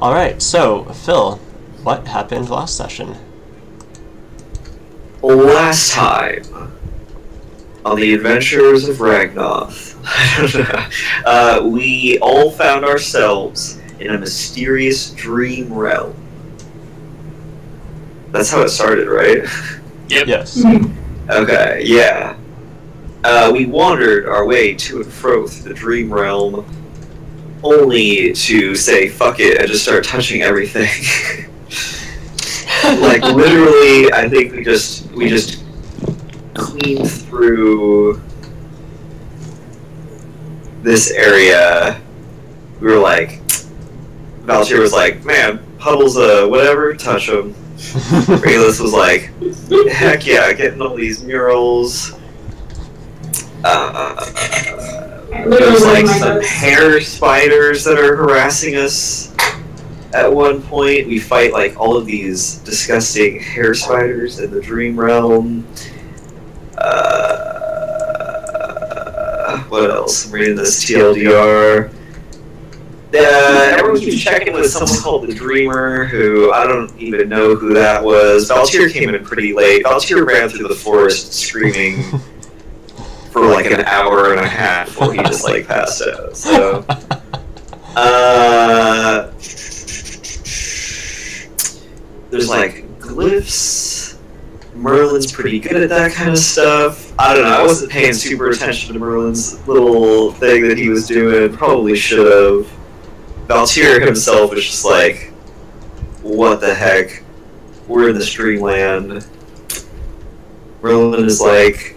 Alright, so, Phil, what happened last session? Last time, on the Adventures of Ragnoth, we all found ourselves in a mysterious dream realm. That's how it started, right? Yep. Yes. Okay, yeah. We wandered our way to and fro through the dream realm, only to say fuck it and just start touching everything. Like literally, I think we just cleaned through this area. We were like, Valtier was like, man, Puddle's whatever, touch him. Raylis was like, heck yeah, getting all these murals. There's like some hair spiders that are harassing us. At one point, we fight like all of these disgusting hair spiders in the dream realm. What else? I'm reading this TLDR. Everyone keeps checking with someone called the Dreamer, who I don't even know who that was. Valtier came in pretty late. Valtier ran through the forest screaming for like an hour and a half before he just like passed out. So, there's like glyphs. Merlin's pretty good at that kind of stuff. I don't know, I wasn't paying super attention to Merlin's little thing that he was doing. Probably should have. Valtier himself was just like, what the heck? We're in this dreamland. Merlin is like,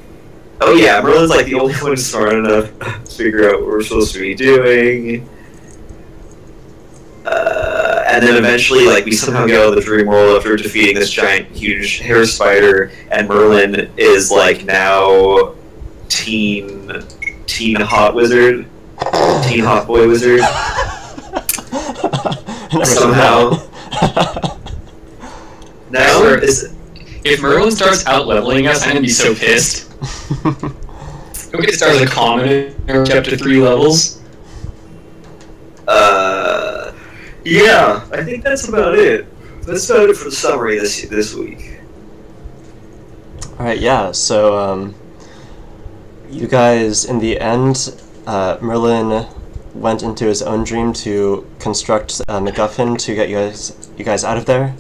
oh yeah, Merlin's like the only one smart enough to figure out what we're supposed to be doing. And then eventually, like, we somehow get out of the dream world after defeating this giant, huge hair spider, and Merlin is like now teen hot wizard, teen hot boy wizard. Somehow. Now is. If Merlin starts out-leveling us, I'm gonna be so pissed. He'll get started as a commoner, up to 3 levels. Yeah, I think that's about it. That's about it for the summary this week. Alright, yeah, so, you guys, in the end, Merlin went into his own dream to construct a MacGuffin to get you guys out of there,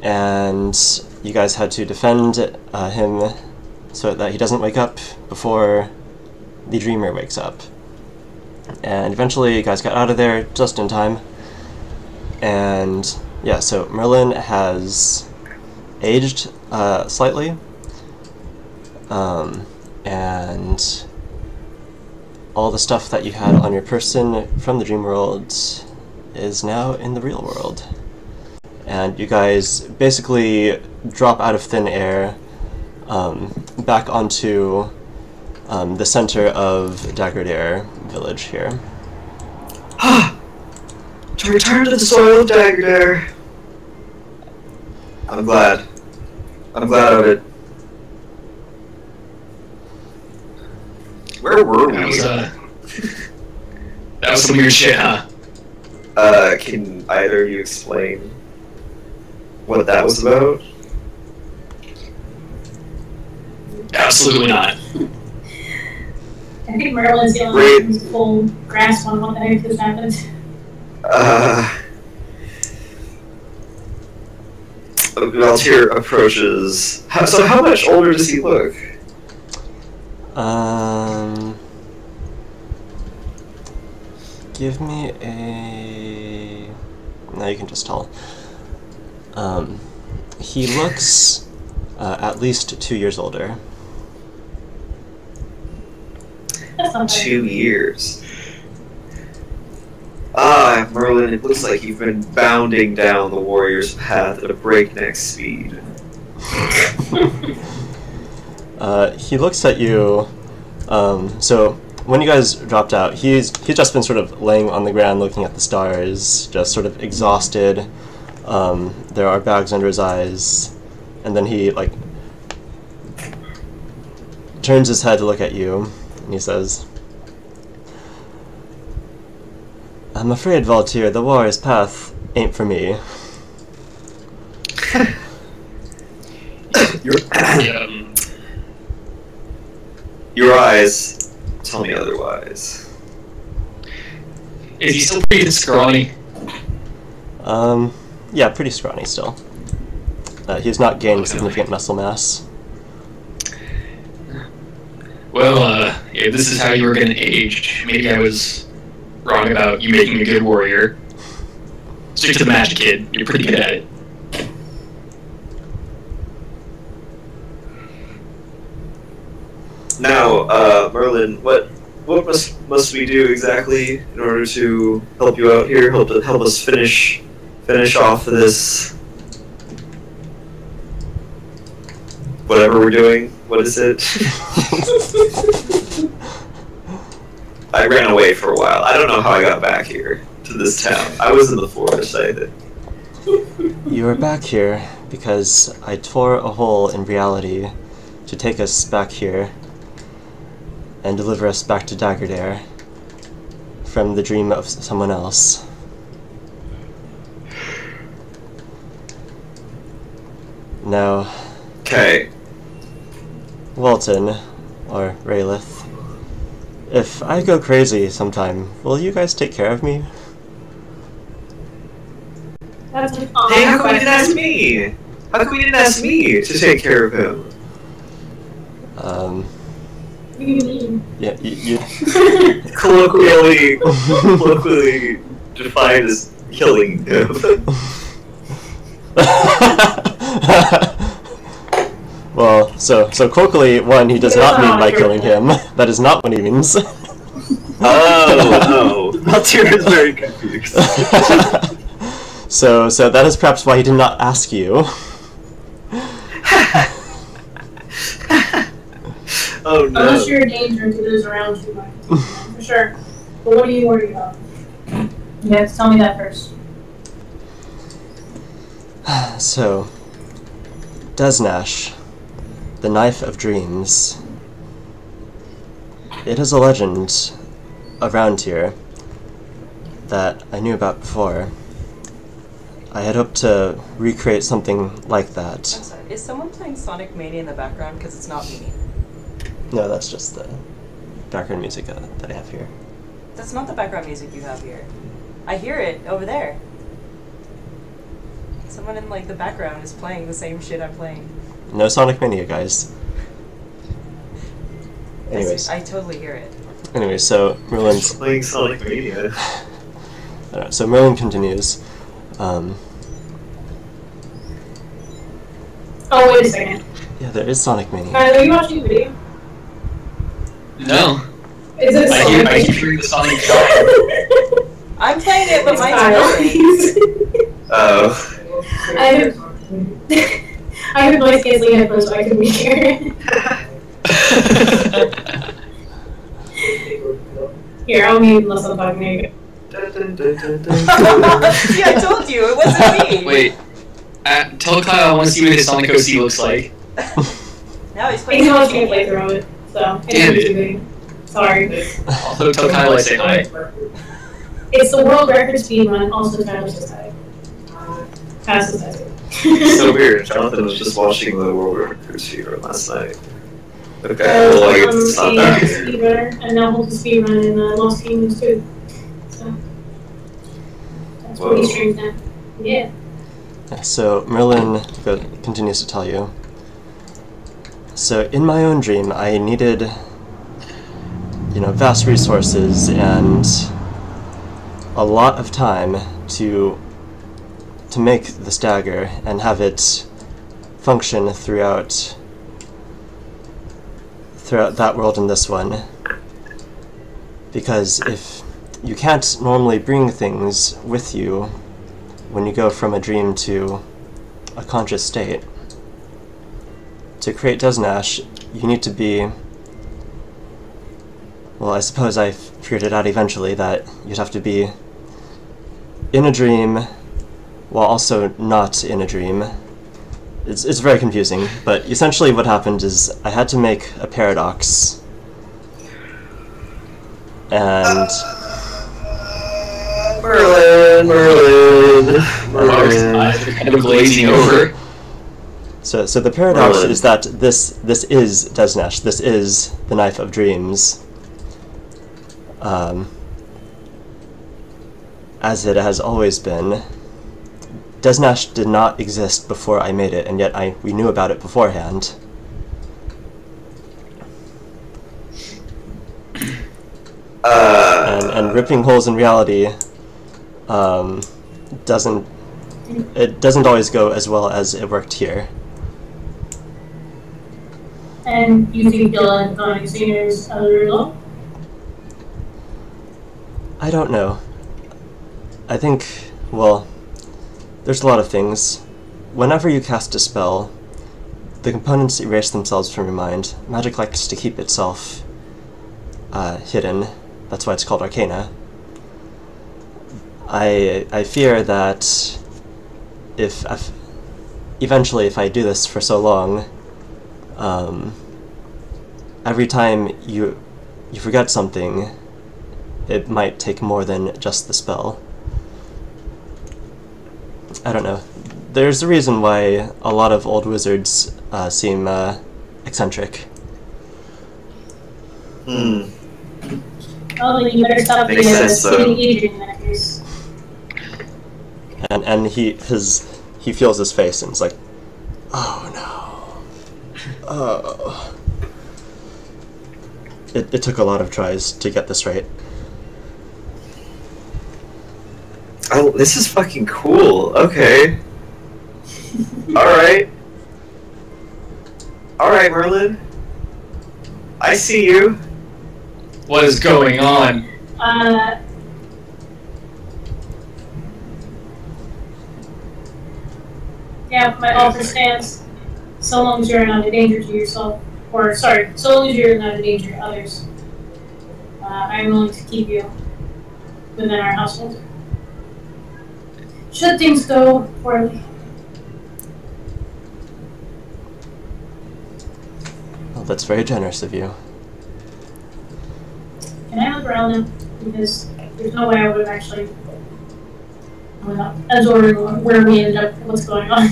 and you guys had to defend him so that he doesn't wake up before the Dreamer wakes up. And eventually you guys got out of there just in time. And yeah, so Merlin has aged slightly, and all the stuff that you had on your person from the dream world is now in the real world. And you guys basically drop out of thin air back onto the center of Daggerdair village here. To return to the soil of Daggerdair. I'm glad. I'm glad of it. Where were we? That was some weird shit, huh? Can either of you explain what that was about? Absolutely not. I think Merlin's the only one who's full grasp on what the heck just happened. Valtier approaches. So how much older does he look? Give me a... No, you can just tell. He looks at least 2 years older. That's not 2 years. Ah, Merlin, it looks like you've been bounding down the warrior's path at a breakneck speed. He looks at you, so when you guys dropped out, he's just been sort of laying on the ground looking at the stars, just sort of exhausted. There are bags under his eyes, and then he, like, turns his head to look at you, and he says, I'm afraid, Valtier, the warrior's path ain't for me. Your eyes tell me otherwise. Is he still pretty scrawny? Yeah, pretty scrawny still. He's not gained significant muscle mass. Well, if this is how you were gonna age, maybe I was wrong about you making a good warrior. Stick to the magic, kid. You're pretty good at it. Now, Merlin, what must we do exactly in order to help you out here? Help us finish off this whatever we're doing. What is it? I ran away for a while. I don't know how I got back here to this town. I was in the forest, I think. You are back here because I tore a hole in reality to take us back here and deliver us back to Daggerdare from the dream of someone else. Now, Okay. Walton, or Raylith, if I go crazy sometime, will you guys take care of me? That's an Hey, how come you didn't ask me? How come you didn't ask me to take care of him? What do you mean? Yeah, you Colloquially defined as killing him. Well, so colloquially, one, he does not mean by killing him. That is not what he means. Oh, no. Maltira is very confused. So that is perhaps why he did not ask you. Oh no. Unless you're a danger to those around you, like, for sure. But what are you worried about? You have to tell me that first. So, Desnash, the Knife of Dreams. It is a legend around here that I knew about before. I had hoped to recreate something like that. I'm sorry, is someone playing Sonic Mania in the background? Because it's not me. No, that's just the background music that I have here. That's not the background music you have here. I hear it over there. Someone in like the background is playing the same shit I'm playing. No Sonic Mania, guys. Anyways. I totally hear it. Anyways, so Merlin's... Playing Sonic Mania. Alright, so Merlin continues. Oh, wait a second. Yeah, there is Sonic Mania. Are you watching the video? No. Is it I keep hearing the Sonic shot. I'm playing it, but It's mine's not. Oh. I have noise canceling headphones, so I couldn't hear it. Here, I'll mute unless I'm talking to you. See, I told you, it wasn't me. Wait. Tell Kyle I want to see what his Sonic OC looks like. Now he's I playing can watch Sonic gameplay Mania. through it, so Damn it's it. too big. Sorry. Also, tell Kyle I say hi. It's the world record speed run, also Tyler says hi. Pass the test. So weird. Jonathan was just watching the World Record speedrun last night. Okay, well, I guess it's not a that. speedrunner, and now holds a speedrun in Lost Kingdoms too. So that's what he Whoa. streams now. Yeah. Yeah, so Merlin continues to tell you. So in my own dream, I needed, vast resources and a lot of time to make the stagger and have it function throughout that world and this one. Because if you can't normally bring things with you when you go from a dream to a conscious state, to create Desnash, you need to be... Well, I suppose I figured it out eventually that you'd have to be in a dream while also not in a dream. It's very confusing, but essentially what happened is I had to make a paradox. And... Merlin! kind of glazing over. So the paradox Merlin. is that this is Desnesh. This is the Knife of Dreams. As it has always been. Desnesh did not exist before I made it, and yet we knew about it beforehand. And ripping holes in reality doesn't always go as well as it worked here. And you think you'll end up going seniors as a result? I don't know. I think, well, there's a lot of things. Whenever you cast a spell, the components erase themselves from your mind. Magic likes to keep itself hidden. That's why it's called Arcana. I fear that if eventually, if I do this for so long, every time you forget something, it might take more than just the spell. I don't know. There's a reason why a lot of old wizards seem eccentric. Hmm. Oh, then you better stop Makes sense, though. skinny Adrian in that case. And he feels his face and it's like, oh no. Oh. It took a lot of tries to get this right. Oh, this is fucking cool. Okay. Alright. Alright, Merlin. I see you. What is going on? Yeah, my offer stands. So long as you're not a danger to yourself. Or, sorry, so long as you're not a danger to others. I'm willing to keep you within our household. Should things go poorly. Well, that's very generous of you. Can I look around now? Because there's no way I would have actually absorbed where we ended up, what's going on.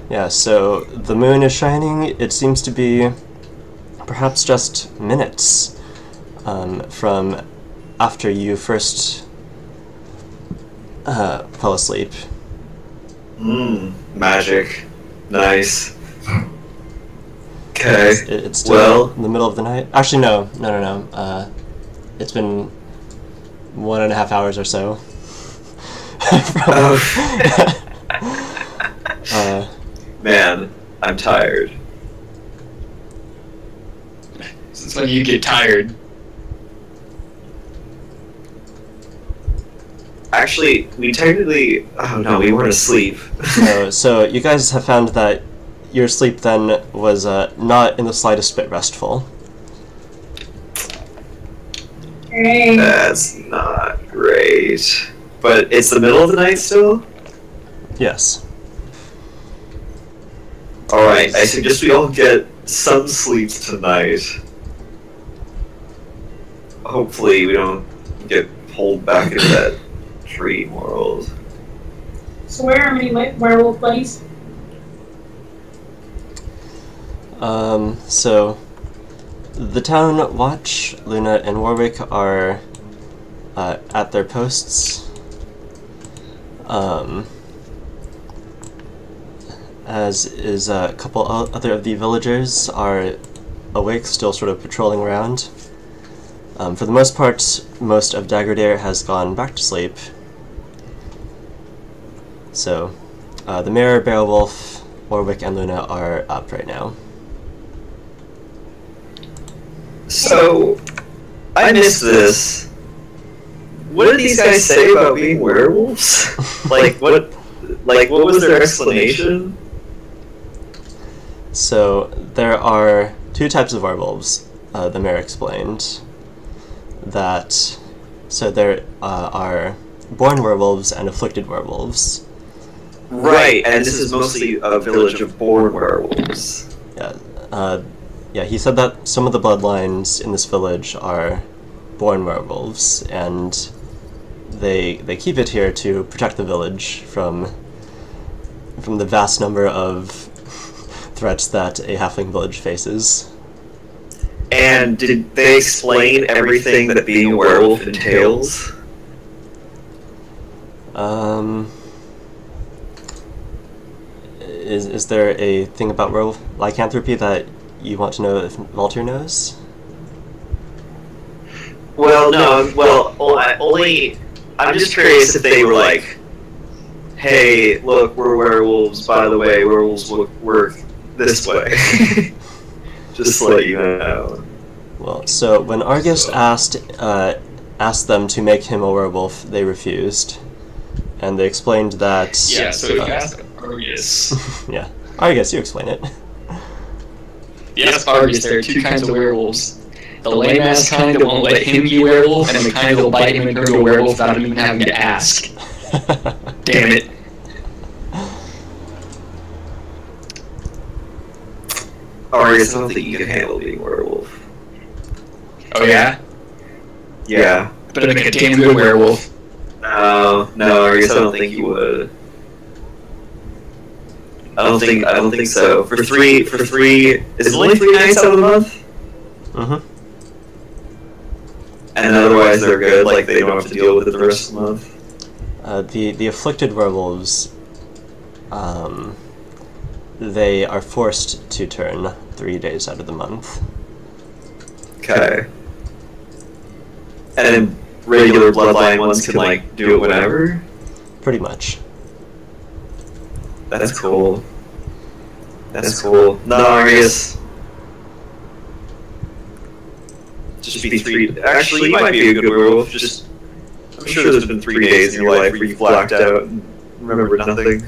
Yeah, so the moon is shining. It seems to be perhaps just minutes from after you first fell asleep. Magic. Nice. Okay. It's still Well, in the middle of the night. Actually, no. It's been 1.5 hours or so. man, I'm tired. Since when you get tired? Actually, we technically... Oh no, we weren't asleep. So you guys have found that your sleep then was not in the slightest bit restful. Great. That's not great. But it's the middle of the night still? Yes. Alright, I suggest we all get some sleep tonight. Hopefully we don't get pulled back into that dream world. So where are my werewolf buddies? So the town watch, Luna and Warwick are at their posts. As is a couple other of the villagers are awake, still sort of patrolling around. For the most part, most of Daggerdare has gone back to sleep. So, the Mayor, Beowulf, Warwick, and Luna are up right now. So, I missed this. What did these guys say about being werewolves? what was their explanation? So, there are two types of werewolves, the Mayor explained. So there are born werewolves and afflicted werewolves. Right, and this is mostly a village of born werewolves. Yeah, he said that some of the bloodlines in this village are born werewolves, and they keep it here to protect the village from from the vast number of threats that a halfling village faces. And did they explain everything that being a werewolf entails? Is there a thing about werewolf lycanthropy that you want to know if Walter knows? Well, no. Well, only. I'm just curious if they were like, "Hey, look, we're werewolves. By the way, werewolves work this way." Just to let you know. Well, so when Argus asked them to make him a werewolf, they refused, and they explained that. Yeah. So if you ask Argus. Yeah, Argus, you explain it. Yes, Argus. There are two kinds of werewolves. The lame-ass kind that won't let him be a werewolf, and the kind that'll bite him and turn into a werewolf without him even having to ask. Damn it. Argus, I don't think you can handle being a werewolf. Oh yeah? Yeah. Better make a damn good werewolf. No, Argus, I don't think you would. I don't think so. For three, is it only 3 nights out of the month? Mm-hmm. And otherwise they're good, like they don't have to deal with it the rest of the month? The afflicted werewolves, they are forced to turn 3 days out of the month. Okay. And then regular bloodline ones can, like, do it whenever? Pretty much. That's cool. That's cool. No, Argus. Just be 3. Actually, you might be a good werewolf. Just, I'm sure there's been 3 days in your life where you've blacked out and remembered nothing.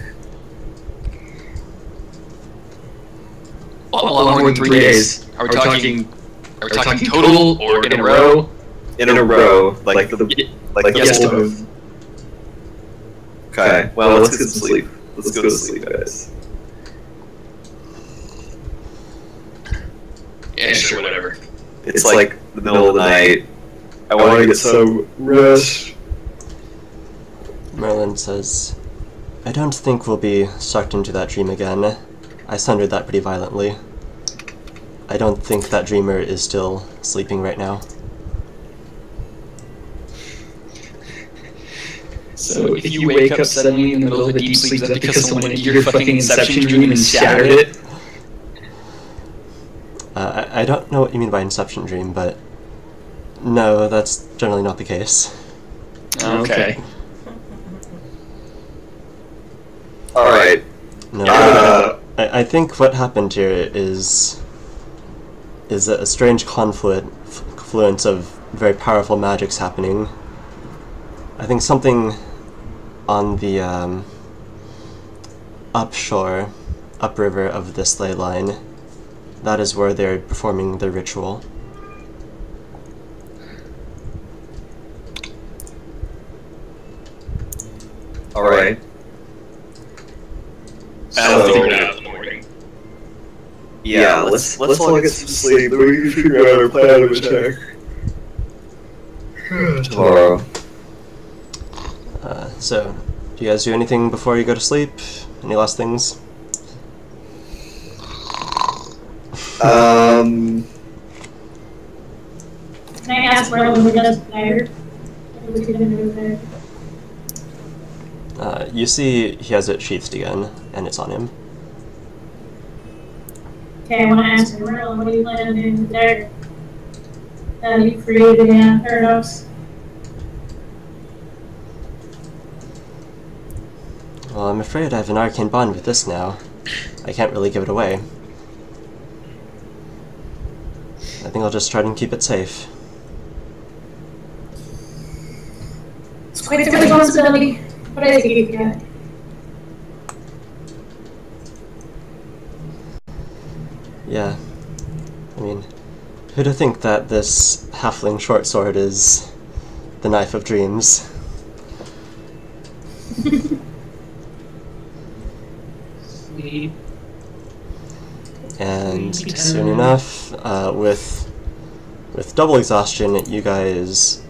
A lot more than 3 days. Are we talking total or in a row? In a row, like the Yes, full to moon. Okay. Well, let's get some sleep. Let's go to sleep, guys. Yeah, sure, whatever. It's like the middle of the night. I want to get some rest. Merlin says, I don't think we'll be sucked into that dream again. I sundered that pretty violently. I don't think that dreamer is still sleeping right now. So if you wake up suddenly in the middle of a deep sleep, is that because someone entered your fucking Inception dream and shattered it? I don't know what you mean by Inception dream, but no, that's generally not the case. Okay. Alright. No, I think what happened here is a strange confluence of very powerful magics happening. I think something on the upriver of this ley line, that is where they're performing the ritual. Alright. I'll figure it out in the morning. Yeah, let's all get some sleep, then we can figure out our plan of attack. Tomorrow. So, do you guys do anything before you go to sleep? Any last things? Can I ask where the does fire? What's he gonna do there? You see he has it sheathed again, and it's on him. Okay, I want to ask him, Merlin, what do you plan on doing with the dagger? You created a paradox. Well, I'm afraid I have an arcane bond with this now. I can't really give it away. I think I'll just try and keep it safe. It's quite a responsibility, but I think you can. Yeah. I mean, who'd have think that this halfling short sword is the knife of dreams? Sleep. And soon enough, with double exhaustion, you guys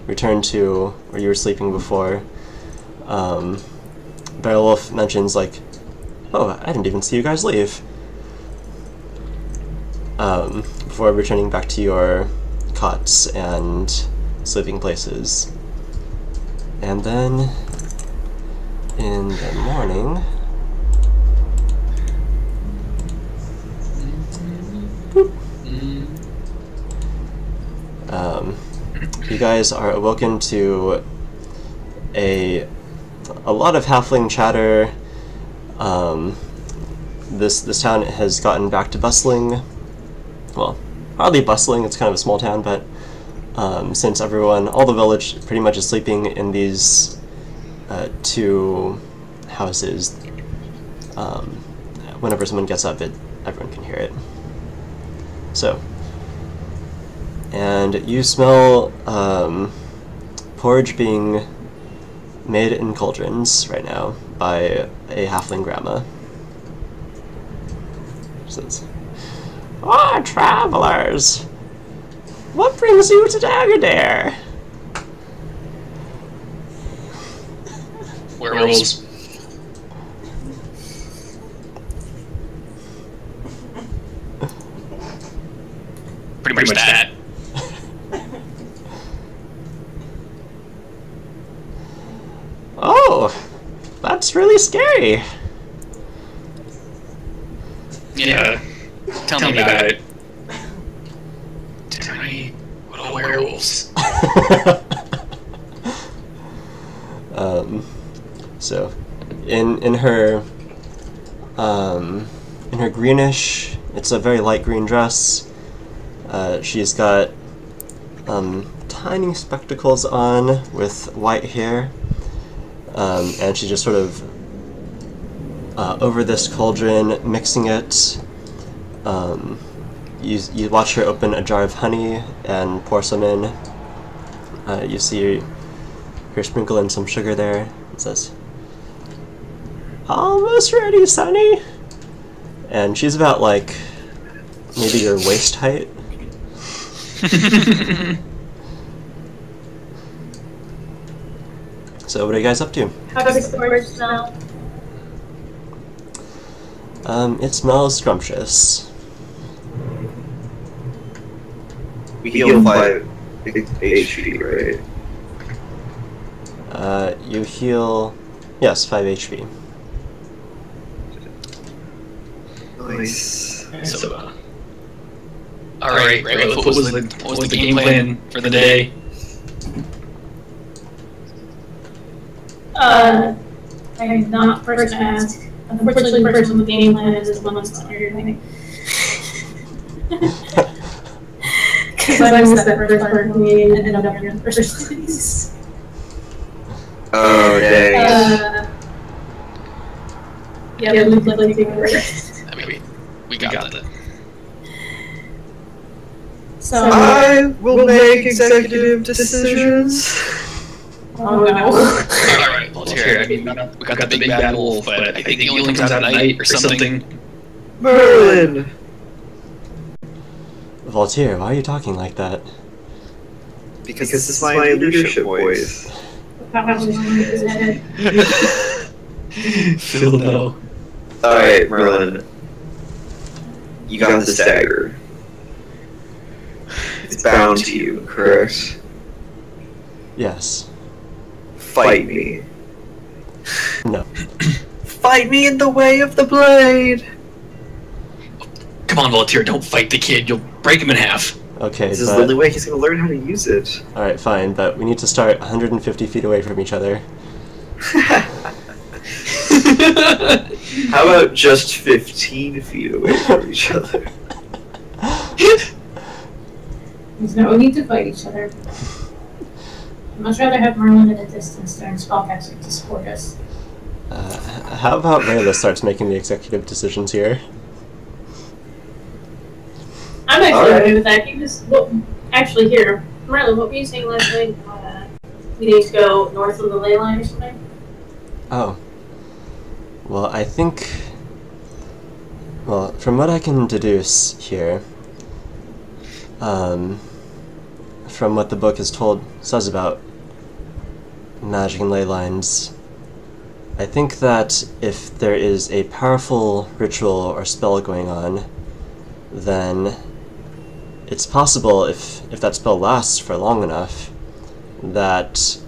return to where you were sleeping before. Beowulf mentions, like, oh, I didn't even see you guys leave. Before returning back to your cots and sleeping places. And then, in the morning... you guys are awoken to a lot of halfling chatter. This town has gotten back to bustling. Well, hardly bustling, it's kind of a small town, but since all the village pretty much is sleeping in these 2 houses, whenever someone gets up, everyone can hear it. So, and you smell porridge being made in cauldrons right now by a halfling grandma. She says, "Ah, travelers! What brings you to Dagadair?" Werewolves. Pretty much that. Oh, that's really scary. Yeah. Tell me about it. Tell me what are werewolves? So, in her greenish, it's a very light green dress. She's got tiny spectacles on with white hair, and she's just sort of over this cauldron, mixing it. You watch her open a jar of honey and pour some in. You see her sprinkle in some sugar there. It says, "Almost ready, Sonny." And she's about, like, maybe your waist height. So what are you guys up to? How does the porridge smell? It smells scrumptious. We heal 5 HP, right? You heal, yes, 5 HP. Nice. So, alright, what was the game plan for the day? I am not the person to ask. Unfortunately, the person with the game plan is the one that's not here, I think. Because I missed that first part of the game and ended up here in the first place. Oh, dang. Yeah, we like take over. I mean, we got it. So, I will make executive decisions. oh no. Alright, well, here, I mean, we got the big bad wolf, but I think he only comes out at night or something. Merlin! Voltaire, why are you talking like that? Because this is my leadership voice. Phil, no. Alright, Merlin. You got this dagger. It's bound to you, correct? Yes. Fight me. No. Fight me in the way of the blade! Come on, Voltaire, don't fight the kid. You'll break him in half. Okay, This is the only way he's gonna learn how to use it. alright, fine, but we need to start 150 feet away from each other. How about just 15 feet away from each other? There's no need to fight each other. I'd much rather have Merlin at a distance during spellcasting to support us. How about Rayla starts making the executive decisions here? I'm actually Alright. okay with that. You just, well, actually, here, Merlin, what were you saying last night? We need to go north of the ley line or something? Oh. Well, I think... Well, from what I can deduce here, from what the book says about magic and ley lines, I think that if there is a powerful ritual or spell going on, then it's possible, if that spell lasts for long enough, that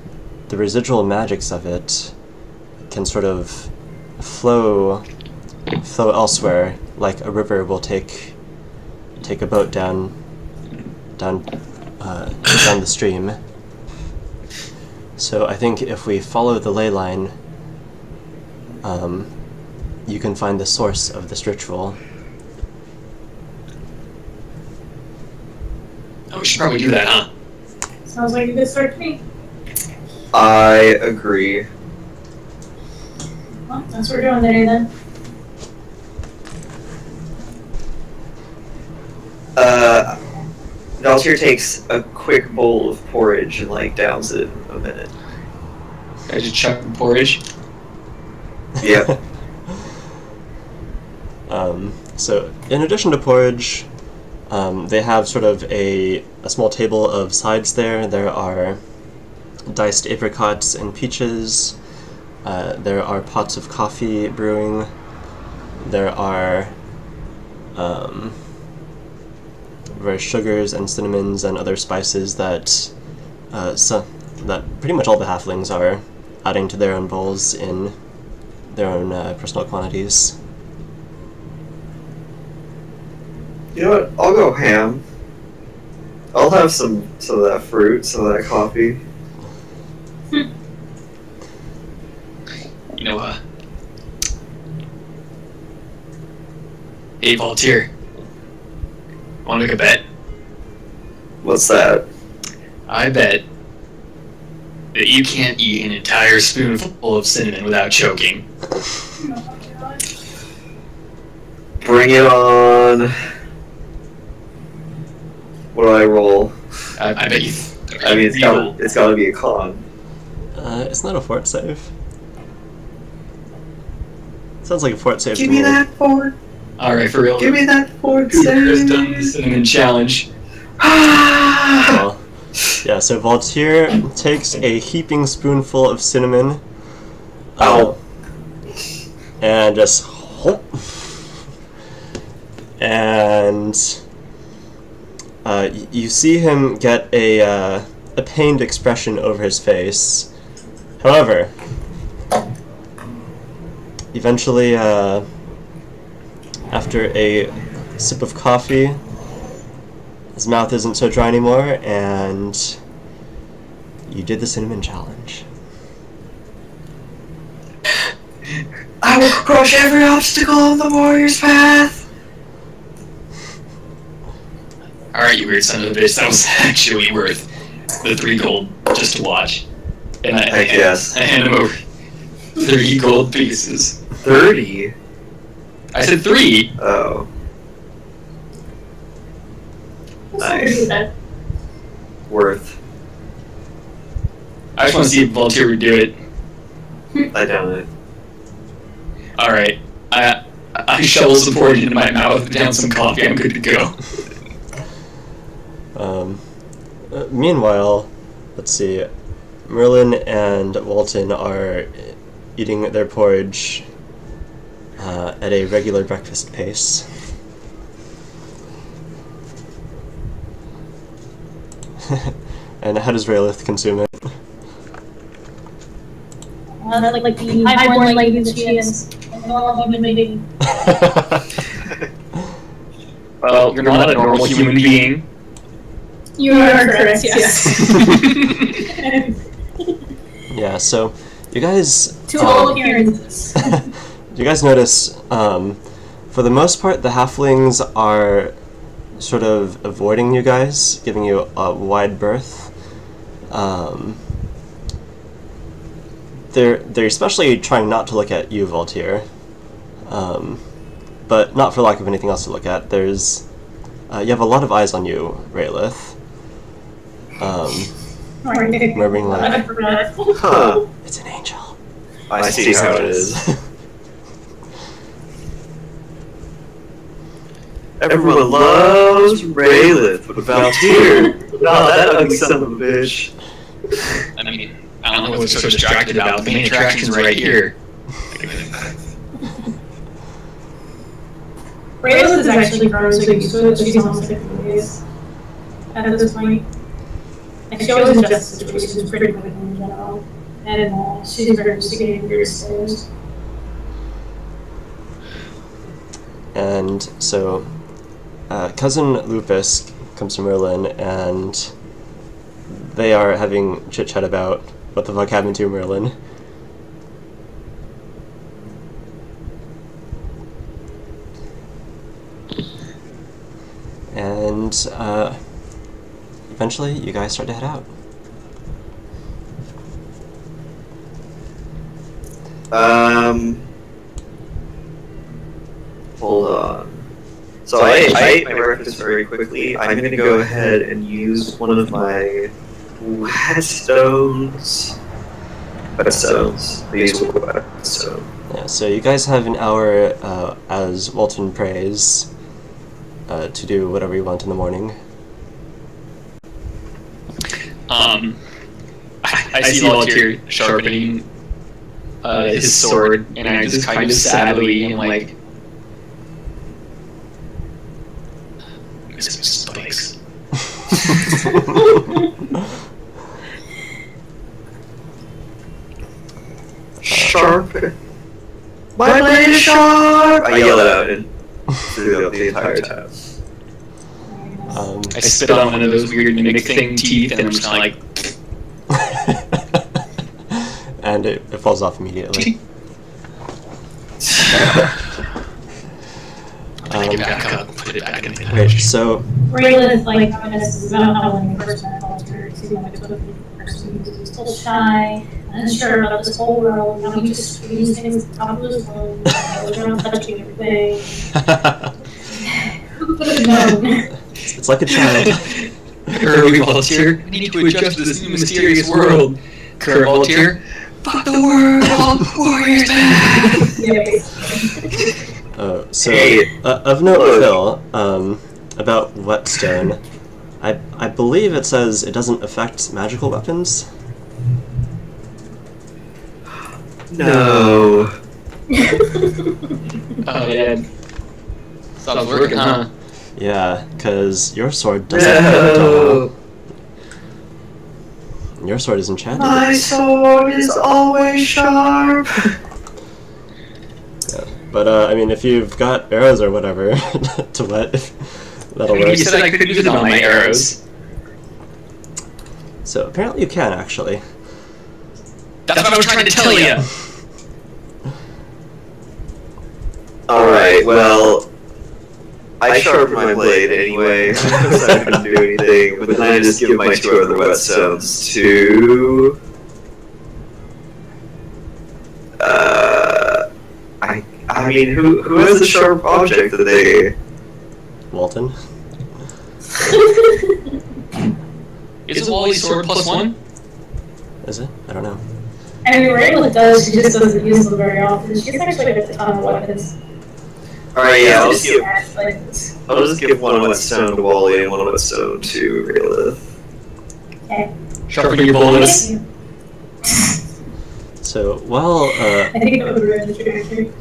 the residual magics of it can sort of flow elsewhere, like a river will take a boat down the stream. So I think if we follow the ley line, you can find the source of this ritual. Oh, we should probably do that, huh? Sounds like a good start to me. I agree. Well, that's what we're doing today then. Valtier takes a quick bowl of porridge and like downs it in a minute. I just chuck the porridge. Yep. So in addition to porridge, they have sort of a small table of sides there. There are diced apricots and peaches. There are pots of coffee brewing. There are various sugars and cinnamons and other spices that that pretty much all the halflings are adding to their own bowls in their own personal quantities. You know what? I'll go ham. I'll have some of that fruit, some of that coffee. You know, hey, Voltaire. Want to make a bet? What's that? I bet that you can't eat an entire spoonful of cinnamon without choking. Oh, God. Bring it on. What do I roll? I bet you. I mean, it's got to be a con. It's not a fort save. Sounds like a fort save Give to me me. that fort. All right, for real. Give me that fort. Who has done the cinnamon challenge? Well, yeah, so Voltaire takes a heaping spoonful of cinnamon. Ow. And just... And... you see him get a pained expression over his face. However, eventually, after a sip of coffee, his mouth isn't so dry anymore, and you did the cinnamon challenge. I will crush every obstacle on the warrior's path. Alright, you weird son of a bitch, that was actually worth the 3 gold just to watch. And I guess. I hand him over 3 gold pieces. 30? I said 3! Oh. Nice. Worth. I just want to see if Voltaire would do it. I doubt it. Alright, I shovel some porridge into my mouth, down some coffee, I'm good to go. Meanwhile, let's see, Merlin and Walton are eating their porridge at a regular breakfast pace. And how does Raylith consume it? Like the highborn lady that she is. A normal human being. Well, you're not a normal human being. You are correct, yes. Yeah, so you guys... To all appearances. you guys notice, for the most part, the halflings are sort of avoiding you guys, giving you a wide berth. They're especially trying not to look at you, Voltaire, but not for lack of anything else to look at. There's you have a lot of eyes on you, Raylith. Murmuring like, Huh. it's an angel. I see how it is. Everyone loves Raylith. What about here? Not that ugly son of a bitch. I mean, I don't know what's so distracted about. The main attraction's right here. Rayla is actually grown so used to it, she's almost 50 days at this point. And she always adjusts to situations pretty quickly in general. And she's very used to getting weird stares. And so, cousin Lupus comes to Merlin, and they are having chit-chat about what the fuck happened to Merlin. And eventually, you guys start to head out. Hold on. So I ate my breakfast very quickly. I'm gonna go ahead and use one of my whetstones. These whetstones. Yeah, so you guys have an hour as Walton prays to do whatever you want in the morning. I see Walter sharpening his sword, and I just kind of sadly am like, spikes. Sharp. My blade is sharp! I yell it out and through the entire time. I spit on one of those weird mimic thing teeth, and I'm just kind of like... And it falls off immediately. Pick it back up, put it back in the Wait, so... Rayla is like, this is about how when you first met Walter, seemed like a totally person who was still shy, unsure about this whole world, how he just screams things at the top of his lungs, around touching everything. Who could have known? It's like a child. Early Volunteer, I need to adjust to this new mysterious world. Current Volunteer, fuck the world, Warriors back! So, of note, Phil, about whetstone, I believe it says it doesn't affect magical weapons. No. Oh, yeah. Stopped working, huh? Yeah, because your sword doesn't affect it all. Your sword is enchanted. My sword is always sharp. Yeah. But, I mean, if you've got arrows or whatever to whet, that'll work. You said I could use it on my arrows. So, apparently you can, actually. That's what I was trying to tell you! Alright, well... I sharpen my blade anyway, so I couldn't do anything, but then I just give my 2 other whetstones to... I mean, who has a sharp object that they... Walton? Isn't Wally's sword +1? Is it? I don't know. I mean, Rayla does, she just doesn't use them very often. She's actually got a ton of weapons. Alright, yeah, I'll just give one whetstone to Wally and one whetstone to Rayla. Okay. Sharpen your bullets. So, while, I think that would ruin the trajectory.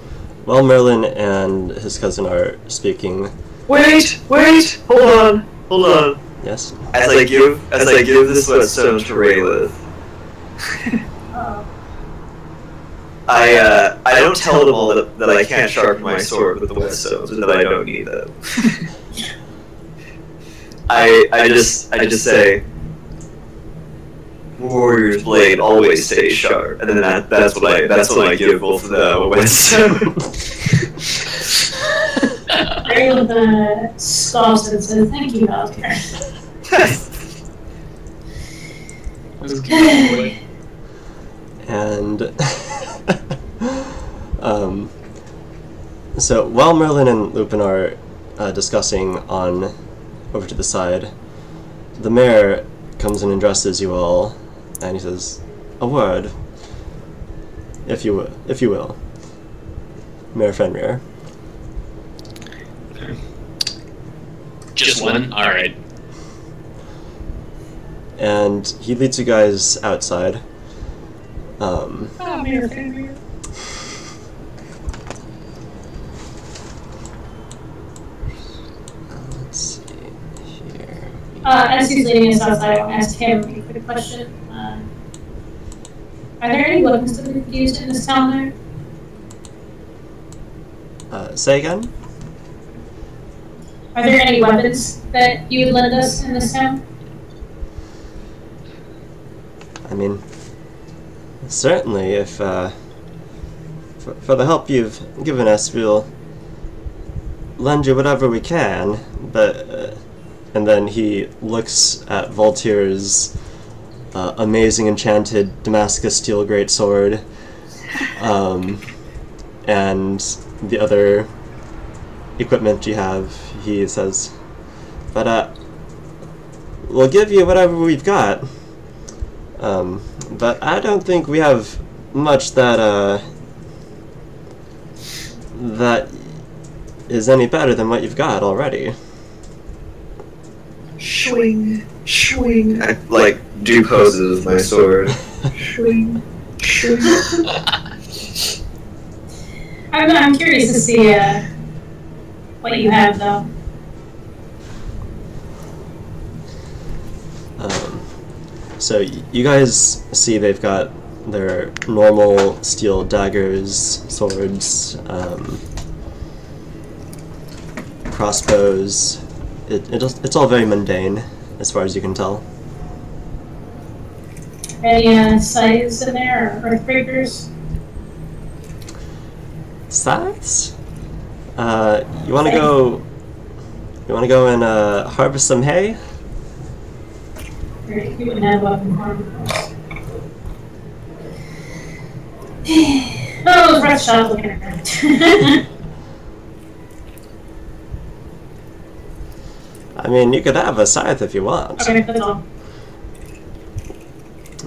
while Merlin and his cousin are speaking... Wait! Hold on. Yes? As I give this whetstone to Rayla, I don't tell them all that I can't sharpen my sword with the whetstones, and that I don't need them. I just say, Warrior's blade always stays sharp, and then that's what I give both of the whetstone. Rayla scoffs and says, "Thank you, Walter." And so while Merlin and Lupin are discussing on over to the side, the mayor comes and addresses you all, and he says, "A word, if you will, Mayor Fenrir." Just one? Alright. And he leads you guys outside. As he's leading us outside, I want to ask him a quick question. Are there any weapons that we could use in this town there? Say again? Are there any weapons that you would lend us in this town? I mean, certainly, if, for the help you've given us, we'll lend you whatever we can, but, and then he looks at Voltier's amazing enchanted Damascus steel greatsword, and the other equipment you have. He says, but, we'll give you whatever we've got. But I don't think we have much that, that is any better than what you've got already. Swing, swing. I, like, do poses with my sword. Swing, swing. I'm curious to see, what you have, though. So you guys see they've got their normal steel daggers, swords, crossbows. It's all very mundane, as far as you can tell. Any scythes in there, or earthbreakers? Scythes? You wanna go? You wanna go and harvest some hay? Great, we wouldn't have weapon harm. Oh, the rough shot looking around. I mean, you could have a scythe if you want. Okay, that's all.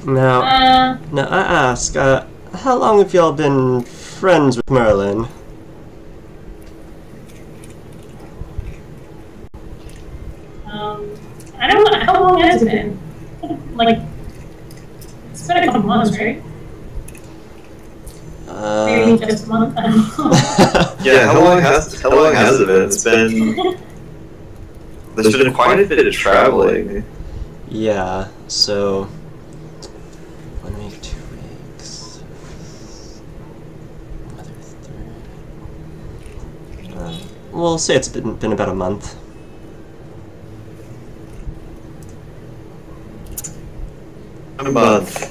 Now, now I ask, how long have y'all been friends with Merlin? I don't know, how long has it been? Like, it's been a couple months, right? Maybe just a month, I don't know. Yeah, how long has it been? It's been... There's been quite a bit of traveling. Yeah, so 1 week, 2 weeks, another 3. We'll say it's been about a month. A month.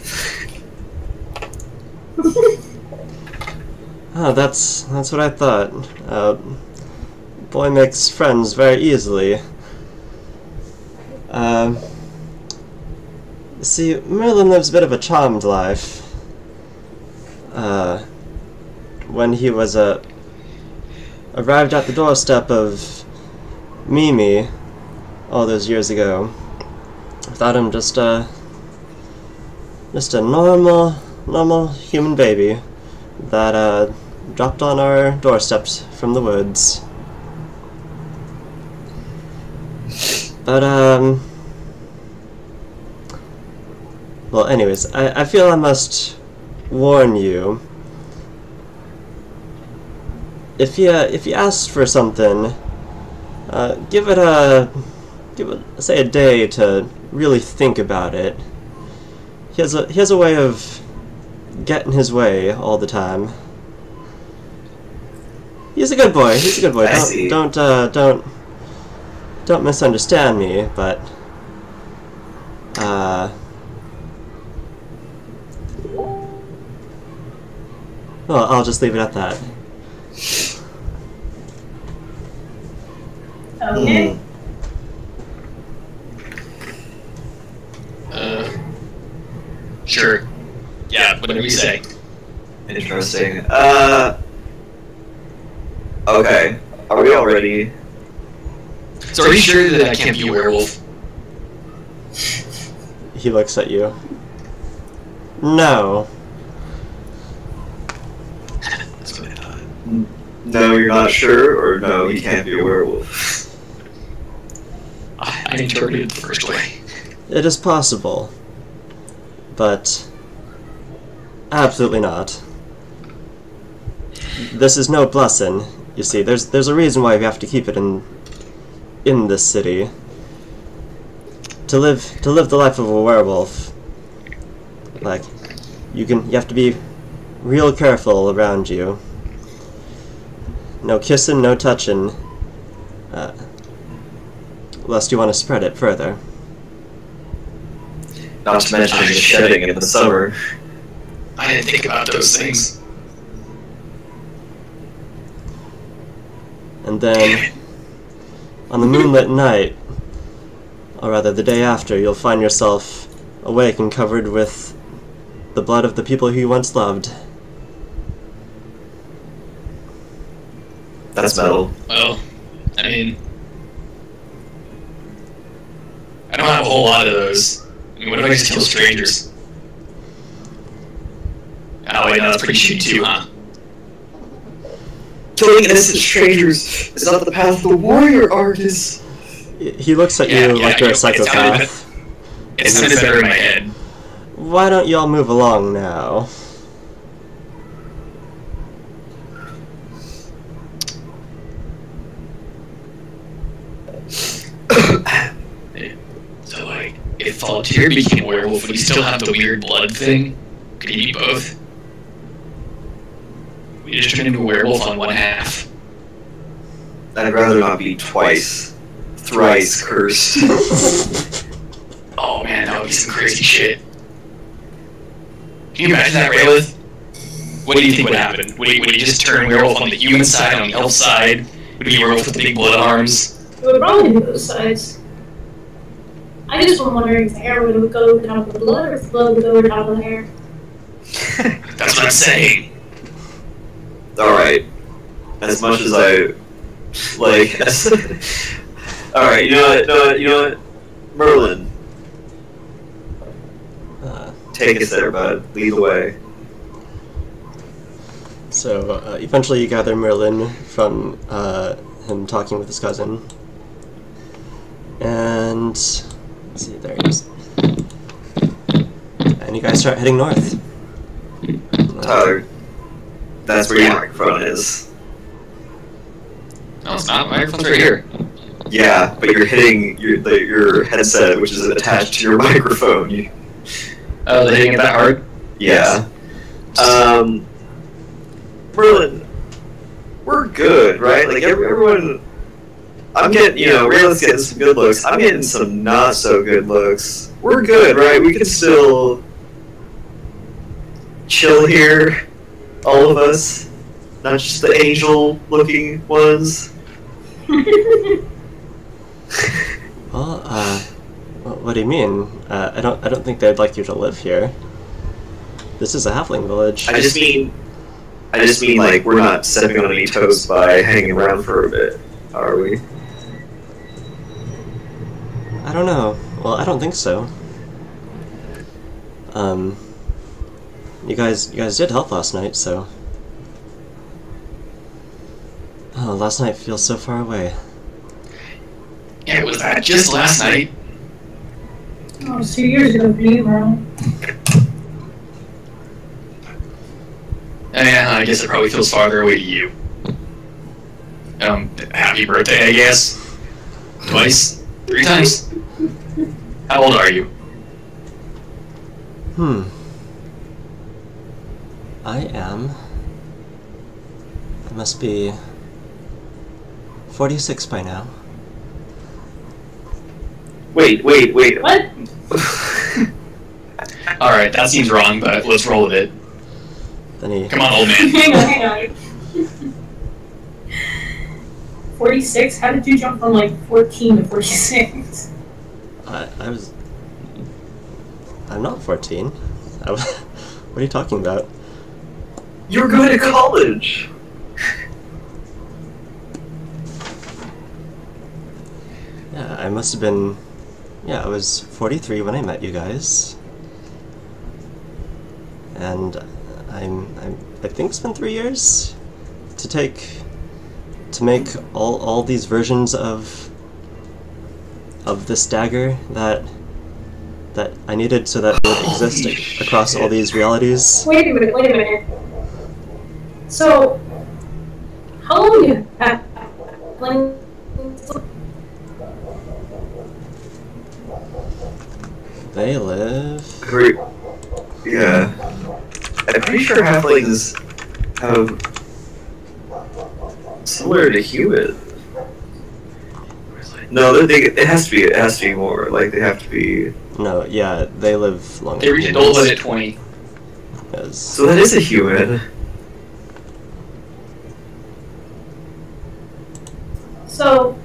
Oh, that's what I thought. Boy makes friends very easily. See, Merlin lives a bit of a charmed life. When he was arrived at the doorstep of Mimi all those years ago, I thought him just a normal human baby that dropped on our doorsteps from the woods. But well, anyways, I feel I must warn you. If you ask for something, give it say a day to really think about it. He has a way of getting his way all the time. He's a good boy. He's a good boy. Don't misunderstand me, but well, I'll just leave it at that. Okay. Sure. Yeah, what do we say? Interesting. Okay. Are we all ready? So are you sure that I can't be a werewolf? He looks at you. No. That's what I thought. No, you're not sure, or no, he can't be a werewolf. I interpreted it the first way. It is possible. But absolutely not. This is no blessing. You see, there's a reason why we have to keep it in this city. to live the life of a werewolf, like, you have to be real careful around you. No kissing, no touching, lest you want to spread it further. Not to mention the shedding in the summer. I didn't think about those things. And then, on the moonlit night, or rather the day after, you'll find yourself awake and covered with the blood of the people who you once loved. That's metal. Well, I mean, I don't have a whole lot of those. I mean, what if I just kill strangers? Oh wait, no, that's pretty shitty too, huh? Killing innocent strangers is not the path the warrior artist. He looks at you like you're a psychopath. It sounded better in my head. Why don't y'all move along now? So, like, if Volunteer became a werewolf, would he still have the weird blood thing? Could he be both? We just turned into a werewolf on one half. I'd rather not be twice, thrice cursed. Oh man, that would be some crazy shit. Can you imagine that, Raylith? What do you think would happen? Would he just turn werewolf on the human side, on the elf side? Would he be a werewolf with the big blood arms? It would probably be both sides. I just was wondering if the hair would go over top of the blood, or if the blood would go over top of the hair. That's what I'm saying. Alright. As much as I like alright, you know what? Merlin. Take us there, bud. Lead the way. So, eventually you gather Merlin from him talking with his cousin. And let's see, there he is. And you guys start heading north. Tyler, that's where your microphone is. No, it's not. My microphone's right here. Yeah, but you're hitting your headset, which is attached to your microphone. Oh, they're hitting it that hard? Yeah. Merlin, we're good, right? Like, everyone... I'm getting, Rayla's getting some good looks. I'm getting some not so good looks. We're good, right? We can still chill here, all of us. Not just the angel-looking ones. Well, what do you mean? I don't think they'd like you to live here. This is a halfling village. I just mean, like, we're not stepping on any toes by hanging around for a bit, are we? I don't know. Well, I don't think so. You guys did help last night, so... Oh, last night feels so far away. Yeah, was that just last night? Oh, it was 2 years ago for you, bro. Yeah, I guess it probably feels farther away to you. Happy birthday, I guess. Twice? 3 times? How old are you? I must be 46 by now. Wait. What? Alright, that seems wrong, but let's roll with it. Then he... Come on, old man. Hang on. 46? How did you jump from like 14 to 46? I'm not 14. What are you talking about? You're going to college! Yeah, I must have been... Yeah, I was 43 when I met you guys. And I think it's been 3 years to make all these versions of this dagger that I needed so that it would exist across all these realities. Wait a minute. So, how long have you had? They live. Yeah. I'm pretty sure halflings have similar to human. No, it has to be. It has to be more. Like they have to be. No, yeah, they live longer. They reach adulthood at 20. Yes. So that is a human. So,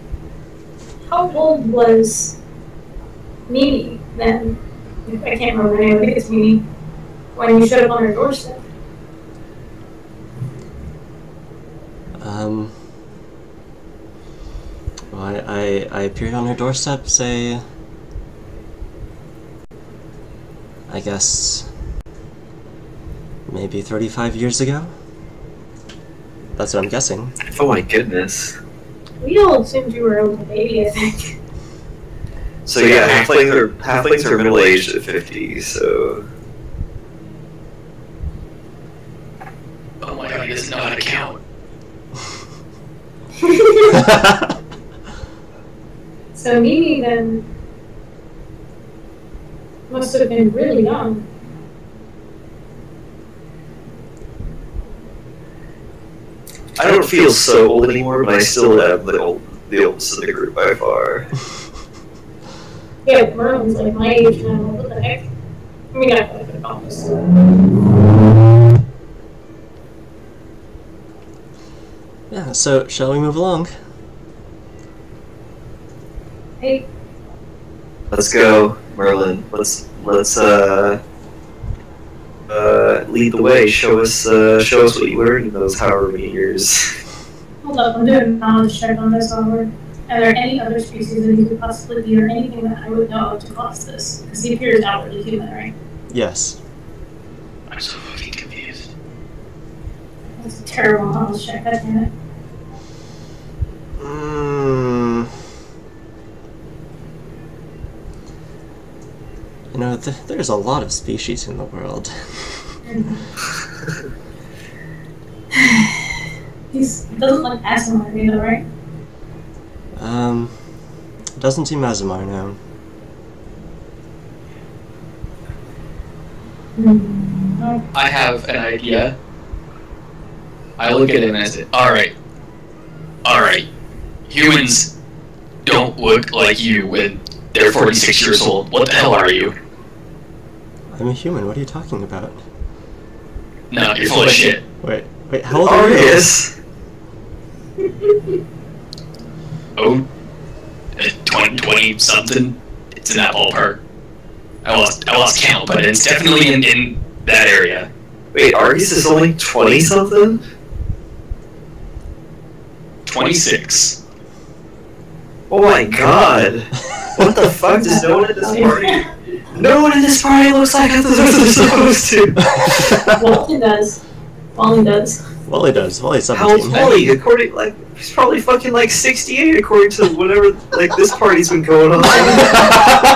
how old was Mimi then? I can't remember her name. I think it's Mimi. When you showed up on her doorstep. Well, I appeared on her doorstep, say, I guess, maybe 35 years ago? That's what I'm guessing. Oh my goodness. We all assumed you were a little baby, I think. So yeah, halflings are middle aged at 50. So. Oh my god, he doesn't know how to count. So Mimi then must have been really young. I don't feel so old anymore, but I still am the oldest of the group by far. Yeah, but Merlin's like my age now. What the heck? I mean, I could have promised. Yeah, so shall we move along? Hey, Let's go, Merlin. Let's lead the way. Show us what you learned in those however many years. hold up. I'm doing a knowledge check on this over. Are there any other species that he could possibly be, or anything that I would know of to cause this? Because he appears outwardly human, right? Yes. I'm so fucking confused. That's a terrible knowledge check. God damn it. You know, there's a lot of species in the world. He doesn't look asinine either, right? Doesn't seem Azamar now. I have an idea. I look at him and I say, alright, humans don't look like you when they're 46 years old. What the hell are you? I'm a human, what are you talking about? No, you're full of shit. Wait, how old are you? Yes. Oh, 20 something. It's in that ballpark. I lost count, but it's definitely in that area. Wait, Argus is only 20 something? 26. Oh my god. What the fuck does no one at this party? No one in this party looks like I thought they were supposed to. Wally does. Wally does. Wally does. Wally's How old's 17. Wally? According, like, he's probably fucking like 68 according to whatever, like, this party's been going on.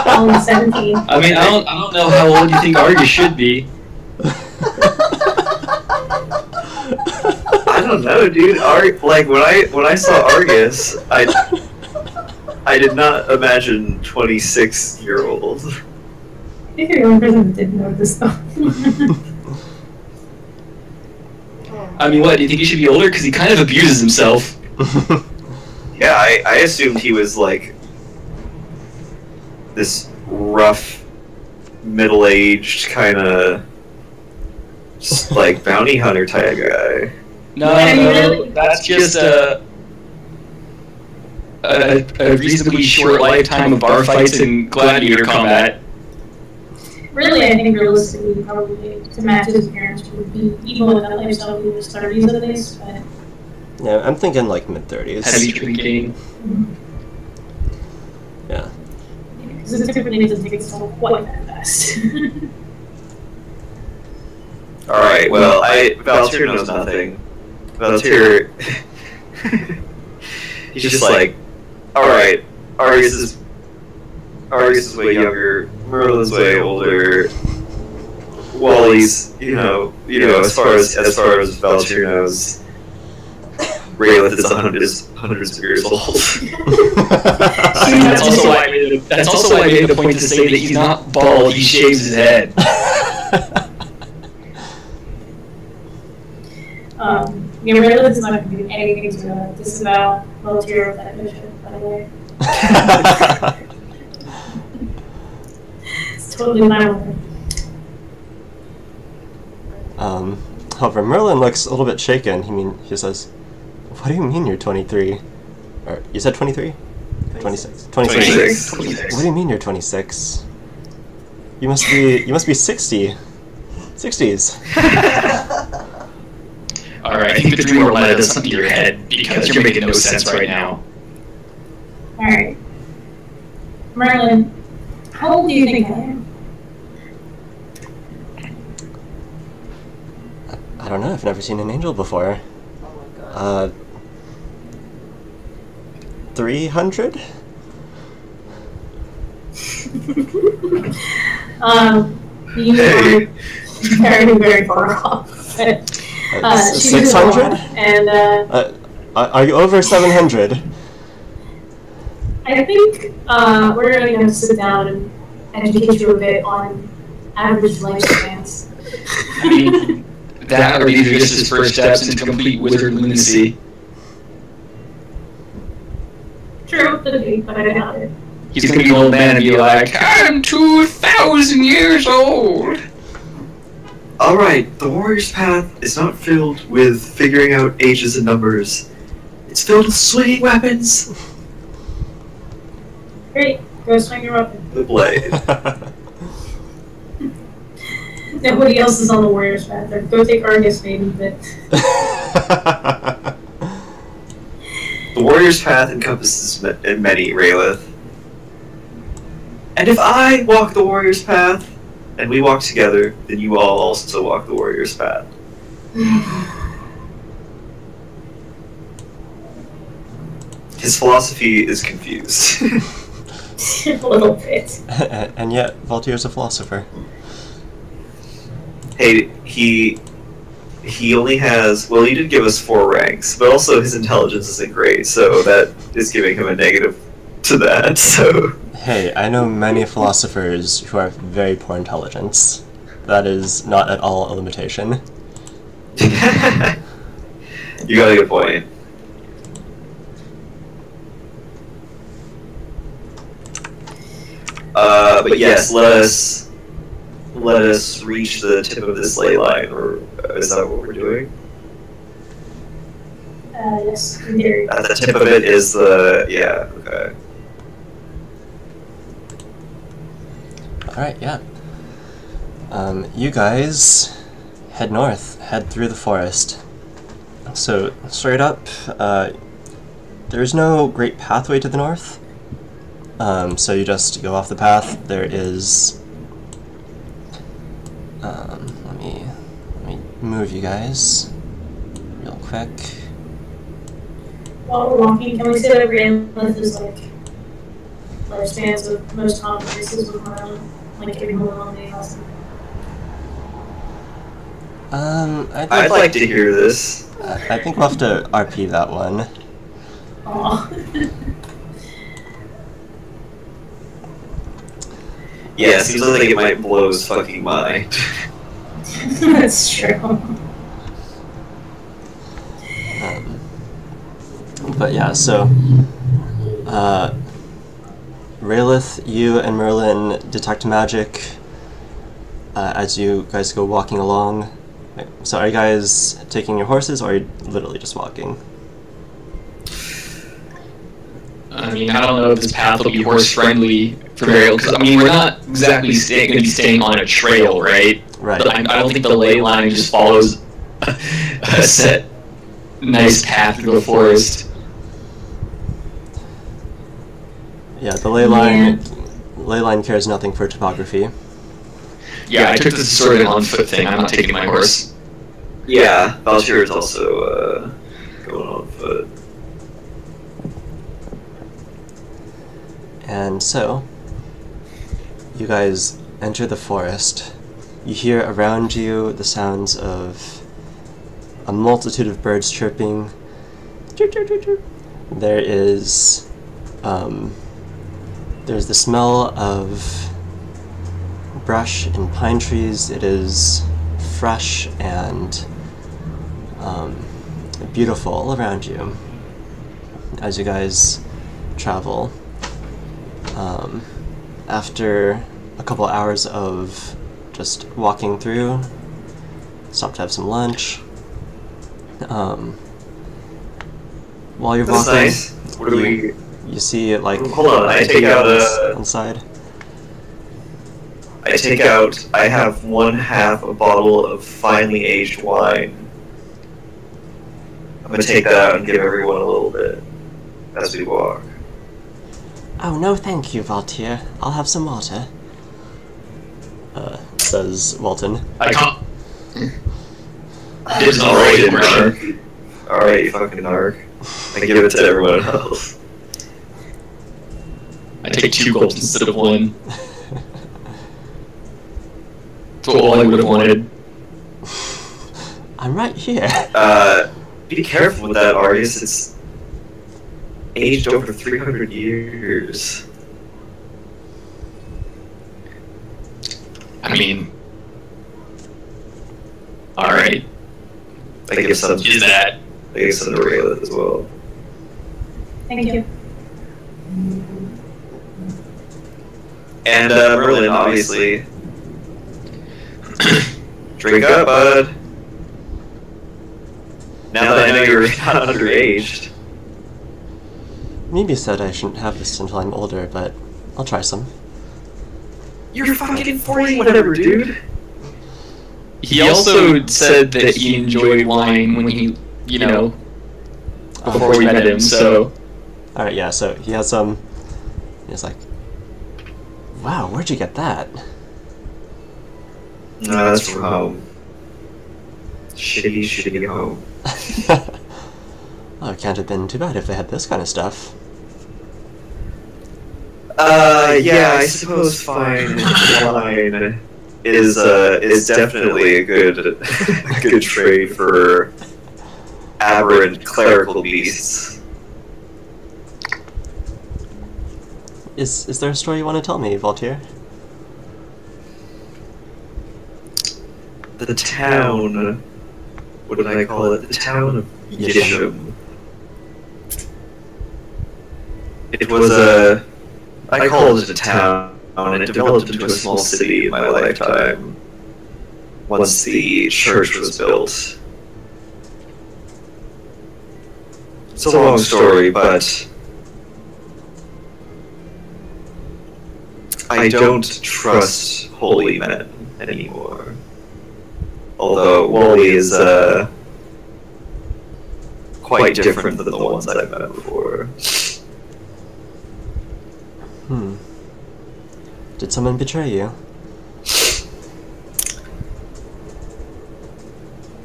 Wally's 17. I mean, I don't know how old you think Argus should be. I don't know, dude. Like, when I saw Argus, I did not imagine 26-year-old. I think you're the only person that didn't know this though. I mean, what, do you think he should be older? Because he kind of abuses himself. Yeah, I assumed he was, like, this rough, middle-aged, kind of, just, like, bounty hunter type guy. No, that's just a reasonably short lifetime of bar fights and gladiator combat. Really, I think realistically, probably to match his appearance would be even with that lifestyle, he was 30s at least. But Yeah, I'm thinking like mid-30s. Heavy drinking. Yeah. because it typically doesn't take its toll quite that fast. Alright, well, Valtyr knows nothing. Valtyr... he's just like, alright, Argus is way younger, Merlin's way older, Wally's, you know, as far as Valtyr knows, Rayleigh is hundreds of years old. That's also why I made the point to say that he's not bald, he shaves his head. Rayleigh is not going to do anything to disavow Voltaire of that mission, by the way. It's totally fine with him. However, Merlin looks a little bit shaken. He says, "What do you mean you're 23? Or you said 23? 26. 26. What do you mean you're 26? You must be 60. 60s." Alright, I think the dreamer might have done something to your head, because you're making no sense right now. Alright. Merlin, how old do you think I am? I don't know. I've never seen an angel before. 300? You are very, very far off. 600? And are you over 700? I think we're going to have to sit down and educate you a bit on average lifespans. I mean, that or these are just his first steps into complete wizard lunacy. True, could be, but I doubt it. He's gonna be an old man and be like, I'm 2,000 years old! Alright, the warrior's path is not filled with figuring out ages and numbers. It's filled with swinging weapons. Great, go swing your weapon. The blade. Nobody else is on the warrior's path. Go take Argus, maybe, but... The warrior's path encompasses many, Rayleigh. And if I walk the warrior's path, and we walk together, then you all also walk the warrior's path. His philosophy is confused. A little bit. And yet, Voltaire's a philosopher. Hey, he only has, well, he did give us 4 ranks, but also his intelligence isn't great, so that is giving him a negative to that, so... Hey, I know many philosophers who have very poor intelligence. That is not at all a limitation. You got a good point. But yes, let us reach the tip of this ley line, or is that what we're doing? Yes, in theory. At the tip of it is the, yeah, okay. Alright, yeah. You guys head north, head through the forest. So, straight up, there's no great pathway to the north. So you just go off the path. There is... let me move you guys real quick. While we're walking, can we say that Rayleigh is like lifespans of most common places with Merlin? Like giving him a little name or something? I'd like to hear this. I think we'll have to RP that one. Aw. Yeah, it seems like it might blow his fucking mind. That's true. But yeah, so Rayleigh, you and Merlin detect magic as you guys go walking along. So are you guys taking your horses, or are you literally just walking? I mean, I don't know if this path will be horse-friendly for Rayleigh, because, I mean, we're not exactly going to be staying on a trail, right? Right. I don't think the ley line just follows a set, nice path through the forest. Yeah, the ley line cares nothing for topography. Yeah, I took this sort of an on-foot thing. I'm not taking my horse. Yeah, Valshir is also going on foot. And so, you guys enter the forest. You hear around you the sounds of a multitude of birds chirping, there is there's the smell of brush and pine trees. It is fresh and beautiful all around you as you guys travel. After a couple hours of just walking through, stop to have some lunch. While you're That's walking, nice. What do we... you see like Hold on, I take out a... inside. I have 1/2 a bottle of finely aged wine. I'm gonna take that out and give everyone a little bit as we walk. Oh no, thank you, Valtier. I'll have some water. Says Walton. I can't. It's alright, narc. Alright, you fucking narc. I give it to everyone else. I take 2 golds instead of 1. That's all I would have wanted. I'm right here. Be careful with that, Arius. It's aged over 300 years. I mean, alright. I give some to Is that? Rayla as well. Thank you. And Merlin, obviously. Drink up, bud. Now that I know you're not underaged. Maybe said I shouldn't have this until I'm older, but I'll try some. You're fucking 40, whatever, dude. He also said that he enjoyed wine when he, you know, before we met him, so... Alright, yeah, so he has some... He's like... Wow, where'd you get that? No, that's from home. Shitty home. Oh, it can't have been too bad if they had this kind of stuff. Yeah, I suppose fine wine is definitely a good trade for aberrant clerical beasts. Is there a story you want to tell me, Valtier? The town, what did I call it? The town of Yisham. It was I called it a town, and it developed into a small city in my lifetime, once the church was built. It's a long story, but I don't trust holy men anymore. Although Wally is quite different than the ones I've met before. Did someone betray you?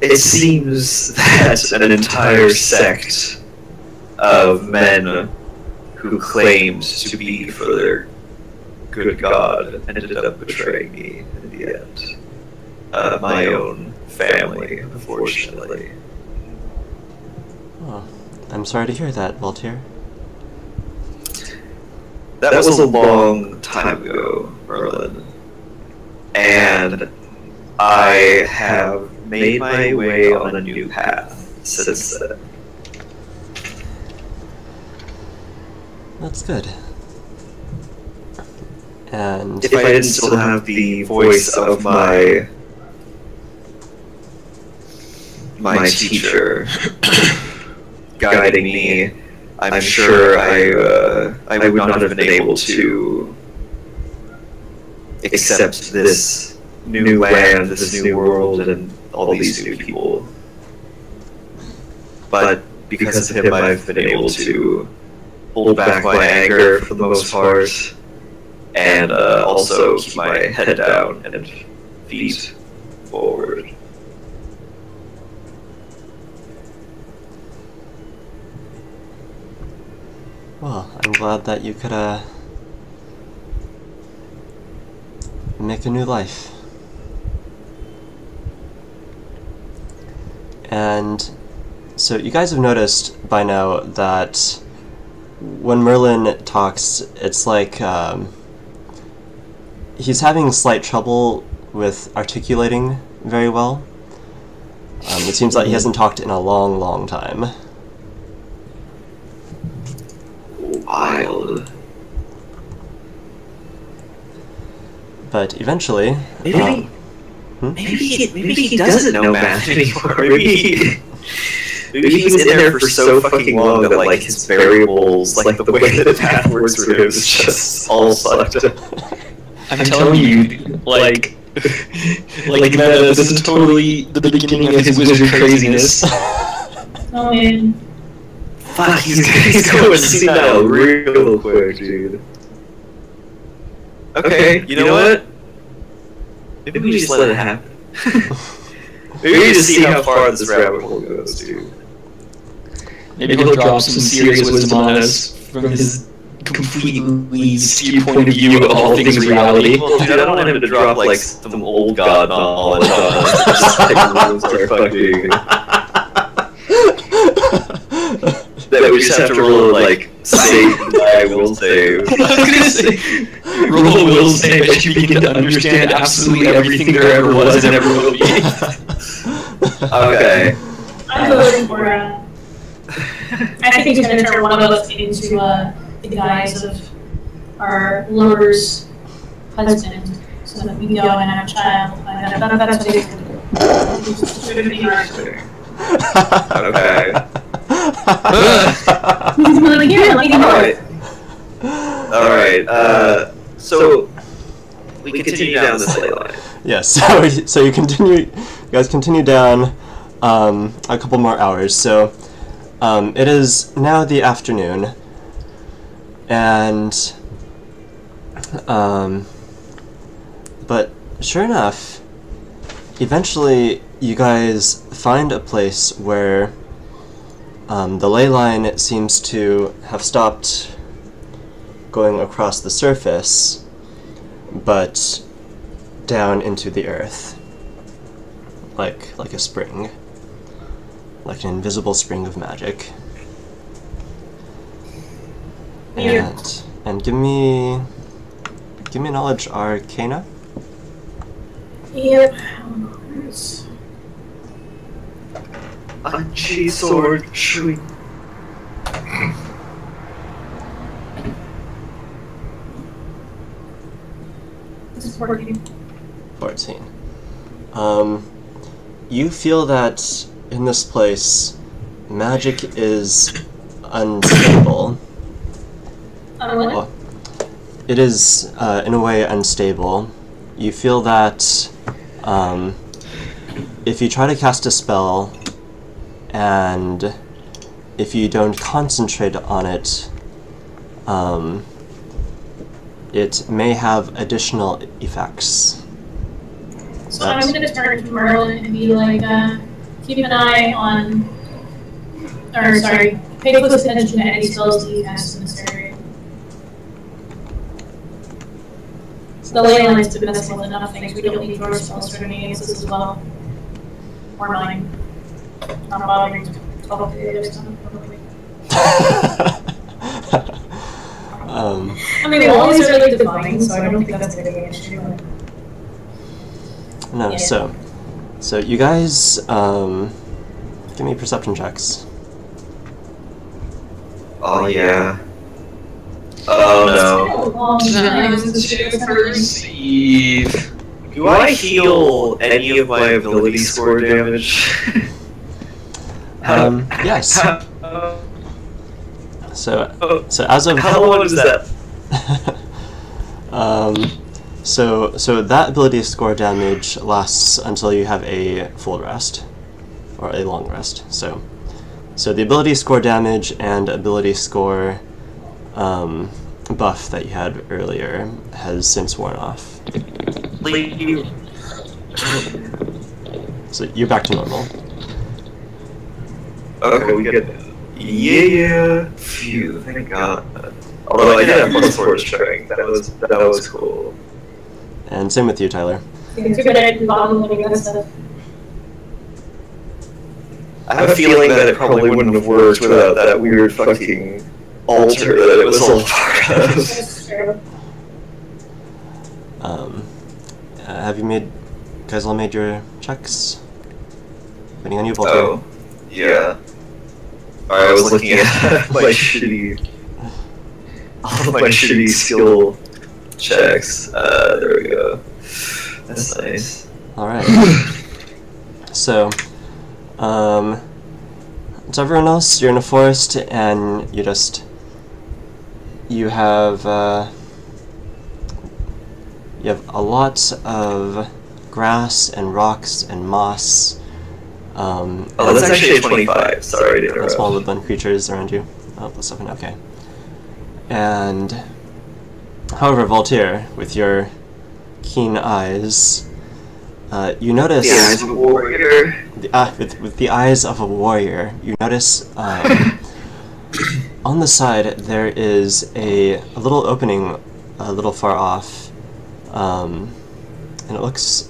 It seems that an entire sect of men who claimed to be for their good god ended up betraying me in the end. My own family, unfortunately. Oh, I'm sorry to hear that, Valtier. That was a long time ago, Merlin. And I have made my way on a new path since then. That's good. And If I didn't still have the voice of my teacher guiding me, I'm sure I would not have been able to accept this new land, this new world, and all these new people. But because of him, I've been able to hold back my anger for the most part, and also keep my head down and feet forward. well, I'm glad that you could make a new life. And So you guys have noticed by now that when Merlin talks, it's like he's having slight trouble with articulating very well. It seems like he hasn't talked in a long, long time. Wild. But eventually... Maybe he doesn't know math anymore. Maybe he was in there for so fucking long that, like, his variables, like, the way that math works for him is just all sucked up. I'm telling you, like Meta, this is totally the beginning of his wizard craziness. Oh man. Fuck, he's going senile real quick, dude. Okay, you know what? Maybe we just let it happen. Maybe we just see how far this rabbit hole goes, dude. Maybe he'll drop some serious wisdom on us from his completely skewed point of view of all things reality. Well, dude, I don't want him to drop, like, some old god knowledge on us. Just take rules or fucking... that we just have to roll, like, save, die, will save. I was gonna say, roll a will save as you begin to understand absolutely everything there ever was and ever will be. Okay. I'm voting for I think he's gonna turn one of us into the guise of our lover's husband, so that we can go and have a child. That's what he's gonna do. He's gonna be our Twitter. Okay. He's like, yeah, like, Alright, so we continue down this ley line. Yes, so you guys continue down a couple more hours. So it is now the afternoon, and but sure enough, eventually you guys find a place where the ley line seems to have stopped going across the surface, but down into the earth, like a spring, like an invisible spring of magic. And give me knowledge arcana. Yep. Unsheathed sword, shriek. This is 14. 14. You feel that in this place, magic is unstable. What? Well, it is, in a way, unstable. You feel that if you try to cast a spell, and if you don't concentrate on it, it may have additional effects. So I'm going to turn to Merlin and be like, keep an eye on, or sorry, pay close attention to any spells that you cast in this area. The ley line's been messing with enough things, we don't need your spells for any of this as well. Or mine. Not bothering to talk to the other stuff. I mean, all these are like divine, so I don't think that's going to be an issue. No, Yeah. so you guys, give me perception checks. Oh yeah. Oh Perceive. no. Do I heal any of my ability score damage? Yes. So as of How long is that? so that ability score damage lasts until you have a full rest, or a long rest. So the ability score damage and ability score buff that you had earlier has since worn off. So you're back to normal. Okay, we get it. Yeah. Phew, thank God. Although I did have +4 strength, that was cool. And same with you, Tyler. It's good at bottling that stuff. I have a feeling that it probably wouldn't have worked without that weird fucking altar that it was all part of. That's true. Have you guys all made your checks? Waiting on you, Voltaire. Oh, yeah. Alright, I was looking at my shitty... all of my shitty skill checks. There we go. That's nice. Alright. So, to everyone else, you're in a forest and you have a lot of grass and rocks and moss. Oh, that's actually a 25. Sorry to interrupt. Small woodland creatures around you. Oh, +7, okay. And, however, Voltaire, with your keen eyes, you notice... The eyes of a warrior. With the eyes of a warrior, you notice on the side there is a little opening a little far off, and it looks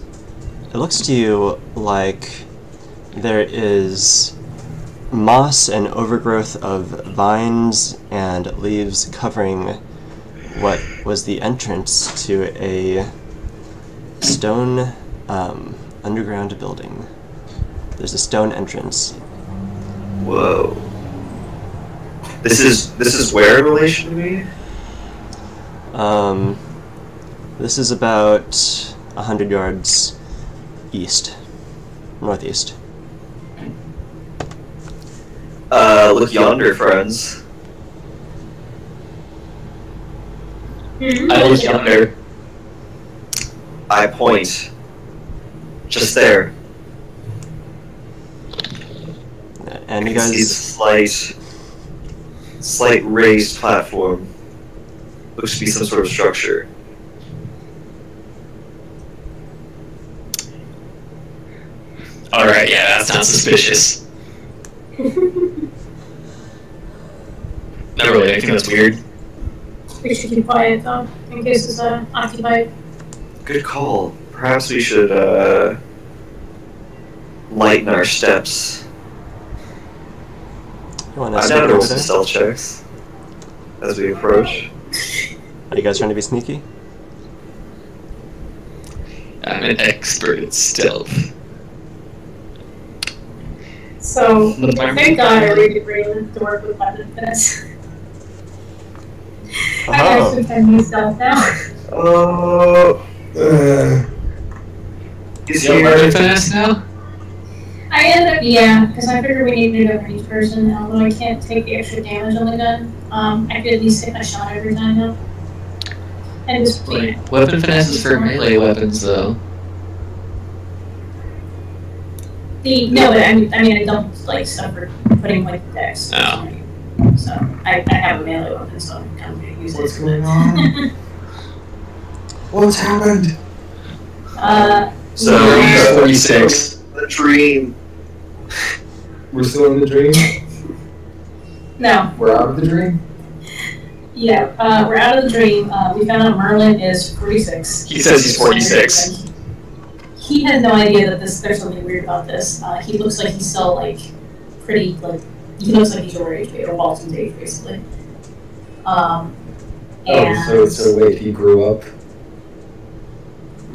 to you like there is moss and overgrowth of vines and leaves covering what was the entrance to a stone underground building. There's a stone entrance. Whoa. This is where in relation to me? This is about 100 yards northeast. Look yonder, friends. I look yonder. I point. Just there. And you can guys see the slight raised platform. Looks to be some sort of structure. Alright, yeah, that sounds suspicious. Not really, I think that's weird. We should keep quiet though, in case it's occupied. Good call. Perhaps we should lighten our steps. You want to I'm sneak down to over roll some there? stealth checks as we approach. Are you guys trying to be sneaky? I'm an expert at stealth. So, thank God I read agreement to work with weapon finesse. I actually can use stealth now. Oh. Is You have weapon finesse now? I ended up, yeah, because I figured we needed to go for each person, although I can't take the extra damage on the gun. I could at least hit my shot every time now. And it was Like, weapon finesse is for melee weapons, though. No, but I mean, I don't like suffer putting like dex. Oh. So I have a melee weapon, so I'm kind of gonna use What's it. going on? What's happened? So, He's 46. The dream. We're still in the dream? No. We're out of the dream? Yeah, we're out of the dream. We found out Merlin is 46. He says he's 46. He has no idea that there's something weird about this. He looks like he's still like pretty like he looks like he's your age, or Walton's age, basically. And So wait, he grew up?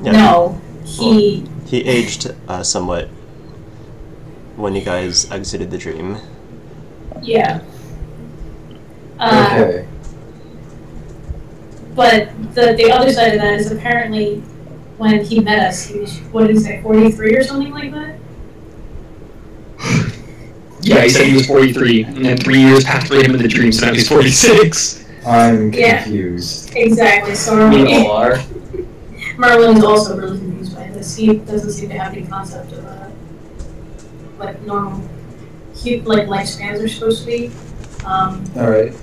Yeah. no, he aged somewhat when you guys exited the dream. yeah. Okay. But the other side of that is apparently when he met us, he was, what did he say, 43 or something like that? Yeah, he said he was 43, and then 3 years passed away him in the dream, so now he's 46. I'm Yeah. confused. Exactly, so We all are. Merlin's also really confused by this. He doesn't seem to have any concept of what normal lifespans are supposed to be. Alright.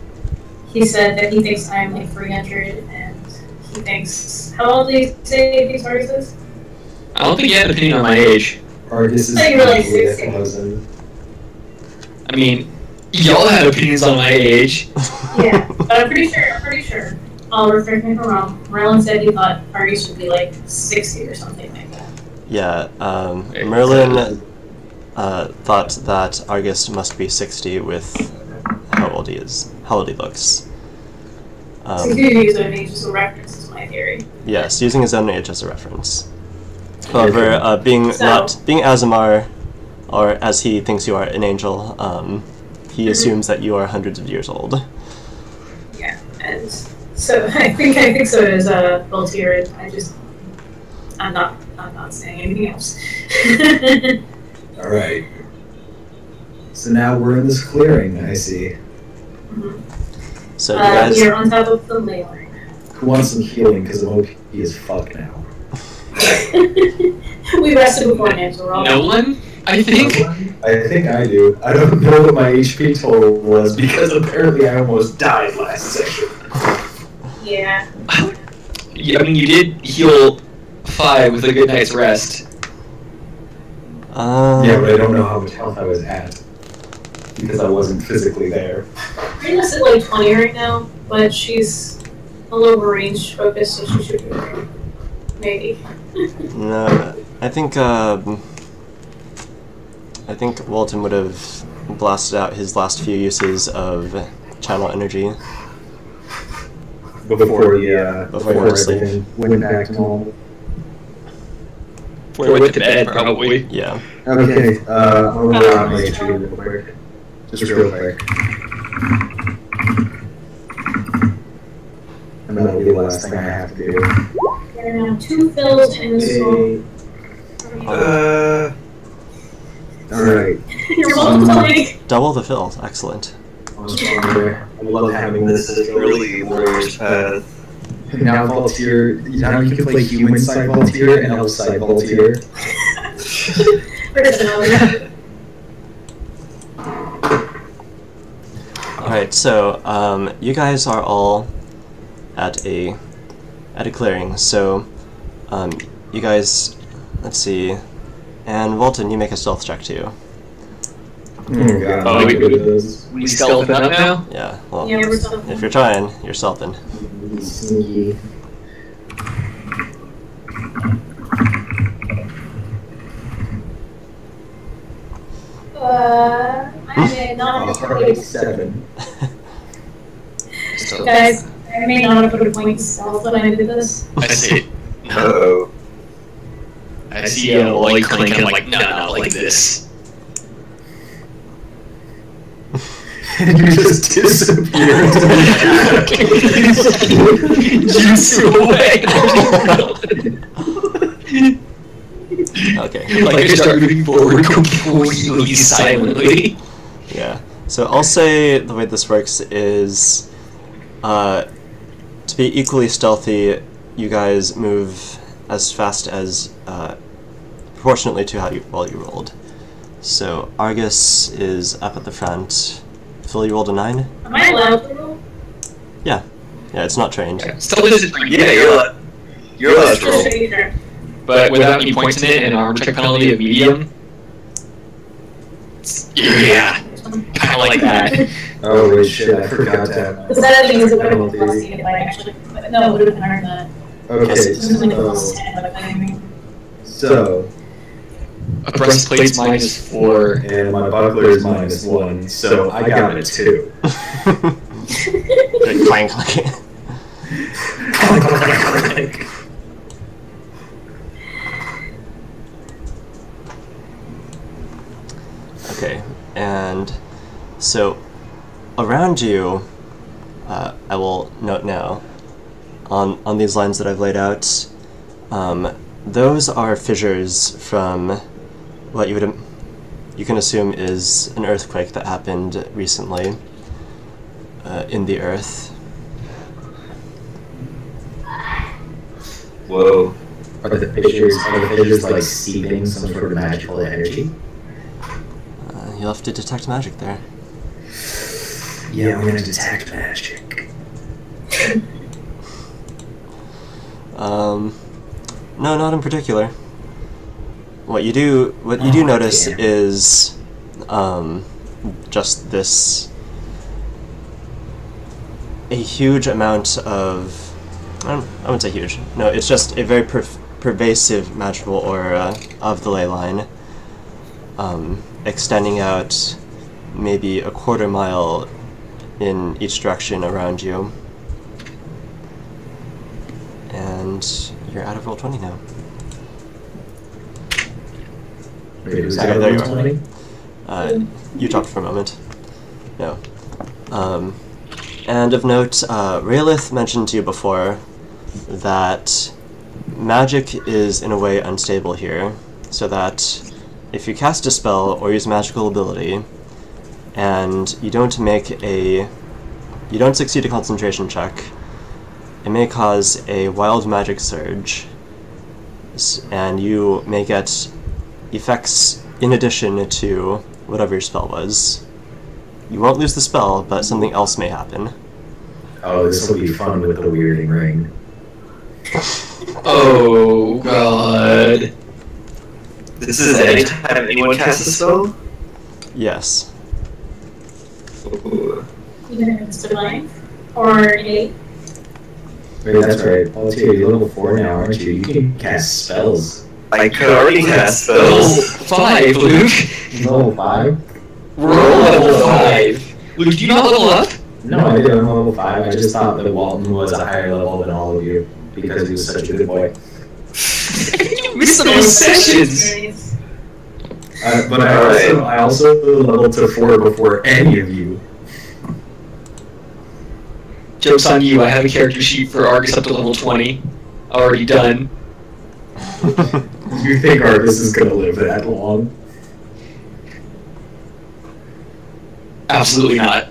He said that he thinks I'm like 300, and he thinks, how old did he say he thinks Argus is? I don't think he had an opinion on my age. Argus is I think you're like probably 60. 1,000. I mean, y'all had opinions on my age. Yeah, but I'm pretty sure. I'll refresh me if I'm wrong. Merlin said he thought Argus would be like 60 or something like that. Yeah, Merlin thought that Argus must be 60 with how old he is, how old he looks. So you use an age as a reference to my theory. Yes, using his own age as a reference. However, being Azamar, or as he thinks you are, an angel, he assumes that you are hundreds of years old. Yeah, and so I think so is Voltaire. I'm not saying anything else. All right. So now we're in this clearing. I see. So you guys, we are on top of the ley line. Who wants some healing? Because I'm OP as fuck now. We rested beforehand, so we're all No one? I think. I think I do. I don't know what my HP total was because apparently I almost died last session. Yeah. Yeah, I mean, you did heal 5 with a good night's rest. Yeah, but I don't know how much health I was at because I wasn't physically there. Rita's at like 20 right now, but she's a little more range focused, so she should be okay. Maybe. no, I think Walton would have blasted out his last few uses of channel energy Before everything went back to normal. Before we went to bed, probably. Yeah. Okay, I'll roll out my HP real quick. Just real quick. And that'll be the last thing I have to do. There are now 2 fills in this room. Alright. You're multiplying. Double the fills, excellent. I love having This this. is really warrior's path. Now Voltaire, now you can play human side Voltaire and elf side Voltaire. Alright, so you guys are all at a clearing, so you guys, let's see, and Walton, you make a stealth check too. Oh god, Oh, I'm good at those. We stealthing up now? Yeah, well, Yeah, we're stealthing. if you're trying, you're stealthing. Sneaky. I may not have put a 7. guys, I may not have put a point stealth when I did this. I see. Uh-oh. I see a light clink and I'm like, no, not like this. And you just disappear. Jutsu away. Okay. Like I start moving forward completely silently. Yeah. So I'll say the way this works is, to be equally stealthy, you guys move as fast as proportionately to how you rolled. So Argus is up at the front. Phil, you rolled a 9. Am I allowed to roll? Yeah. Yeah, it's not trained. Stealth is pretty Yeah, you're allowed to roll. Sure. but without any points in it and armor check penalty of medium. Yeah, kind of like that. Oh wait, shit, I forgot that. Because that thing is a bit of a plus if I actually. No, it would have been higher than that. Okay, It was like a plus 10, but I mean. so, A breastplate's -4. and my buckler is -1, so I got a 2. Clank, clank. Okay, and so around you, I will note now, on these lines that I've laid out, those are fissures from what you can assume is an earthquake that happened recently in the earth. Whoa. Are the fissures like seeping some sort of magical energy? You'll have to detect magic there. Yeah, I'm gonna detect magic. No, not in particular. What you do notice damn. is just this a huge amount of I wouldn't say huge. No, it's just a very pervasive magical aura of the ley line. extending out maybe a quarter mile in each direction around you. And you're out of Roll20 now. Wait, who's Sorry, out there you of are. Roll20? You talked for a moment. No. And of note, Raelith mentioned to you before that magic is in a way unstable here, so that if you cast a spell or use magical ability, and you don't succeed a concentration check, it may cause a wild magic surge, and you may get effects in addition to whatever your spell was. You won't lose the spell, but something else may happen. Oh, this will be fun with the weirding ring. Oh god. This is anytime anyone casts a spell? Yes. Ooh. Even if it's divine or 8. Wait, that's right. Voltaire, you're level 4 now, aren't you? You can cast spells. I could already cast Level spells. 5, Luke. Level 5? We're all level 5. Luke, do you not level up? No, I did. I'm level 5. I just thought that Walton was a higher level than all of you because he was such a good boy. You missed those sessions. But I also leveled to 4 before any of you. Joke's on you, I have a character sheet for Argus up to level 20. Already done. You think Argus is gonna live that long? Absolutely not.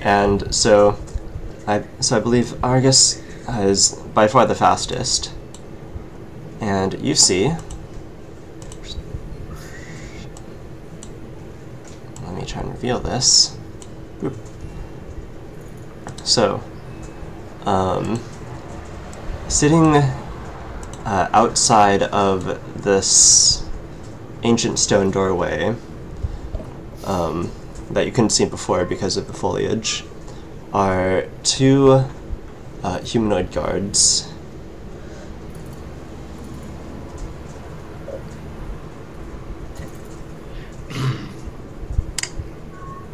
And so I believe Argus is by far the fastest. And you see, let me try and reveal this. Oop. So, sitting outside of this ancient stone doorway that you couldn't see before because of the foliage are two humanoid guards.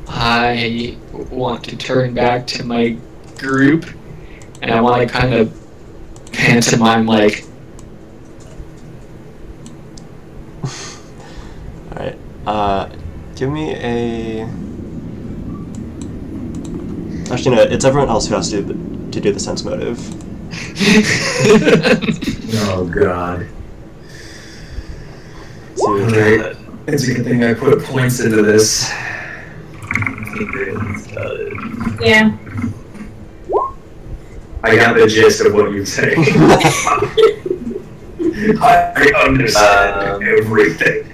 I want to turn back to my group, and I want to kind of pantomime like, Alright, give me a... Actually, no, it's everyone else who has to do the sense motive. Oh god. So, Alright. It's a good thing I put points into this. Yeah. I got the gist of what you're saying. I understand everything.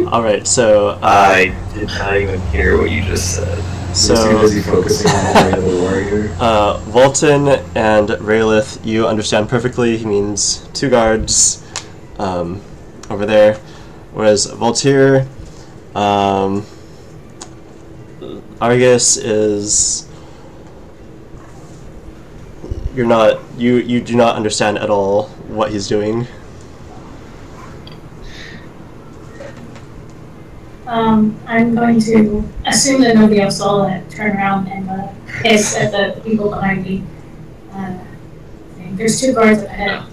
Alright, so... I did not even hear what you just said. You're too busy focusing on the warrior. Volton and Raelith, you understand perfectly. He means two guards over there. Whereas Voltaire, Argus is... You do not understand at all what he's doing. I'm going to assume that nobody else saw that, turn around and hiss at the people behind me. There's two guards up ahead.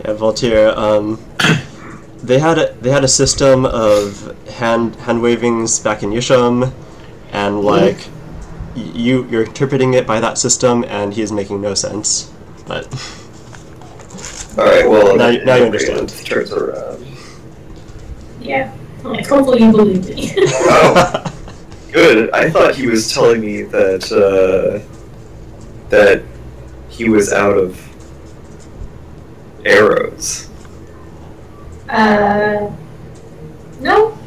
Yeah, Voltaire, they had a system of hand wavings back in Yusham, and like you're interpreting it by that system, and he's making no sense. But all right, well now you understand. Turns around. Yeah, like hopefully you believe me. Oh, good. I thought he was telling me that that he was out of arrows. No.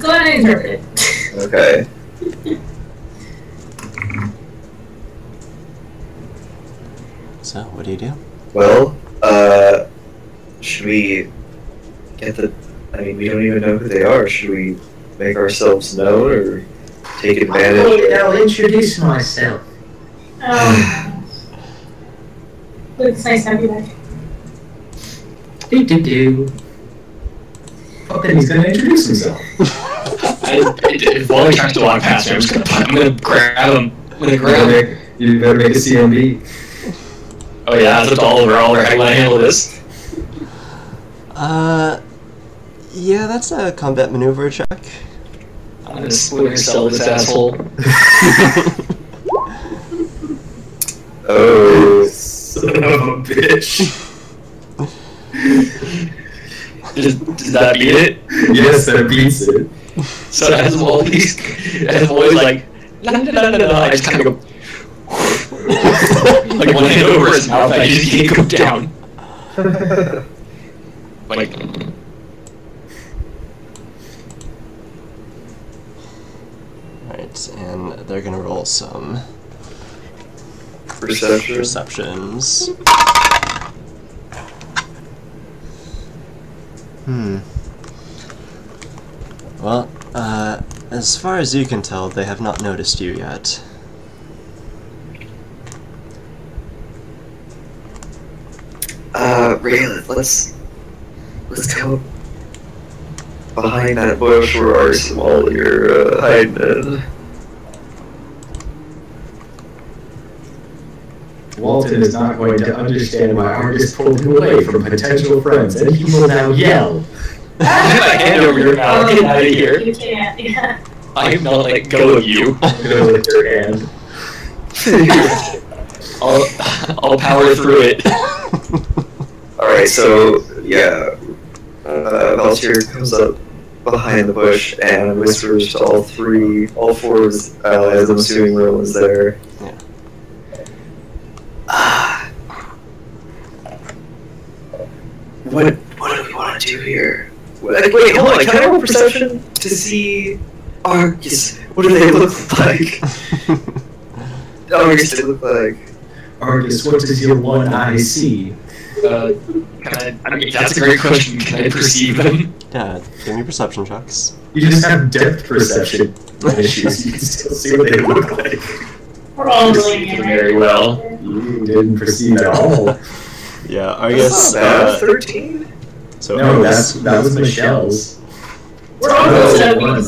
Go ahead and interpret it. Okay. So, what do you do? Well, should we get the... I mean, we don't even know who they are. Should we make ourselves known or take advantage. I'll introduce myself. But it's nice to have you back. Do. Oh, then he's gonna introduce himself. While he tries to walk past me, I'm gonna grab him. You better make a CMB. Oh yeah, that's Oliver. Oliver, how do I handle this? Yeah, that's a combat maneuver check. I'm gonna splinter cell this asshole. Oh, Son of a bitch. Does that beat it? Yes, that beats it. So as Wally's, as Wally's like, la la la la la, I just kind of go, like one hand over his mouth, I just can't go down. Like, Alright, and they're gonna roll some perception. perceptions. Well, as far as you can tell, they have not noticed you yet. Raylan, let's go behind that bush where Arson while you're hiding in. Walton is not going to understand why Argus pulled him away from potential friends, and he will now yell. get my hand over your mouth, get out of here. You can't, yeah. I am not letting go of you. I'm gonna lick your hand. I'll power through it. Alright, so, yeah. Valtier comes up behind the bush and whispers to all four of his allies. I'm assuming Rowan's there. Yeah. What do we want to do here? Wait, hold on. Can I roll perception to see Argus? What do they look like? Argus, they look like. Argus, what does your one eye see? I mean, that's a great question. Can I perceive them? Yeah, give me perception checks. You just have depth perception issues. You can still see what they look like. We're all Perceive doing it, them right? very well. You didn't perceive at all. Yeah, Argus. 13? So No, Argus, that was Michelle's. We're all Oh, doing it.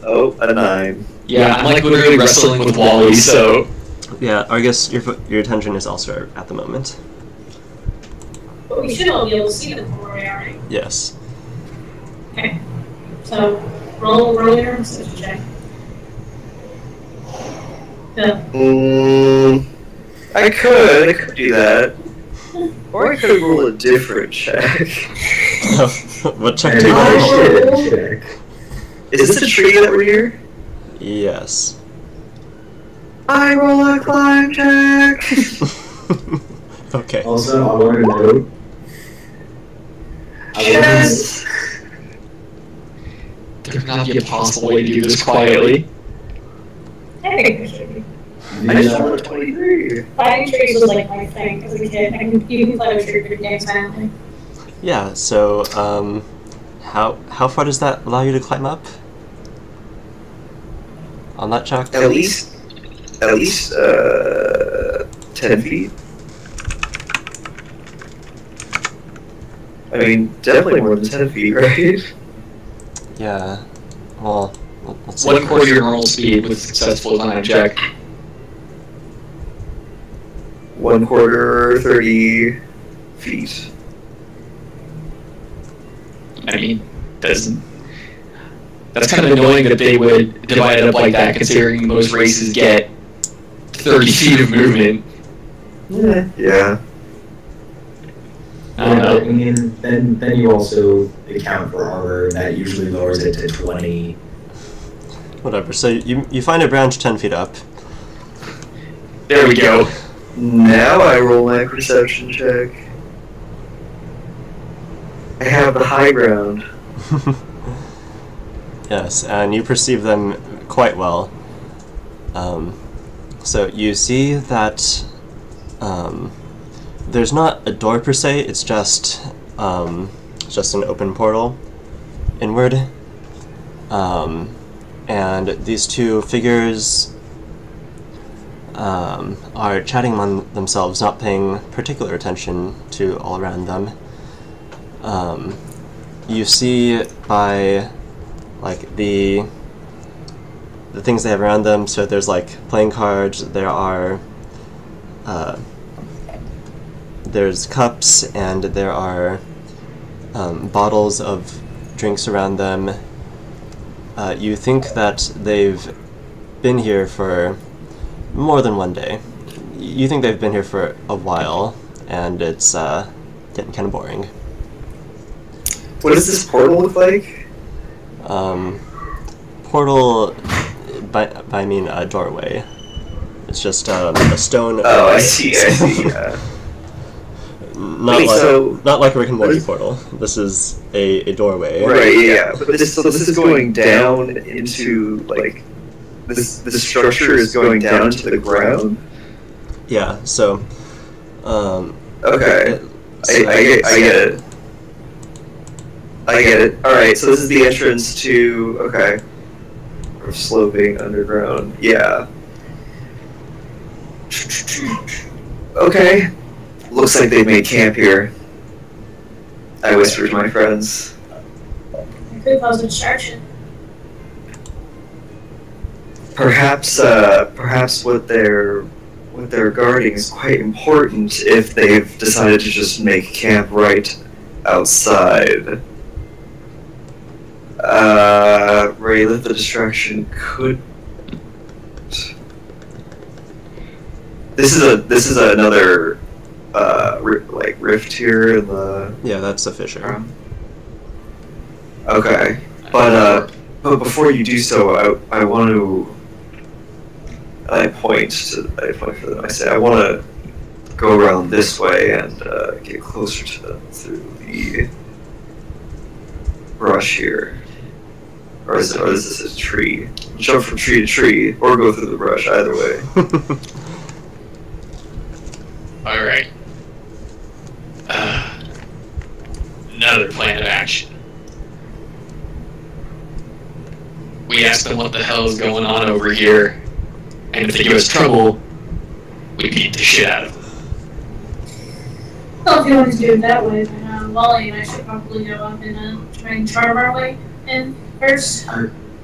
Oh, a 9. Yeah, I'm like literally wrestling with Wally, so. yeah, Argus, your attention is elsewhere at the moment. But we should all be able to see them from where we are, right? Yes. Okay. So, roll your perception check. I could do that. Or I could roll a different check. What check And do you want to roll? check. Is this a tree that we're here? Yes. I roll a climb check. Okay. Also, I want to note. Yes. There could not be a possible way to do this quietly. I think we should be. I just rolled a 23. Climbing trees was like my thing as a kid. You can climb a tree pretty damn silently. Yeah. So, how far does that allow you to climb up? On that check? At least 10 feet. I mean, definitely more than 10 feet, right? Yeah. Well, let's see. 1/4 your normal speed with successful climb check. 1/4, 30 feet. I mean, that's kind of annoying that they would divide it up like that, considering most races get 30 feet of movement. Yeah. I don't know. I mean, then you also account for armor, and that usually lowers it to 20. Whatever. So you find a branch 10 feet up. There we go. Now I roll my perception check. I have the high ground. Yes, and you perceive them quite well. So you see that there's not a door per se. It's just an open portal inward, and these two figures are chatting among themselves, not paying particular attention to all around them. You see by like the things they have around them. So there's like playing cards. There are there's cups, and there are bottles of drinks around them. You think that they've been here for more than one day. You think they've been here for a while, and it's getting kind of boring. What does this portal look like? Portal, by I mean a doorway. It's just a stone. Oh, I see. Not like a Rick and Morty portal. This is a doorway. Right. Yeah. But this is going down into like this structure is going down to the ground. Yeah. So. Okay. I get it. I get it. All right. So this is the entrance to or sloping underground. Yeah. Okay. Looks like they made camp here. I whispered to my friends. It could cause a distraction. Perhaps what they're guarding is quite important if they've decided to just make camp right outside. Ray, that the distraction could. This is another rift here in the. Yeah, that's a fissure. Okay, but before you do so, I want to. I point for them. I say I want to go around this way and get closer to them through the brush here. Or is this a tree? Jump from tree to tree, or go through the brush. Either way. All right. Another plan of action. We ask them what the hell is going on over here, and if they give us trouble, we beat the shit out of them. Well, if you want to do it that way, then Wally and I should probably go up and try and charm our way in first.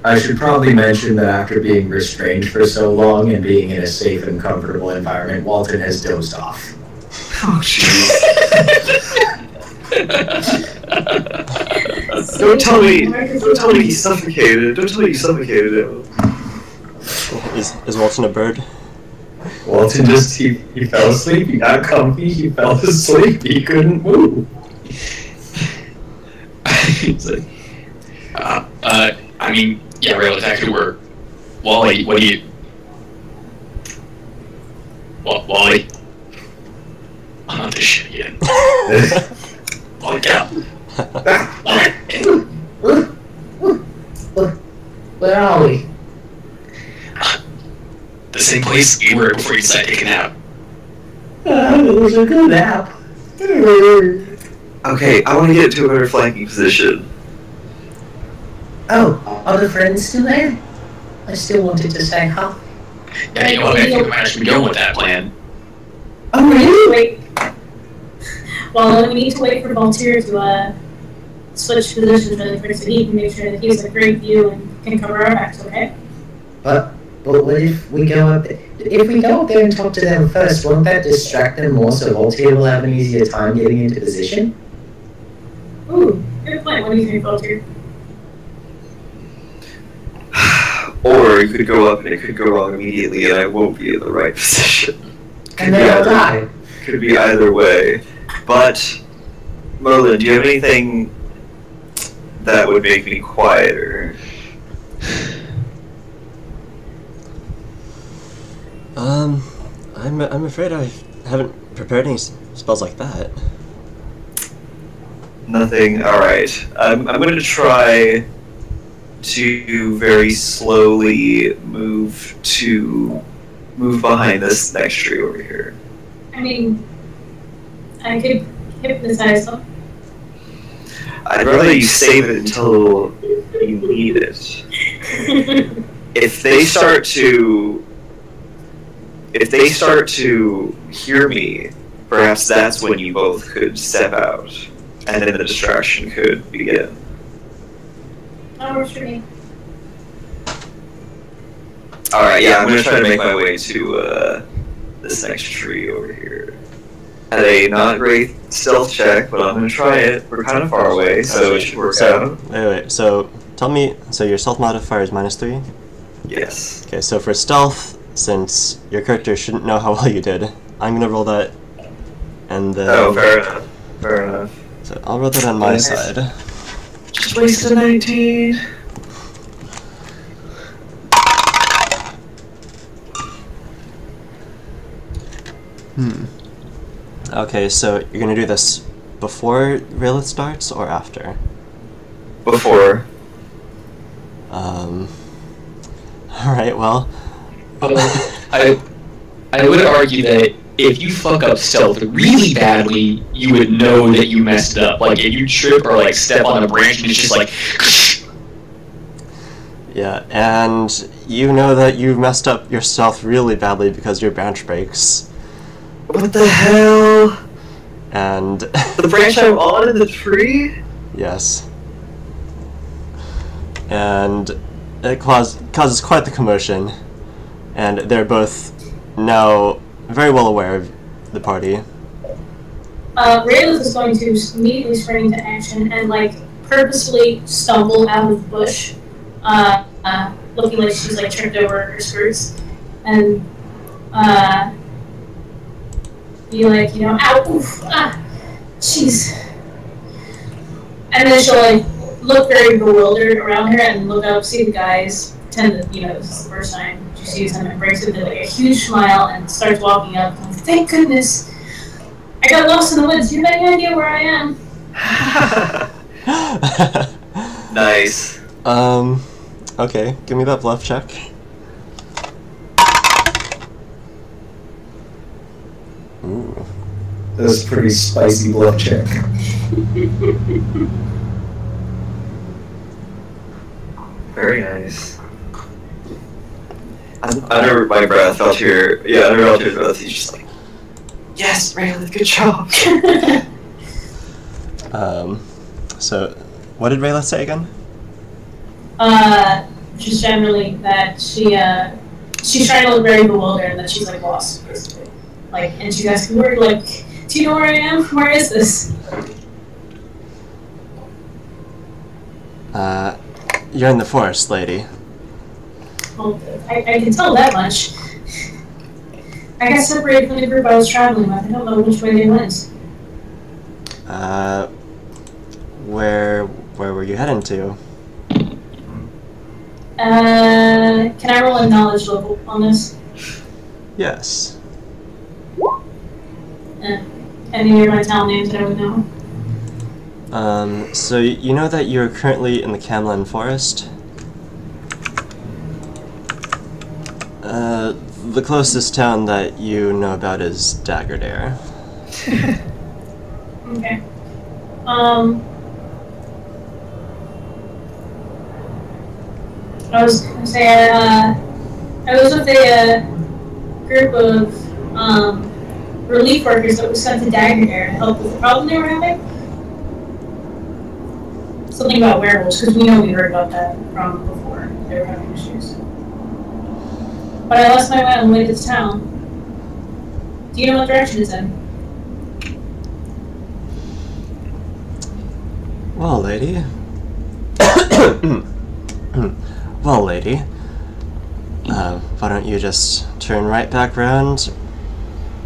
I should probably mention that after being restrained for so long and being in a safe and comfortable environment, Walton has dozed off. Oh, jeez. Don't tell me he suffocated. Don't tell me you suffocated him. Is Walton a bird? Walton he fell asleep, he got comfy, he fell asleep, he couldn't move. It's like, I mean, yeah, real attack could work. Wally, what do you... Wally? I'm on this shit again. Wally, get out. Where are we? The same place you were before you decided to take a nap. It was a good nap. Okay, I want to get to a better flanking position. Oh, are the friends still there? I still wanted to say hi. Yeah, you know what, I think we might actually be going with that plan. Oh, really? Wait. Well, we need to wait for Voltaire to switch positions really quick so he can make sure that he has a great view and can cover our backs, okay? But what if we go up there? If we go up there and talk to them first, won't that distract them more so Voltaire will have an easier time getting into position? Ooh, good point. What do you think, Voltaire? Or you could go up and it could go wrong immediately and I won't be in the right position. And then I'll die. Could be either way. But, Merlin, do you have anything that would make me quieter? I'm afraid I haven't prepared any spells like that. Nothing? Alright. I'm going to try to very slowly move behind this next tree over here. I mean, I could hypnotize them. I'd rather you save it until You need it. If they start to hear me, perhaps that's when you both could step out, and then the distraction could begin. That works for me. Alright, yeah, I'm gonna try to make my way to this next tree over here. Had a not great stealth check, but I'm gonna try it. We're kind of far away, so it should work out. Wait, so tell me, so your stealth modifier is -3? Yes. Okay, so for stealth, since your character shouldn't know how well you did, I'm gonna roll that, and then... Oh, fair enough. Fair enough. So I'll roll that on my Nice. side. Just wasted 19. Okay, so you're gonna do this before Rayleigh starts, or after? Before. Alright, well... I would argue that if you fuck up stealth really badly, you would know that you messed it up. Like, if you trip or, like, step on a branch and it's just like... Yeah, and you know that you messed up your stealth really badly because your branch breaks. What the hell? And... The branch I'm on in the tree? Yes. And it causes quite the commotion, and they're both now very well aware of the party. Rayleigh is going to immediately spring into action and, like, purposefully stumble out of the bush, looking like she's, like, tripped over her skirts, and, be like, you know, ow, oof, ah, jeez. And then she'll, like, look very bewildered around her and look up, see the guys, pretend that, you know, this is the first time she sees them, and breaks into, like, a huge smile and starts walking up. Like, thank goodness! I got lost in the woods. Do you have any idea where I am? Nice. Okay, give me that bluff check. Ooh. That's a pretty spicy bluff check. Very nice. Under my breath, I'll hear. Yeah, under Altair's breath, he's just like, "Yes, Rayleigh, good job." So, what did Rayleigh say again? Just generally that she's trying to look very bewildered and that she's, like, lost, basically. Like, and she's asking, "Where, like, do you know where I am? Where is this?" You're in the forest, lady. Well, I can tell that much. I got separated from the group I was traveling with. I don't know which way they went. Where were you heading to? Can I roll a knowledge level on this? Yes. Any of my town names that I would know? So you know that you're currently in the Camlan Forest? The closest town that you know about is Daggerdare. Okay. I was gonna say, I was with a group of relief workers that was sent to Daggerdare to help with the problem they were having. Something about werewolves, because we heard about that from before. They were having issues. But I lost my way on the way to the town. Do you know what direction it's in? Well, lady. Well, lady. Why don't you just turn right back round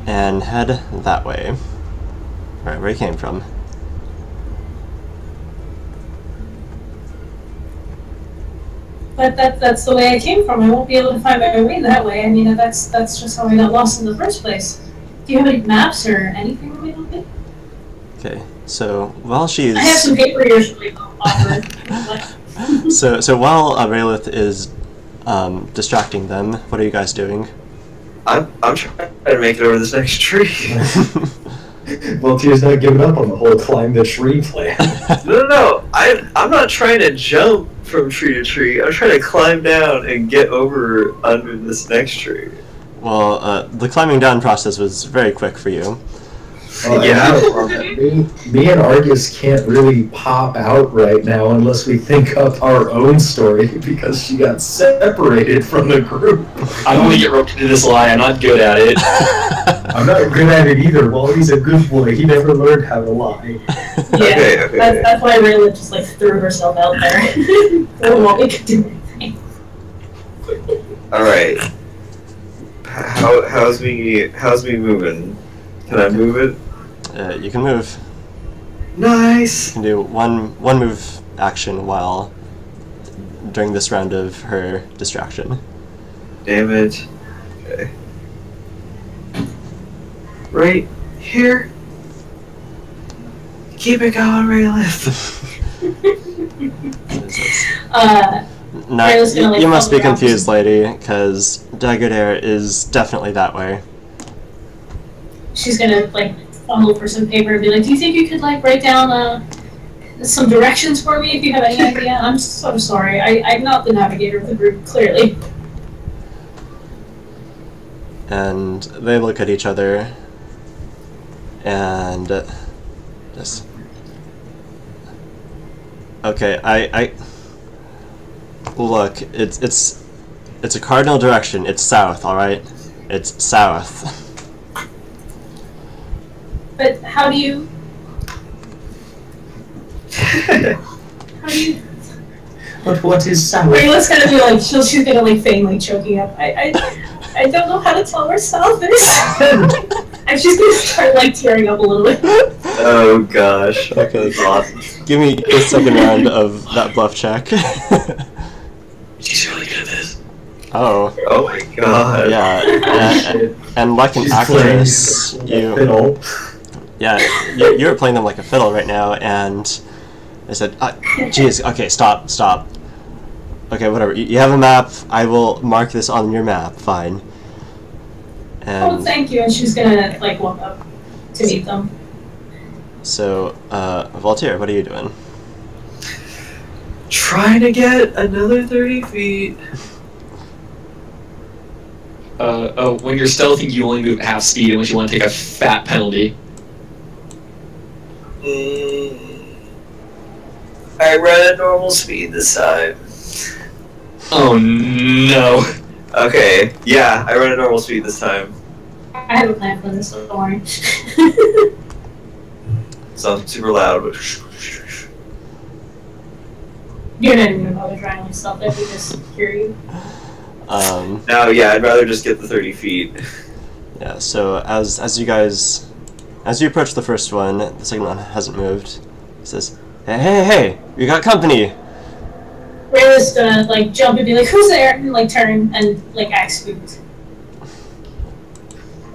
and head that way. Right where you came from. But that's the way I came from. I won't be able to find my way that way. I mean, that's just how I got lost in the first place. Do you have any maps or anything that might help me? Okay, so while she's... I have some paper here to offer. So while Rayleigh is distracting them, what are you guys doing? I'm trying to make it over this next tree. Well, Tier's not giving up on the whole climb the tree plan. No. I'm not trying to jump from tree to tree. I'm trying to climb down and get over under this next tree. Well, the climbing down process was very quick for you. Yeah. Me and Argus can't really pop out right now unless we think up our own story because she got separated from the group. I only get roped into this lie. I'm not good at it. I'm not good at it either. Wally's a good boy. He never learned how to lie. Yeah, Okay. that's why Rayla just like threw herself out there. So Wally could do anything. Alright. How's me moving? Can I move it? You can move. Nice! You can do one move action while during this round of her distraction. Damn it. Okay. Right here. Keep it going, Rayla. No, Rayla's gonna, like, you must be follow around. confused, lady, because Daggerdare is definitely that way. She's gonna like fumble for some paper and be like, "Do you think you could like write down some directions for me if you have any idea?" I'm so sorry. I'm not the navigator of the group, clearly. And they look at each other and just okay. I look. It's a cardinal direction. It's south. All right. It's south. But how do you? But what is sour? Rayla's gonna be like, she's gonna like feign like choking up. I don't know how to tell where south is. And she's gonna start like tearing up a little bit. Oh gosh. Okay. Awesome. Give me the second round of that bluff check. She's really good at this. Oh. Oh my god. Yeah. And like an She's actress, playing you. fiddle. Yeah, you're playing them like a fiddle right now, and I said, geez, okay, stop. Okay, whatever. You have a map. I will mark this on your map. Fine. And Oh, thank you. And she's gonna like walk up to meet them. so, Voltaire, what are you doing? Trying to get another 30 feet. When you're stealthing, you only move half speed unless you want to take a fat penalty. I run at normal speed this time. Oh no. Okay, yeah, I run at normal speed this time. I have a plan for this, so don't worry. Sounds super loud, but You're not even gonna bother trying to like stop that. We just hear you. no, yeah, I'd rather just get the 30 feet. Yeah. So as you approach the first one, the second one hasn't moved. He says, "Hey, you got company." Rayla's gonna like jump and be like, "Who's there?" and like turn and like act spooked.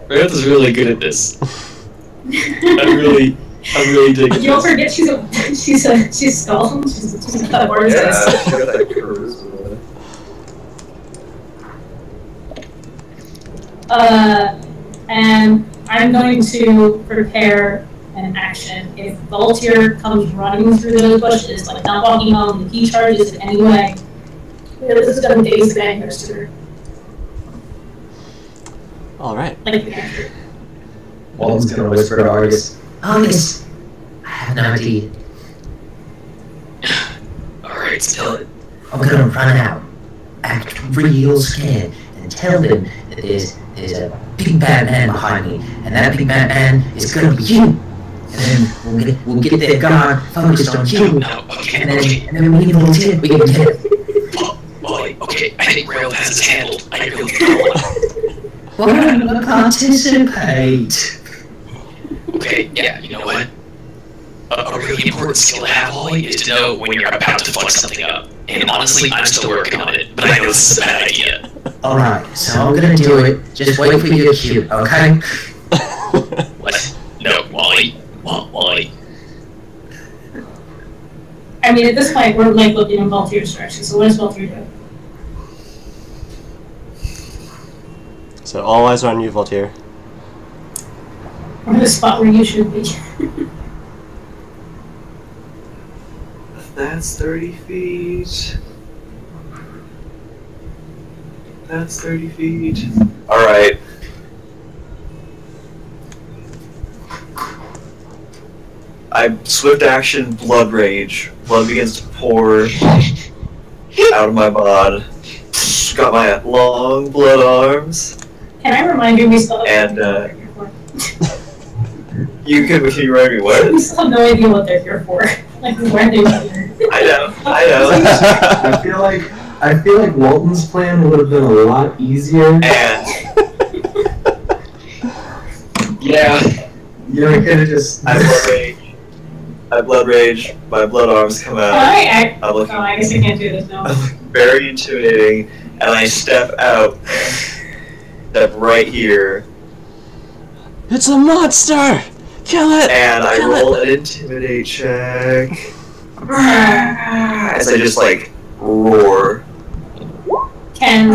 Meredith is really good at this. I'm really digging You don't this. forget she's skull. She's got a word Yeah, test. she got that charisma. And I'm going to prepare an action. If Voltaire comes running through those bushes, like not walking home, if he charges in any way, this is going to daze the gangster. All right. Like the gangster. Walton's gonna whisper to Argus. Argus, I have an idea. Alright, still it. I'm gonna run out, act real scared, and tell them that there's a big bad man behind me, and that big bad man is gonna be you. And then we'll get their guard focused on you. No, okay, And okay. then when we volunteer, we can get it. Molly, okay, I think Rail has this handled. I really don't. Why don't I participate? Okay, yeah, you know what? A really important skill to have, Molly, is to know when you're about to fuck something up. And honestly, I'm still working on it, but I know this is a bad idea. Alright, so I'm gonna do it. Just wait for your cue, okay? What? No, Molly. Molly. I mean, at this point, we're like looking in Voltaire's direction, so what does Voltaire do? So all eyes are on you, Voltaire. Or the spot where you should be. That's 30 feet. That's 30 feet. Alright. I swift action blood rage. Blood begins to pour out of my bod. Got my long blood arms. Can I remind you we still have And you can remind me what? we still have no idea what they're here for. Like where they're here. I know. I feel like Walton's plan would have been a lot easier. And Yeah. You know, could have just. I blood rage. My blood arms come out. I I'm looking guess I can't do this now. very intimidating, and I step out. Step right here, It's a monster! Kill it! and I Kill roll an intimidate check. As I just like roar. Can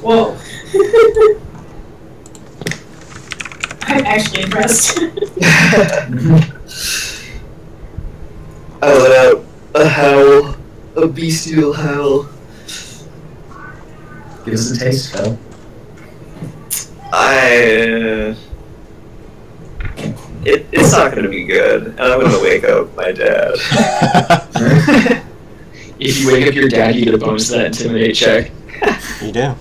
whoa. I'm actually impressed. I let out a howl, a bestial howl. Give us a taste, Phil. It's not gonna be good, and I'm gonna wake up my dad. If you wake up your dad, you get a bonus to that intimidate check. You do.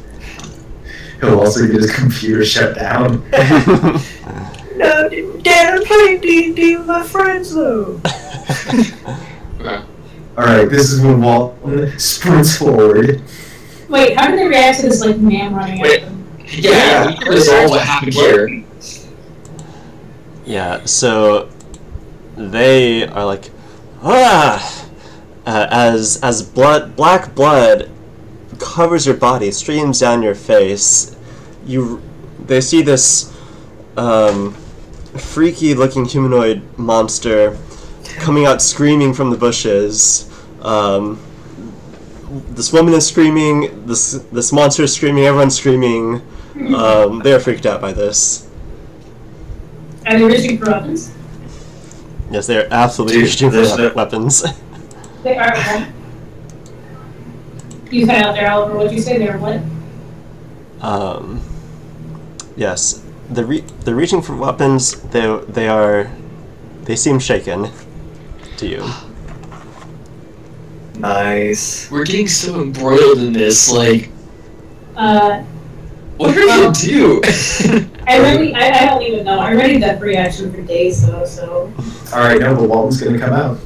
He'll also get his computer shut down. No, Dad, I'm playing D&D with my friends though. Alright, this is when Walton sprints forward. Wait, how did they react to this like man running Wait. at them? Yeah, we can resolve what happened here. Yeah, so they are like, ah! As black blood covers your body, streams down your face. They see this freaky-looking humanoid monster coming out screaming from the bushes. This woman is screaming. This monster is screaming. Everyone's screaming. They are freaked out by this. Are they reaching for weapons? Yes, they are absolutely Dude, reaching there's for weapons. They are what? You cut out there, Oliver. What'd you say? They're what? Yes, they're reaching for weapons. They seem shaken to you. Nice. We're getting so embroiled in this, like, Uh, what are you gonna do? I don't even know. I ready that free action for days though, so. Alright, no, but Walton's gonna come out.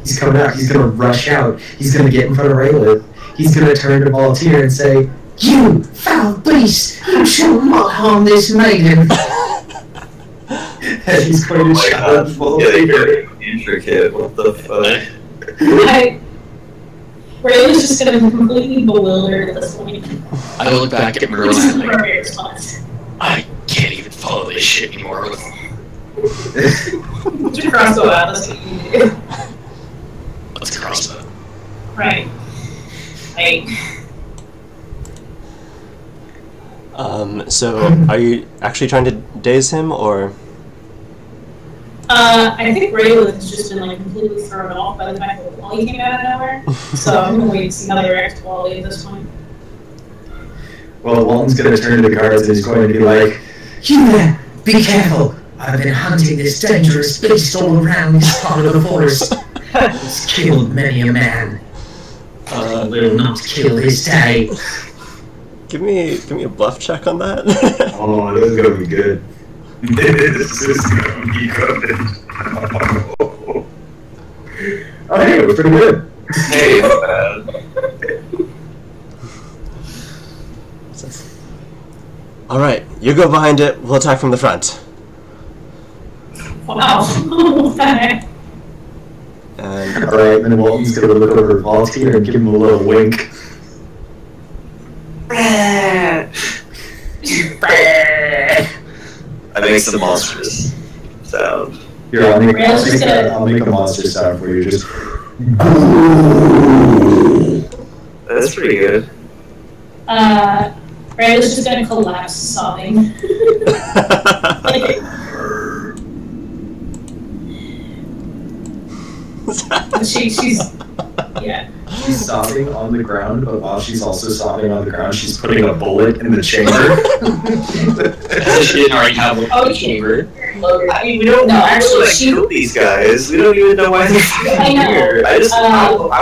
He's coming out, he's gonna rush out, he's gonna get in front of Rayleigh. He's gonna turn to Voltaire and say, "You foul beast! You shall not harm this maiden!" And he's going to challenge Yeah, Voltaire. very intricate. What the fuck? Rayleigh's just gonna be completely bewildered at this point. I look back at This is Merlin the like, appropriate response. I can't even follow this shit anymore. Just cross the out, that's what you do. Let's cross that. Right. Like, So are you actually trying to daze him, or? I think Rayleigh has just been like completely thrown off by the fact that Wally came out of nowhere. So I'm gonna wait and see how they react to Wally at this point. Well, Walton's gonna turn to the guards and he's going to be like, You there! Be careful! I've been hunting this dangerous beast all around this part of the forest. It's killed many a man. He will not kill his day. Give me a bluff check on that. "Oh, this is gonna be good. This is gonna be good." Oh, hey, it was pretty good. Hey, not bad. All right, you go behind it. We'll attack from the front. Wow. What the heck? And Alright, then Walton's gonna look over at Voltaire and give him a little wink. I make some monstrous sound. Here, I'll make Yeah, I'll make a monster sound for you. Just. That's pretty good. Rayla's just gonna collapse sobbing. Like, she's yeah. She's sobbing on the ground, but while she's also sobbing on the ground, she's putting a bullet in the chamber. She didn't already have a chamber. I mean, we don't know actually, like, kill these guys. We don't even know why they're fucking I know. here. I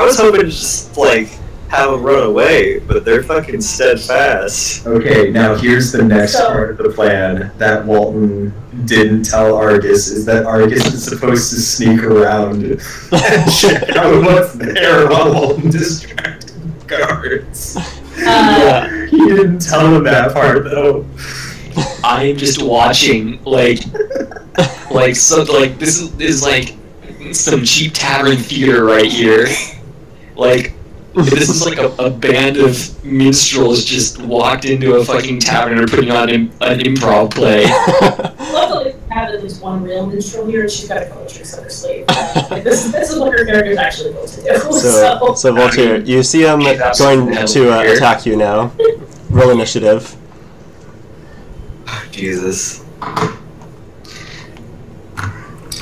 was hoping to just, like, have them run away, but they're fucking steadfast. Okay, now here's the next So- part of the plan that Walton didn't tell Argus, is that Argus is supposed to sneak around and check out what's there while Walton distracted the guards. He didn't tell him that part, though. I'm just watching, like this is like some cheap tavern theater right here. Like, this is like a band of minstrels just walked into a fucking tavern and are putting on an improv play. Luckily, we have at least one real minstrel here, and she's got a couple tricks up her sleeve. Like, this is what her character's actually built to do. So Voltaire, you see him going to attack you now. Roll initiative. Jesus.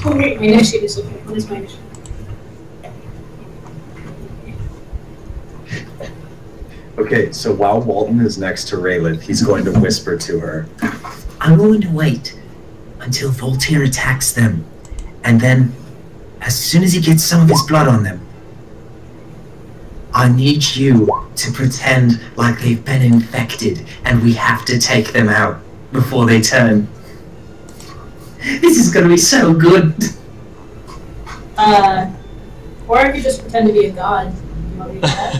Oh, wait, my initiative is okay. What is my initiative? Okay, so while Walton is next to Raylith, he's going to whisper to her. I'm going to wait until Voltaire attacks them, and then, as soon as he gets some of his blood on them, I need you to pretend like they've been infected, and we have to take them out before they turn. This is gonna be so good. Or I could just pretend to be a god. You want me to do that?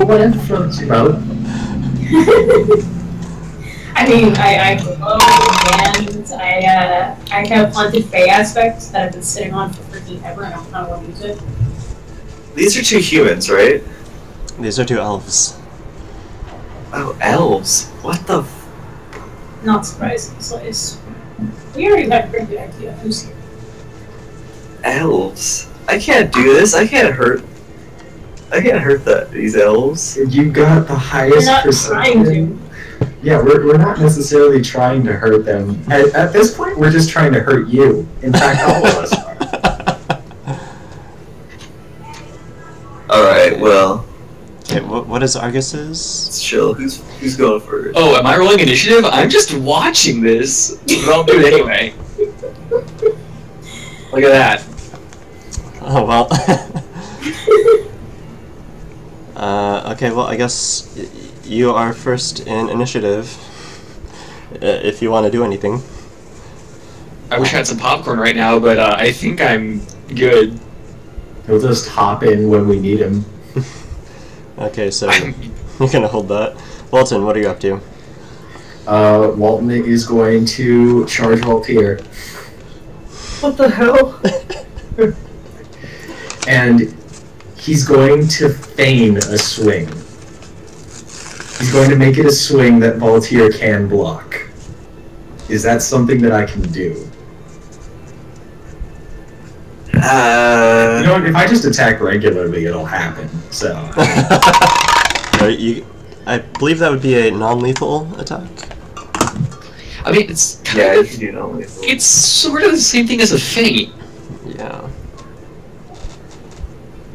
Whatever floats your boat. I mean, I glow and I have haunted Fae aspects that I've been sitting on for freaking ever, and I don't want to use it. These are two humans, right? These are two elves. Oh, elves. What the Not surprising, Slice. We already have a pretty good idea of who's here. elves? I can't do this. I can't hurt these elves. You got the highest We're not trying perception. Yeah, we're not necessarily trying to hurt them. At this point, we're just trying to hurt you. In fact, all of us are. Alright, well, Okay, what is Argus's? let's chill. Who's going first? Oh, am I rolling initiative? I'm just watching this. But I'll do it anyway. Look at that. Oh, well. Okay, well, I guess you are first in initiative. If you want to do anything. I wish I had some popcorn right now, but I think I'm good. He'll just hop in when we need him. Okay, so you're gonna hold that. Walton, what are you up to? Walton is going to charge Voltaire. What the hell? And he's going to feign a swing. He's going to make it a swing that Voltaire can block. Is that something that I can do? You know, if I just attack regularly, it'll happen. So. I believe that would be a non-lethal attack. I mean, it's kind Yeah, of, you do not lethal. it's sort of the same thing as a feint. Yeah.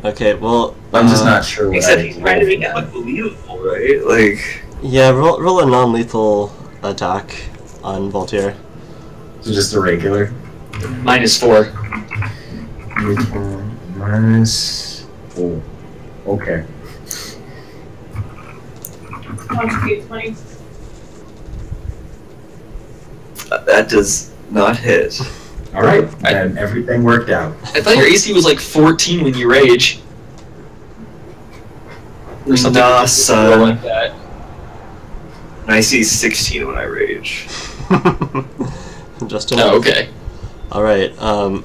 Okay, well. I'm just not sure what Except I he's trying to make it look believable, right? Like, Yeah, roll a non-lethal attack on Voltaire. So just a regular. -4. Minus 4. Okay. Contribute 20. that does not hit. Alright, and everything worked out. I thought your AC was like 14 when you rage. Or something Nah, son. like that. And I see 16 when I rage. Just enough. Oh, okay. Alright,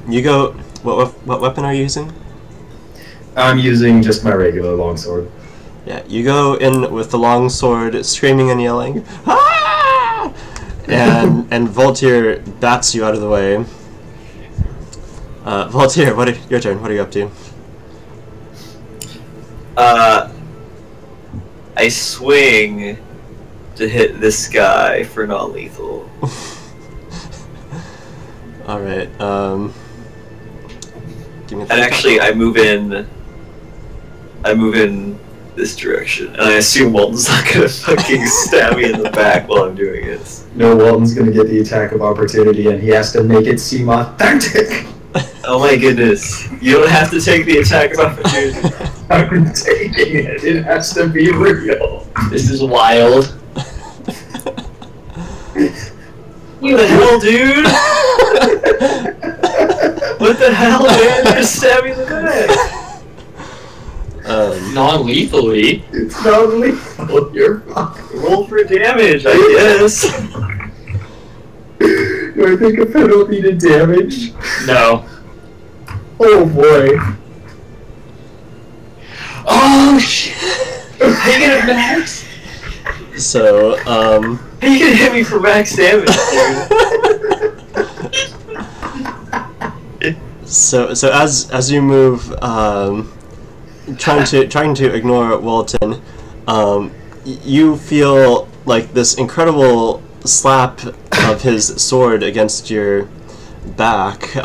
you go. What weapon are you using? I'm using just my regular longsword. Yeah, you go in with the long sword, screaming and yelling, "Ah!" and Voltaire bats you out of the way. Voltaire, your turn. What are you up to? I I swing to hit this guy for non-lethal. Alright, give me And actually, I move in this direction, and I assume Walton's not gonna fucking stab me in the back while I'm doing it. No, Walton's gonna get the attack of opportunity, and he has to make it seem authentic. Oh my goodness. You don't have to take the attack of opportunity. I'm taking it. It has to be real. This is wild. What the hell, dude? What the hell, man? You're stabbing in the back. Non-lethally. It's not lethal. You're fucking. Roll for damage, I guess. Do I think a penalty to damage? No. Oh boy. Oh shit! How you gonna max? So, How you gonna hit me for max damage, dude? so as you move, trying to ignore Walton, you feel like this incredible slap of his sword against your back,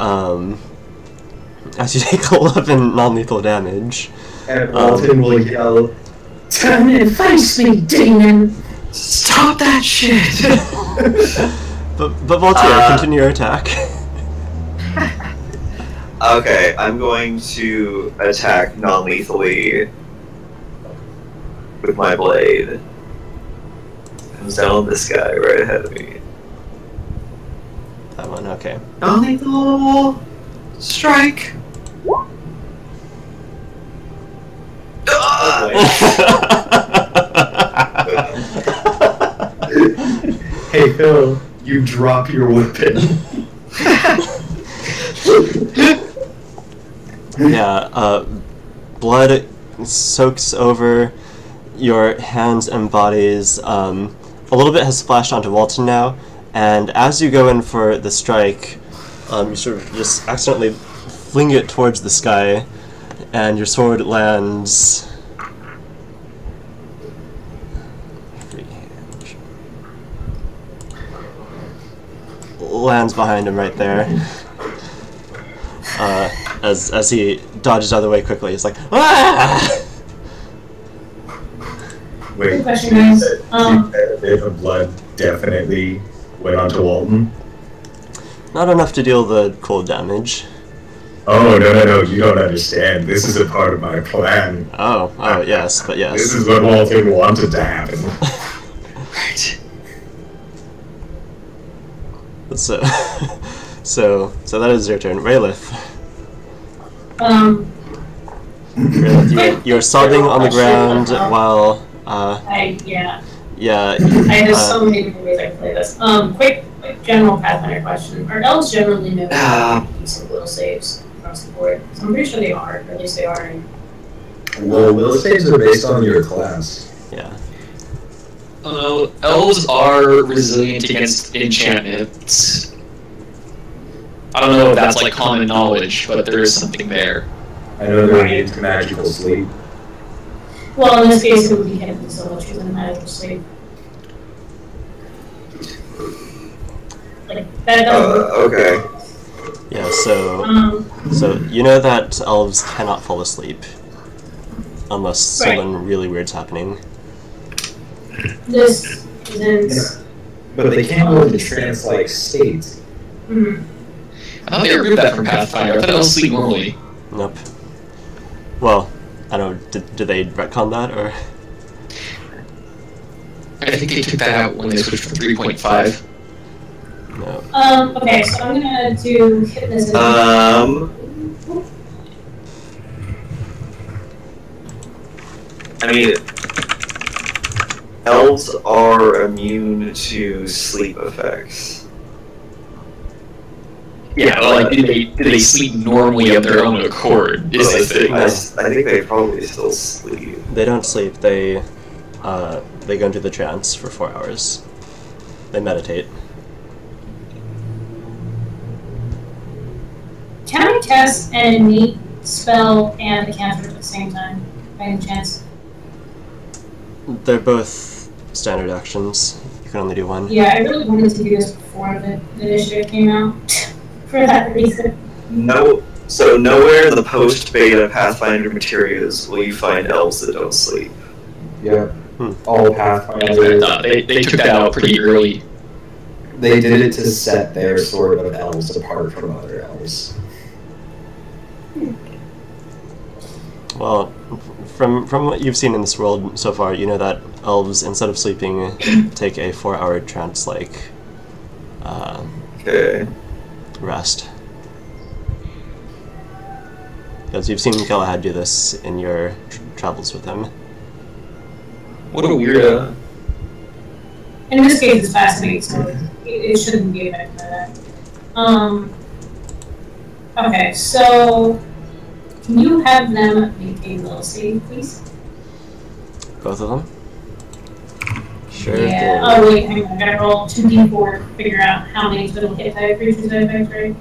as you take 11 non-lethal damage. And Walton will yell, Turn and face me, demon! Stop that shit! But Voltaire, continue your attack. Okay, I'm going to attack non-lethally with my blade. Comes down on this guy right ahead of me. That one, okay. Non-lethal strike. Hey Phil, you drop your weapon. Yeah, blood soaks over your hands and bodies. A little bit has splashed onto Walton now, and as you go in for the strike, you sort of just accidentally fling it towards the sky, and your sword lands. Lands behind him right there. As he dodges out of the way quickly, he's like, ah! Wait, Good question, guys. the blood definitely went onto Walton? Not enough to deal the cold damage. Oh, no, you don't understand. This is a part of my plan. Oh, yes, but yes. This is what Walton wanted to happen. Right. So, so that is your turn. Raylith. Raylith, you're sobbing on the ground while, Yeah. yeah. I have so many different ways I can play this. Quick general Pathfinder question. Are elves generally known for decent will saves across the board? So I'm pretty sure they are, or at least they are in... Well, will saves are based on your class. Yeah. Elves are resilient against enchantments. I don't know if that's like common knowledge, but there is something there. I know they're immune to magical sleep. Well, in this case, it would be hidden so much within magical sleep. Like, that doesn't... Okay. Yeah, so you know that elves cannot fall asleep unless something really weird's happening. This isn't... But they can't go into trance-like states. Mhm. I thought they removed that from Pathfinder. I thought elves sleep normally. Nope. Well, I don't know, did they retcon that, or? I think they took that out when they switched from 3.5. No. Okay, so I'm gonna do hypnotism. I mean, elves are immune to sleep effects. Yeah, but like, do they sleep normally of their own accord? Is the thing. I think they probably still sleep. They don't sleep, they go into the trance for 4 hours. They meditate. Can I cast an innate spell and a cantrip at the same time, by any chance? They're both standard actions. You can only do one. Yeah, I really wanted to do this before the initiative came out. For that reason. No. So nowhere in the post-beta Pathfinder materials will you find elves that don't sleep. Yeah. All Pathfinder. They took that out pretty early. They did it to set their sort of elves apart from other elves. Well, from what you've seen in this world so far, you know that elves, instead of sleeping, take a 4-hour trance-like Okay. rest. Because you've seen Galahad do this in your travels with him. What a weirdo. In this case, it's fascinating, so it shouldn't be affected by that. Okay, so can you have them make a little save, please? Both of them? Sure. Yeah. Oh wait, hang on. I gotta roll 2d4 to figure out how many total hit type creatures I affect, right?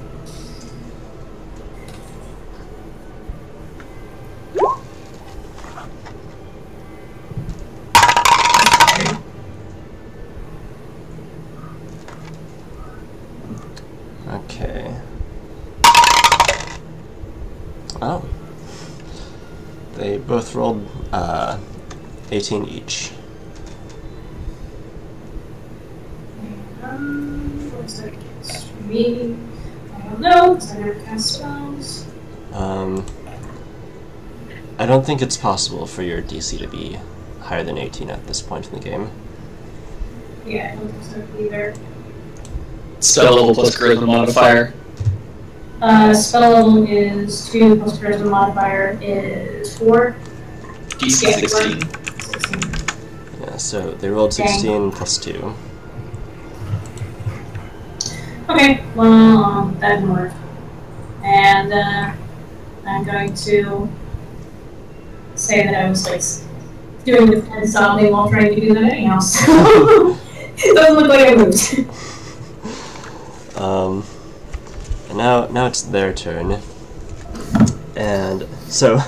Okay. Oh. They both rolled 18 each. What's that against me? I don't know, because I never cast spells. I don't think it's possible for your DC to be higher than 18 at this point in the game. Yeah, I don't think so either. Spell level plus charisma modifier. Spell level is 2 plus charisma modifier is 4. DC Yeah, 16. 16. Yeah, so they rolled 16 plus 2. Okay, well, that didn't work. And I'm going to say that I was like doing the pen sobbing while trying to do that anyhow, so it doesn't look like I moved. And now it's their turn. And so,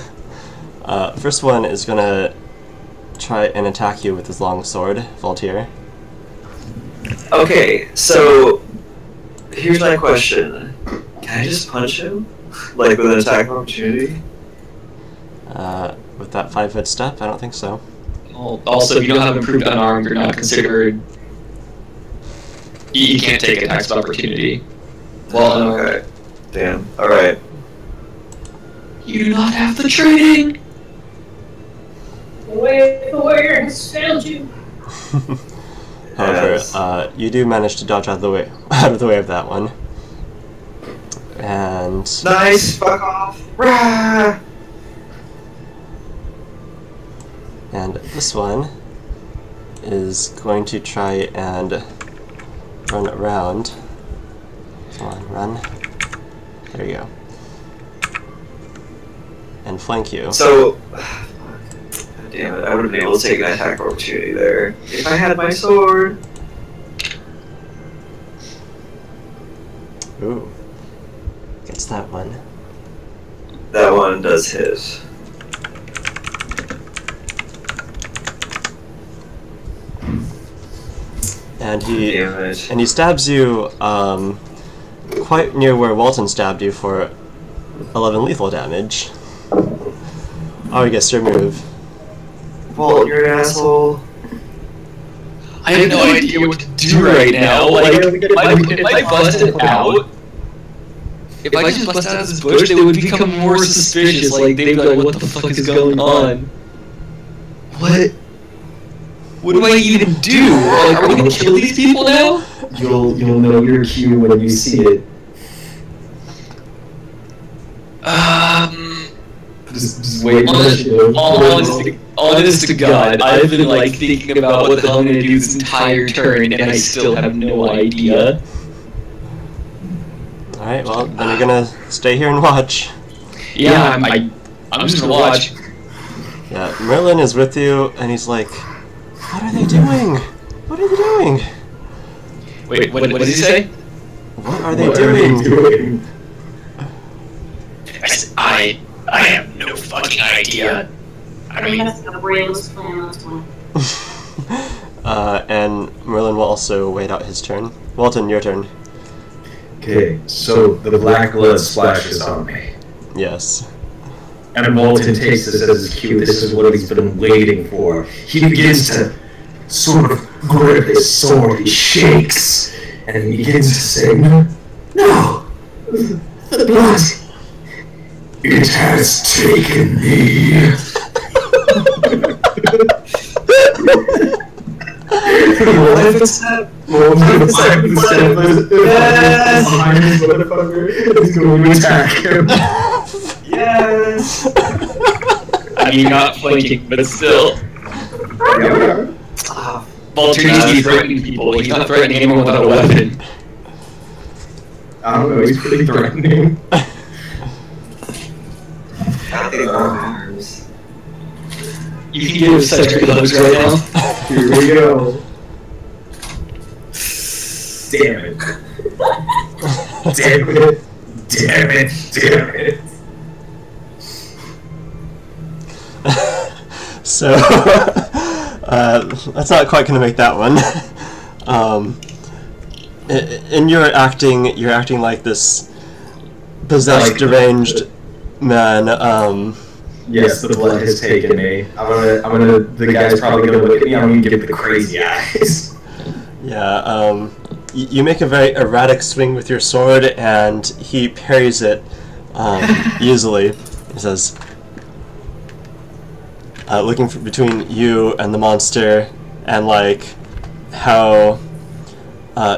first one is gonna try and attack you with his long sword, Voltaire. Okay, so here's my question. Can I just punch him? Like with an attack of opportunity? With that 5-foot step, I don't think so. Also, if you don't have improved unarmed, you're not considered. You can't take attacks of opportunity. Well, Okay. Damn. Alright. You do not have the training! The way the warrior has failed you. However, Yes. you do manage to dodge out of the way of that one. And Nice! Fuck off! Rah! and this one is going to try and run around. Come on, run. There you go. And flank you. So, God damn it, I would have been able to take an attack of opportunity there. If I had my sword. Ooh. Gets that one. That one does hit. And Damn it. he stabs you quite near where Walton stabbed you for 11 lethal damage. Oh, I guess your move. Walt, you're an asshole. I have no idea what to do right now. Like, if I busted out, if I just bust out of this bush, they would become more suspicious. Like, they'd be like, what the fuck is going on? What? What do I even do? Like, are we gonna kill these people now? You'll know your cue when you see it. Just wait for initiative. Honest to God, I've been like thinking about what the hell I'm gonna do this entire turn, and I still have no idea. Alright, well, then you're gonna stay here and watch. Yeah, I'm just gonna watch. Yeah, Merlin is with you, and he's like, what are they doing? What are they doing? Wait, what did he say? What are they doing? I have no fucking idea. I think that's a bravest plan on this one. And Merlin will also wait out his turn. Walton, your turn. Okay, so the black blood splashes on me. Yes. And Walton takes this as his cue. This is what he's been waiting for. He begins to sort of grip his sword. He shakes. And he begins to say, no, the blood, it has taken me. What if it's that? Yes! Behind this motherfucker is going to attack him. Yes! I mean, not flanking, but still. Ah, Walter needs to be threatening people. He's not threatening anyone without a weapon. I don't know, he's pretty threatening. I think more arms. You can give such good hugs right now. Here we go. Damn it. Damn it. Damn it. Damn it. So, that's not quite going to make that one. In your acting like this possessed, deranged man. Yes, the blood has taken me. The guy's probably gonna look at me. I'm gonna give the crazy eyes. Yeah. You make a very erratic swing with your sword, and he parries it easily. He says, looking between you and the monster, and like how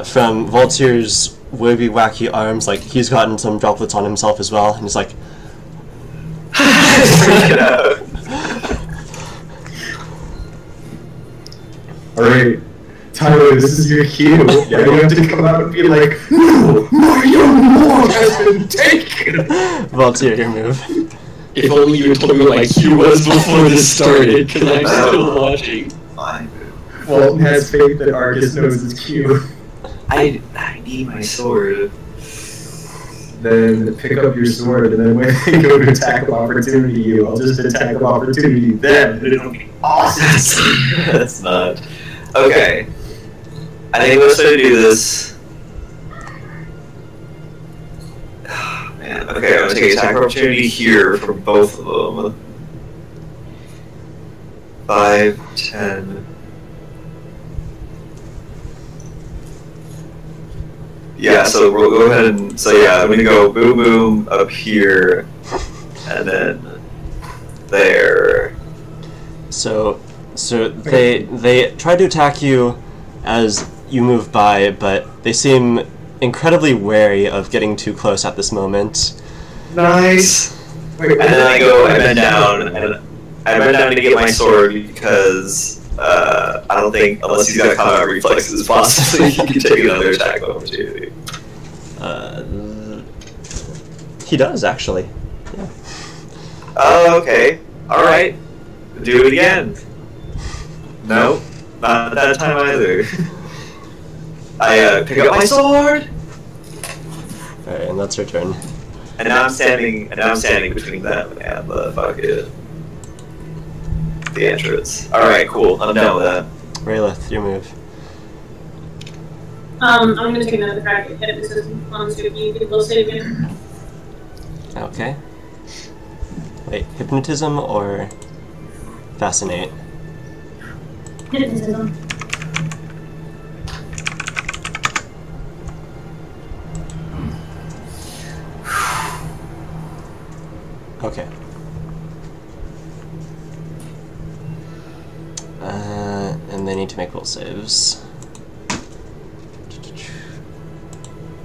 from Voltier's wavy, wacky arms, like he's gotten some droplets on himself as well, and he's like, Alright, Tyler, this is your cue. Yeah, you have to come out and be like, no, my young lord has been taken! Voltier, your move. If only you had told me what my cue was before this started, because I'm still watching. Walton has faith that Argus knows his cue. I need my sword. Then pick up your sword, and then when they go to attack of opportunity you, I'll just attack of opportunity them, and it'll be awesome! That's not. Okay. I think I'm supposed to do this. Oh, man. Okay, I'm gonna take attack of opportunity here for both of them. 5, 10. Yeah, so we'll go ahead and, so yeah, I'm gonna go boom boom up here, and then there. So they try to attack you as you move by, but they seem incredibly wary of getting too close at this moment. Nice! And then I bend down, and I bend down to get my sword because, I don't think, unless he's got combat reflexes, possibly he can take another attack opportunity. He does, actually. Yeah. Oh, okay. Alright. Do it again. Nope. Not that time either. I pick up my sword! Alright, and that's your turn. And now I'm standing between them and the entrance. Alright, cool. I'm done with that. Raylith, your move. I'm gonna take another crack at hypnotism on Suki. You can both save again. Okay. Wait, hypnotism or fascinate? Hypnotism. Okay. And they need to make will saves.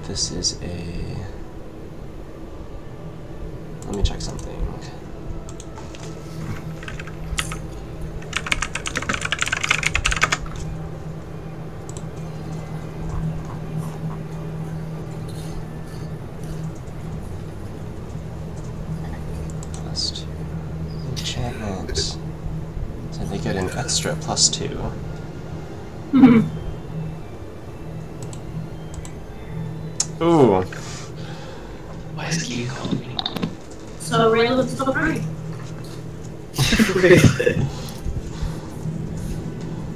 This is a... Let me check something. +2 enchantment. So they get an extra +2. Ooh. Why is he calling me? So Rayla's still crying. Really?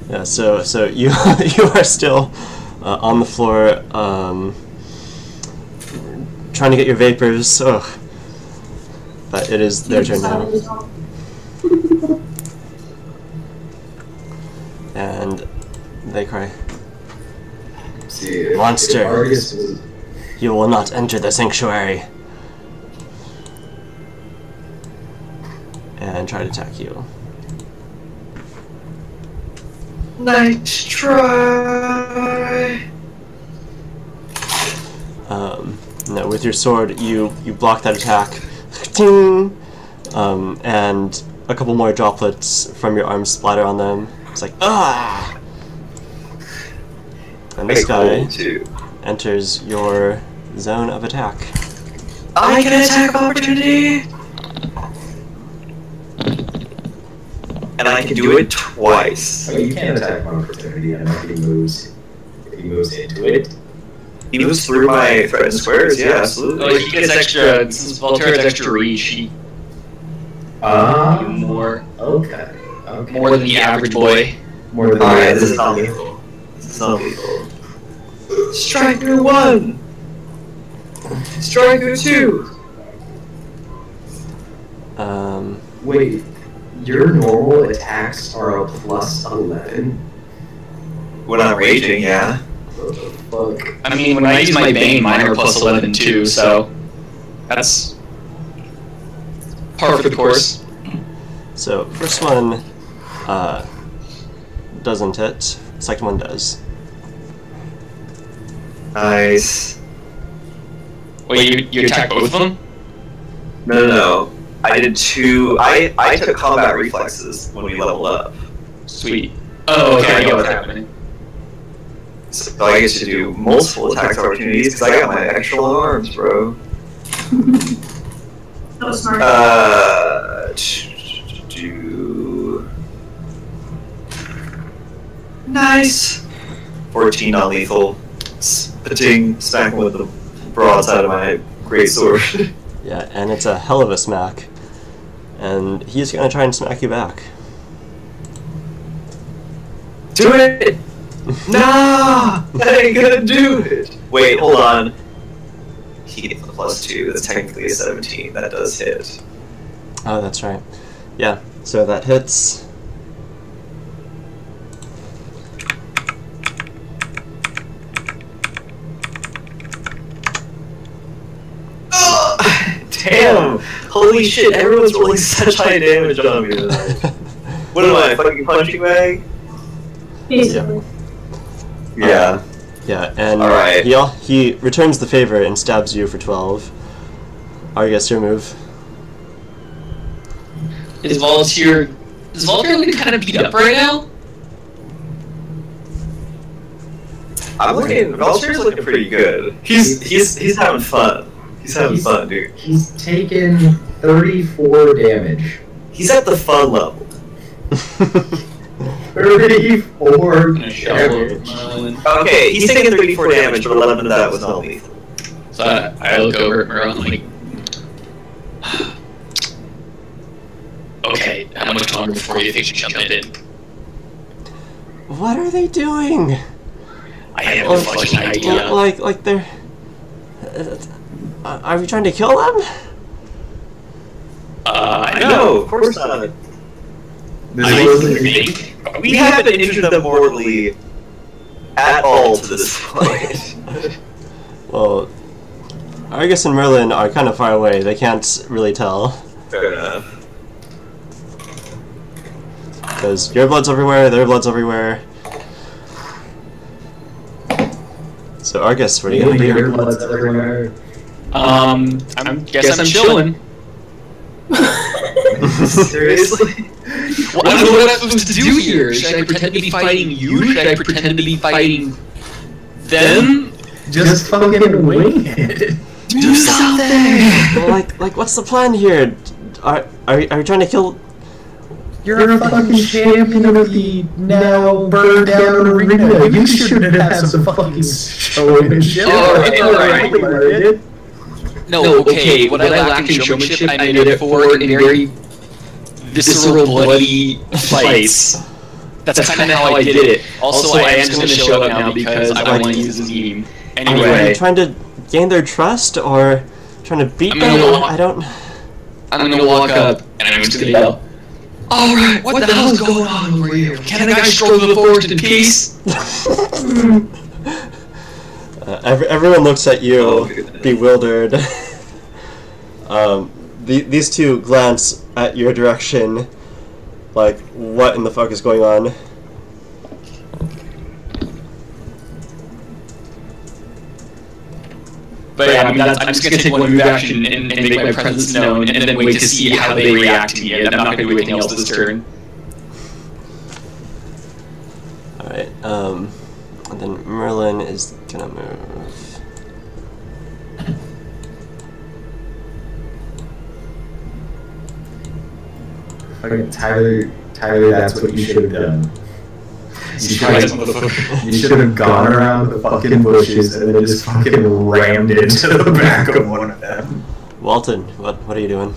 Yeah, so you you are still on the floor, trying to get your vapors. Ugh. But it is their turn now. And they cry, See, Monster. Argus was, "You will not enter the sanctuary." And try to attack you. Nice try. No, with your sword, you block that attack. Ting! And a couple more droplets from your arms splatter on them. It's like, ah! And this guy enters your zone of attack. I get attack opportunity! And I can do it twice. oh, you can attack one opportunity, and if he moves into it. He moves through my threatened squares, yeah, absolutely. Oh, he gets extra, since Volterra has extra reach, he more Okay. more than the average boy. More than Alright, this is not lethal. This is not lethal. Striker 1! Striker 2! Wait, your normal attacks are a plus 11? When I'm raging, yeah. What the fuck? I mean, when I use my Bane, mine are plus 11 too, so that's par for the course. So, first one doesn't hit, second one does. Nice. Wait, you attack both of them? No. I did two. I took combat reflexes when we leveled up. Sweet. Oh, okay, I get what's happening. So I get to do multiple attack opportunities because I got my extra long arms, bro. That was smart. Do nice. 14 non-lethal. Spitting, smacking with the broadside of my great sword. Yeah, and it's a hell of a smack. And he's gonna try and smack you back. Do it! Nah! That ain't gonna do it! Wait, hold on. He gets a +2, that's technically a 17, that does hit. Oh, that's right. Yeah, so that hits. Damn! Holy shit, everyone's rolling such high damage on me tonight. What am I, fucking punching bag? Basically. Yeah. Yeah, and Alright. he returns the favor and stabs you for 12. Argus, your move. Is Volterra looking kind of beat up right now? I'm looking, Valtyr's looking pretty good. He's having fun. He's having fun, dude. He's taken 34 damage. He's at the fun level. 34 damage. Okay, he's taking 34 damage, but 11 of that was non-lethal. So I look over at Merle and I'm like, okay, how much longer before you think you jump in? What are they doing? I have no fucking idea. Like they're... are we trying to kill them? No, of course not. We haven't injured them mortally at all to this point. Well, Argus and Merlin are kind of far away. They can't really tell. Fair enough. Because your blood's everywhere, their blood's everywhere. So Argus, what are you gonna do? Your blood's everywhere. Guess I'm chilling. Seriously? Well, I don't know what I'm supposed to do here. Should I pretend to be fighting you? Should I pretend to be fighting them? Just fucking wing it. Do something! Well, like, what's the plan here? Are you trying to kill? You're a fucking champion of the now burned down arena. You should have some fucking showmanship. Alright. No, okay, what I lack in showmanship, I made it for in very, visceral, bloody fights. That's kind of how I did it. Also, I am just going to show up now because I want to use this meme. Anyway. Are you trying to gain their trust, or trying to beat them? I don't... I'm going to walk up, and I'm just going to yell, "Alright, what the hell's going on over here? Can a guy stroll through the forest in peace?" Everyone looks at you, bewildered. These two glance at your direction, like, what in the fuck is going on? But yeah, I mean, I'm just going to take one move action and make my presence known, and then wait to see how they react to me, and I'm not going to do anything else this turn. Alright, and then Merlin is gonna move. Fucking Tyler, that's what you should have done. You should have gone around the fucking bushes and then just fucking rammed into the back of one of them. Walton, what are you doing?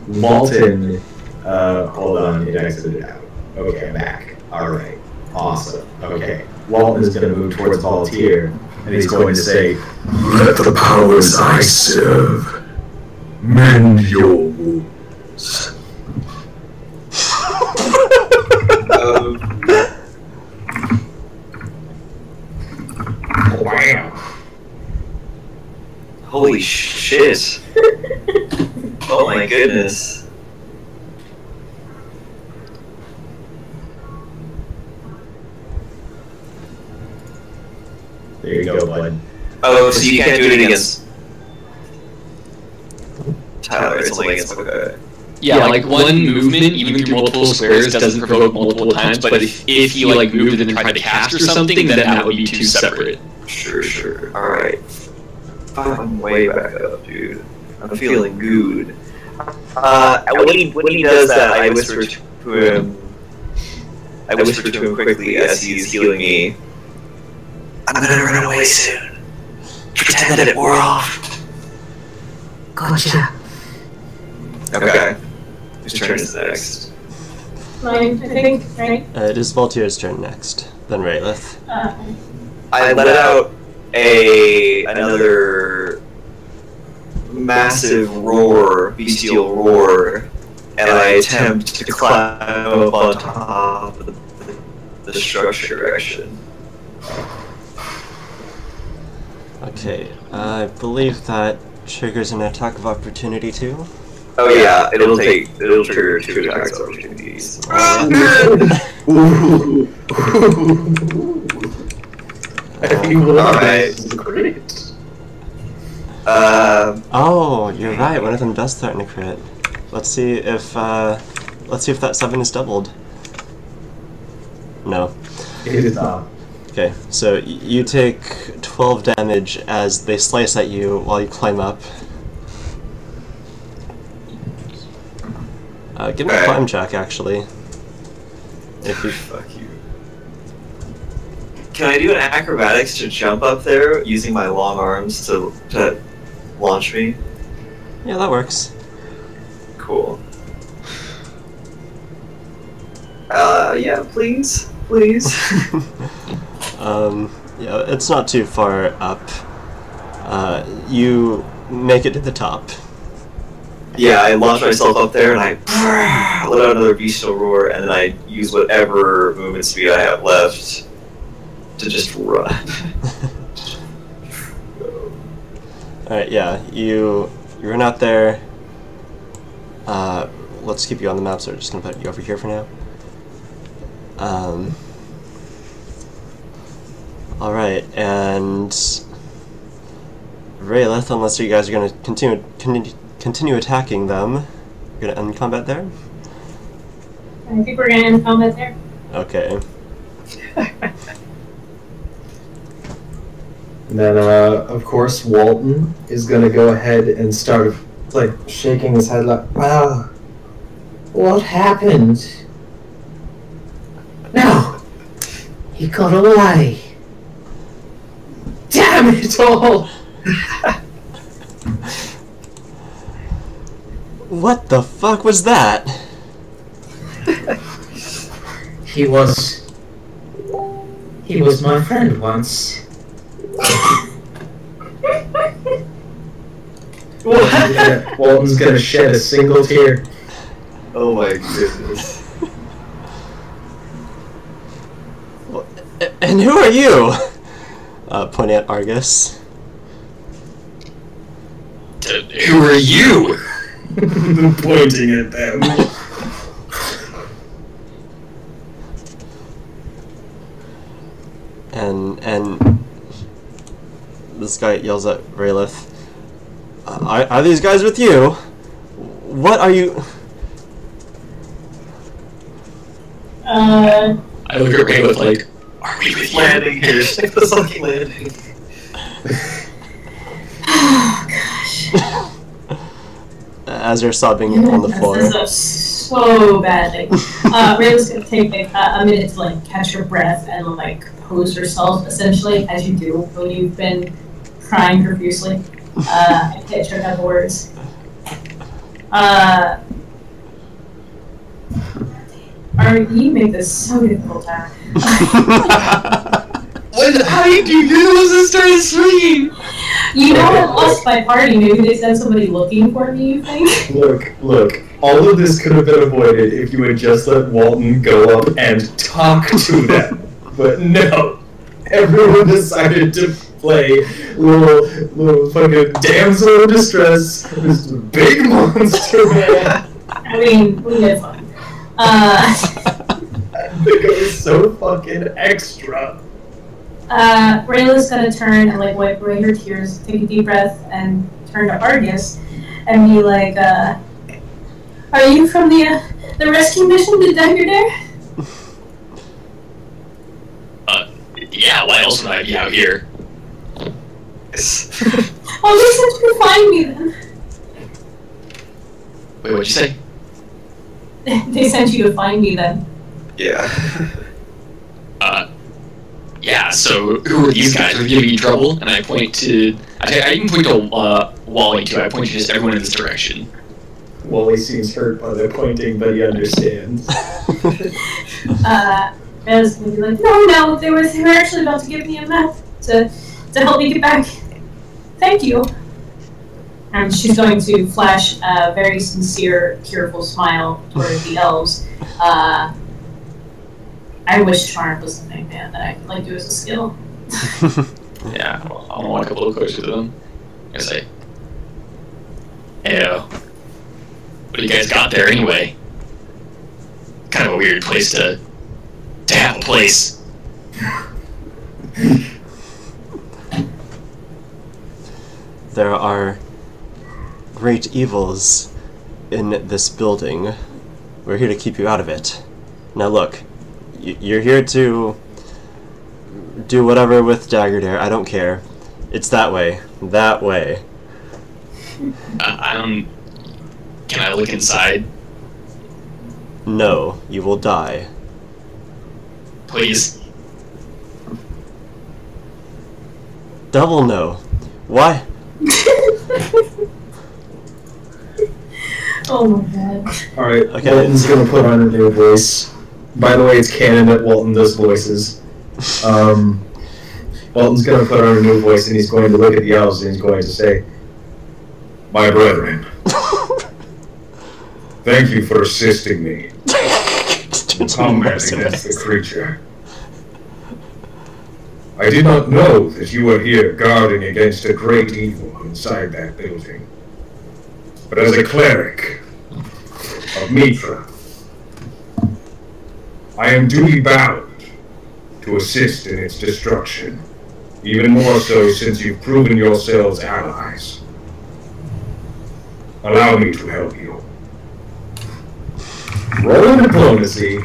Walton, hold on, it exited out. Okay, I'm back. Alright, awesome. Okay, Walton is going to move towards Voltaire, and he's going to say, "Let the powers I serve mend your wounds." Wow. Holy shit. Oh my goodness. There you go, bud. Oh, so you can't do it against Tyler, it's only against okay. Yeah, like one movement, even through multiple squares, doesn't provoke multiple times, but if he like moved and then tried to cast or something, then that would be two separate. Sure. Alright. I'm way back up, dude. I'm feeling good. When he does that, I whisper to him. I whisper to him quickly as he's healing me. I'm gonna run away soon. Pretend that it wore off. Gotcha. Okay. Whose turn is next? Mine, I think, right? It is Voltaire's turn next, then Raylith. I let out another massive roar, bestial roar, and I attempt to climb up on top of the structure direction. Okay, I believe that triggers an attack of opportunity too. Oh yeah, it'll trigger 2 attacks of opportunities. Alright. Oh, you're right. One of them does threaten a crit. Let's see if that 7 is doubled. No. It is not. Okay, so you take 12 damage as they slice at you while you climb up. Give me a climb check, actually. If you fuck you. Can I do an acrobatics to jump up there using my long arms to launch me? Yeah, that works. Cool. Yeah, please. Yeah, it's not too far up. You make it to the top. Yeah, I launch myself up there and I let out another bestial roar, and then I use whatever movement speed I have left to just run. Alright, yeah, you run out there. Let's keep you on the map, so we're just gonna put you over here for now. Alright, and Raylith, unless you guys are gonna continue attacking them, you're gonna end combat there? I think we're gonna end combat there. Okay. And then, of course, Walton is gonna go ahead and start, like, shaking his head like, Wow. What happened? No! He got away. Damn it all! What the fuck was that? He was my friend once. Walton's gonna shed a single tear. Oh my goodness. And who are you? Pointing at Argus. Who are you? Pointing at them. And this guy yells at Raylith. Are these guys with you? What are you? I look at Raylith like, are we with you? Landing here. Stick the sucky landing. Oh gosh. As you're sobbing on the floor. This is so badly. Rayla's gonna take a minute to like catch her breath and like pose herself essentially as you do when you've been crying profusely. I can't check out the words. You make this so difficult, Tyler. How did you do this and started swinging? You know I lost my party. Maybe they sent somebody looking for me, you think? Look. All of this could have been avoided if you had just let Walton go up and talk to them. But no. Everyone decided to play little fucking damsel in distress, this big monster man. I mean, we had fun. I think it was so fucking extra. Rayla's gonna turn and like wipe away her tears, take a deep breath, and turn to Argus and be like, "Are you from the rescue mission to Dagger Dare?" Yeah. Why else would I be out here? Oh, they sent you to find me then. Wait, what'd you say? They sent you to find me then. Yeah. Yeah, so who are these guys? Are they giving you trouble? And I point to... I even point to Wally, too. I point to just everyone in this direction. Wally seems hurt by the pointing, but he understands. Rayla's gonna be like, no, they were actually about to give me a map to help me get back. Thank you. And she's going to flash a very sincere, tearful smile toward the elves. I wish Charm was the thing, man, that I could like do as a skill. Yeah, well, I'll walk a little closer to them. I say, "Heyo, what do you guys got there anyway? Kind of a weird place to have a place." There are great evils in this building. We're here to keep you out of it. Now look, you're here to do whatever with Dagger Dare. I don't care. It's that way. That way. Can I look inside? No, you will die. Please. Double no. Why? Oh my god. Alright, Okay. Walton's gonna put on a new voice. By the way, it's canon that Walton does voices. Walton's gonna put on a new voice and he's going to look at the elves and he's going to say, "My brethren, thank you for assisting me in combat against the creature. I did not know that you were here guarding against a great evil inside that building. But as a cleric of Mitra, I am duty bound to assist in its destruction, even more so since you've proven yourselves allies. Allow me to help you. Roll diplomacy.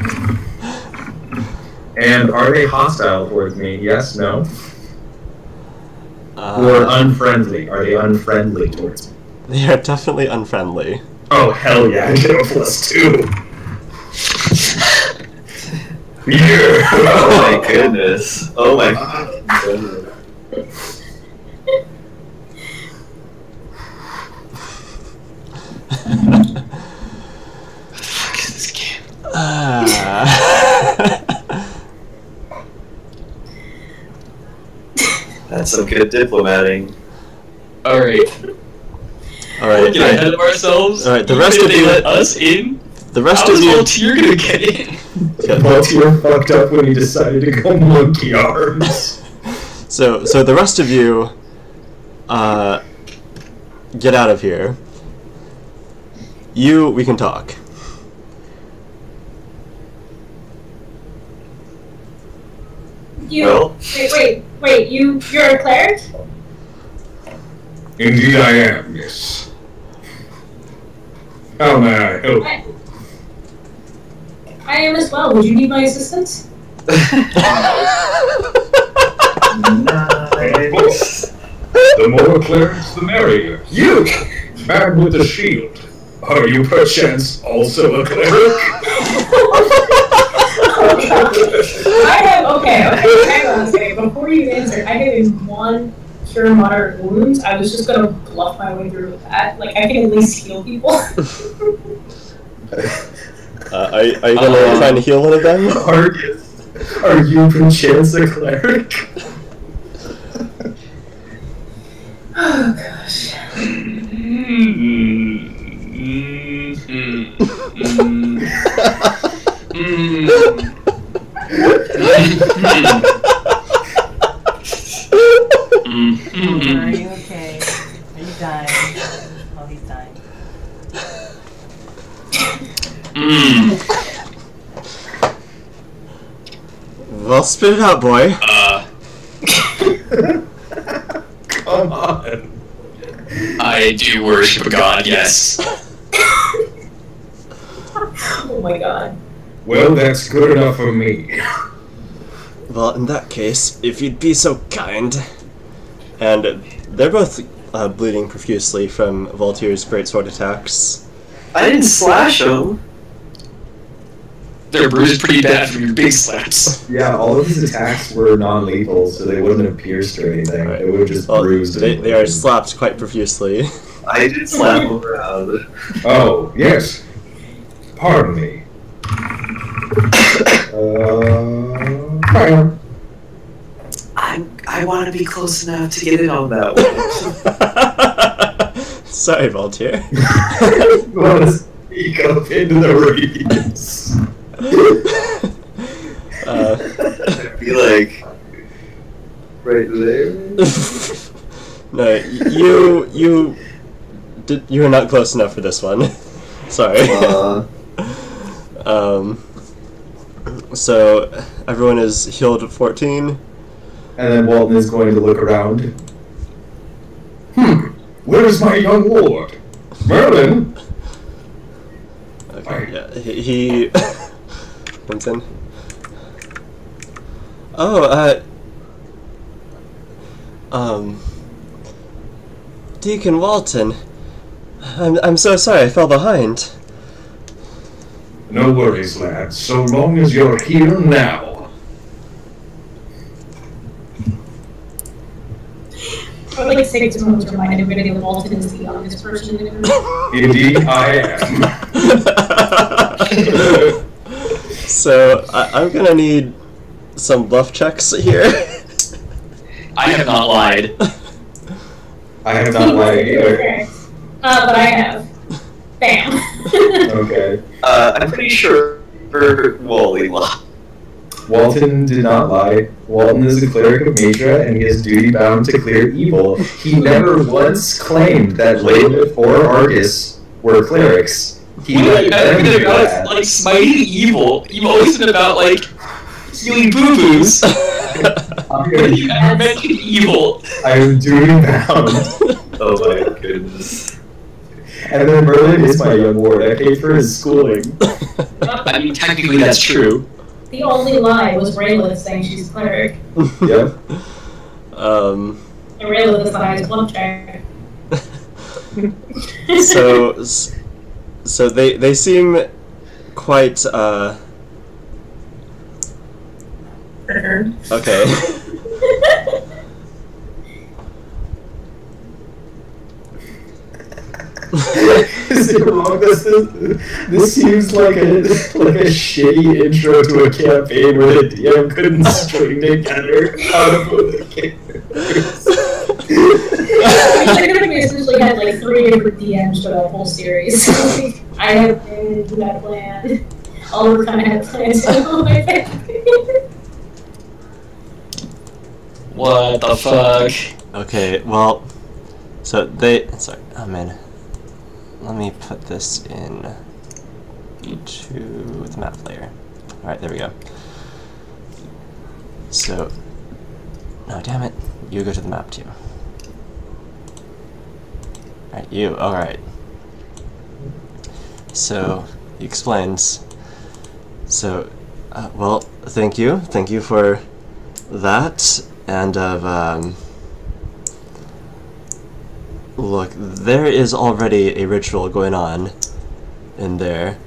And are they hostile towards me? Yes, no? Or unfriendly? Are they unfriendly towards me? They are definitely unfriendly. Oh, hell yeah, I get a +2. Yeah! Oh my goodness. Oh my goodness. What the fuck is this game? That's some good diplomating. Alright. Alright. Get ahead of ourselves. Alright, the rest of They you. let us in? The rest How of is you. Voltaire gonna get in? Voltaire fucked up when he decided to go monkey arms. So the rest of you, get out of here. We can talk. Well, Wait, you're a cleric? Indeed I am, yes. How may I help? I am as well. Would you need my assistance? nice. The more clerics, the merrier. You, man with the shield, are you perchance also a cleric? Okay, hang on a second. Before you answer, I have in one cure moderate wounds. I was just gonna bluff my way through with that. Like, I can at least heal people. Are you gonna try and heal one of them? Are you perchance a cleric? Oh gosh. Are you okay? Are you dying? Oh, he's dying. Well, spit it out, boy. Come on. I do worship a god, yes. Oh my god. Well, that's good enough for me. Well, in that case, if you'd be so kind. And they're both bleeding profusely from Voltaire's greatsword attacks. I didn't slash him. They're bruised pretty bad from your big slaps. Yeah, all of his attacks were non-lethal, so they wouldn't have pierced or anything. Right. They would have just Well, bruised. they are slapped quite profusely. I did slap him around. Oh, yes. Pardon me. Bam. I want to be close enough to get in on that one. Sorry, Voltaire. You want to sneak up into the reeds. I'd be like, right there. No, you were not close enough for this one. Sorry. So everyone is healed 14. And then Walton is going to look around. Where's my young lord? Merlin? Okay, yeah, he comes in. Oh, Deacon Walton. I'm so sorry, I fell behind. No worries, lad, so long as you're here now. I would like to take this moment to remind everybody that Walton is the youngest person in the group. Indeed, I am. So, I'm gonna need some bluff checks here. I have not lied. I have not lied either. But I have. Bam. Okay. I'm pretty sure Wally lied. Walton did not lie. Walton is a cleric of Matra, and he is duty bound to clear evil. He never once claimed that Lilith or Argus were clerics. He let them do that. Like smiting evil. You've always been about like healing boo-boos. When you ever mentioned evil? I am duty bound. Oh my goodness. And then Merlin is my young ward. I paid for his schooling. I mean, technically that's true. The only lie was Raylith saying she's a cleric. Yep. And Raylith is the highest bluff check. So they seem quite okay. His is it wrong? This seems like a shitty intro to a campaign where the DM couldn't string together how to put the characters. I think we essentially had like 3 different DMs for that whole series. I had a plan, you had a plan. Oliver kind of had plans too, I think. What the fuck? Okay, well, so they. Sorry, oh man. Let me put this in to the map layer. Alright, there we go. So. No, damn it. You go to the map too. Alright, you. Alright. So, he explains. So, well, thank you. Thank you for that. And look, there is already a ritual going on in there,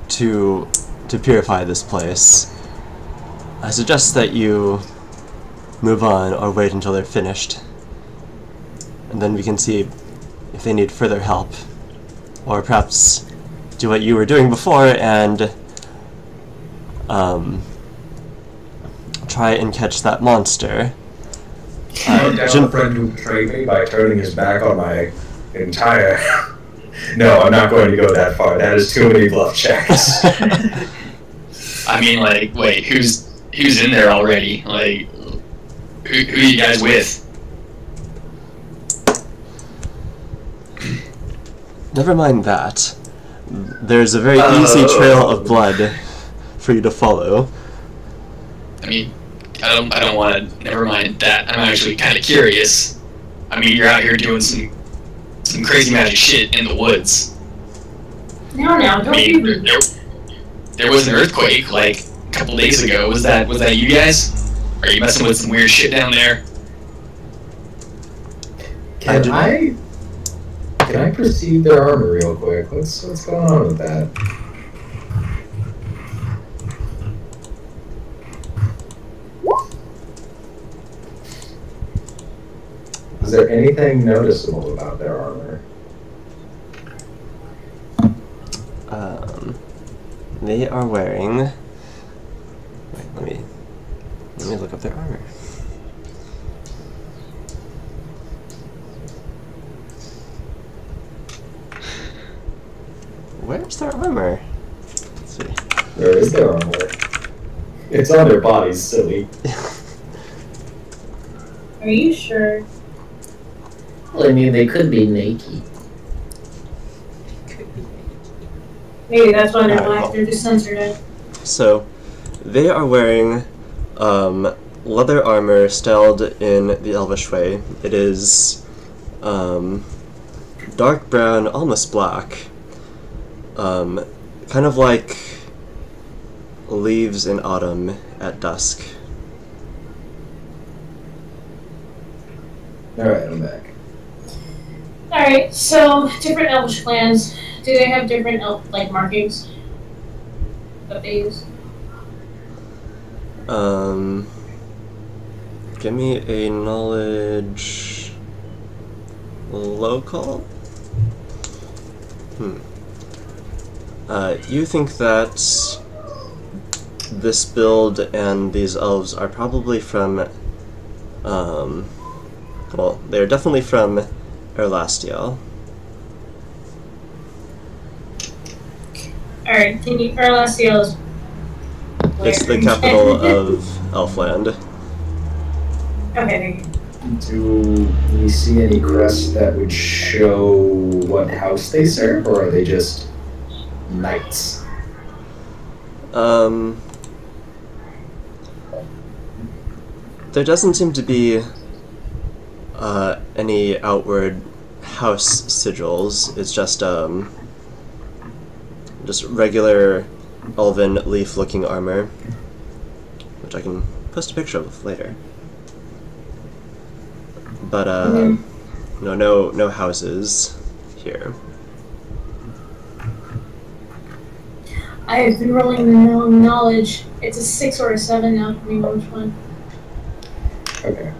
to purify this place. I suggest that you move on or wait until they're finished, and then we can see if they need further help, or perhaps do what you were doing before and try and catch that monster. Hunt down the friend who betrayed me by turning his back on my entire... No, I'm not going to go that far. That is too many bluff checks. I mean, like, wait, who's in there already? Like, who are you guys with? Never mind that. There's a very easy trail of blood for you to follow. I mean, I don't want to. Never mind that. I'm actually kind of curious. I mean, you're out here doing some crazy magic shit in the woods. No, don't I mean, you... there was an earthquake like a couple days ago. Was that you guys? Are you messing with some weird shit down there? Can I perceive their armor real quick? What's going on with that? Is there anything noticeable about their armor? They are wearing... Wait, let me look up their armor. Where's their armor? Let's see. Where is their armor? It's on their bodies, silly. Are you sure? Well, I mean, they could be naked. Maybe that's why they're Alright, black, they're just censored it. So, they are wearing leather armor styled in the Elvish way. It is dark brown, almost black. Kind of like leaves in autumn at dusk. Alright, I'm back. Alright, so different Elvish clans, do they have different like markings that they use? Give me a knowledge local? You think that this build and these elves are probably from, well, they're definitely from Erlastiel. Alright, can you... Erlastiel is... It's the capital of Elfland. Okay, Do we see any crests that would show what house they serve, or are they just knights? There doesn't seem to be any outward house sigils. It's just regular elven leaf-looking armor, which I can post a picture of later. But no houses here. I have been rolling the knowledge. It's a 6 or a 7 now, depending on which one. Okay.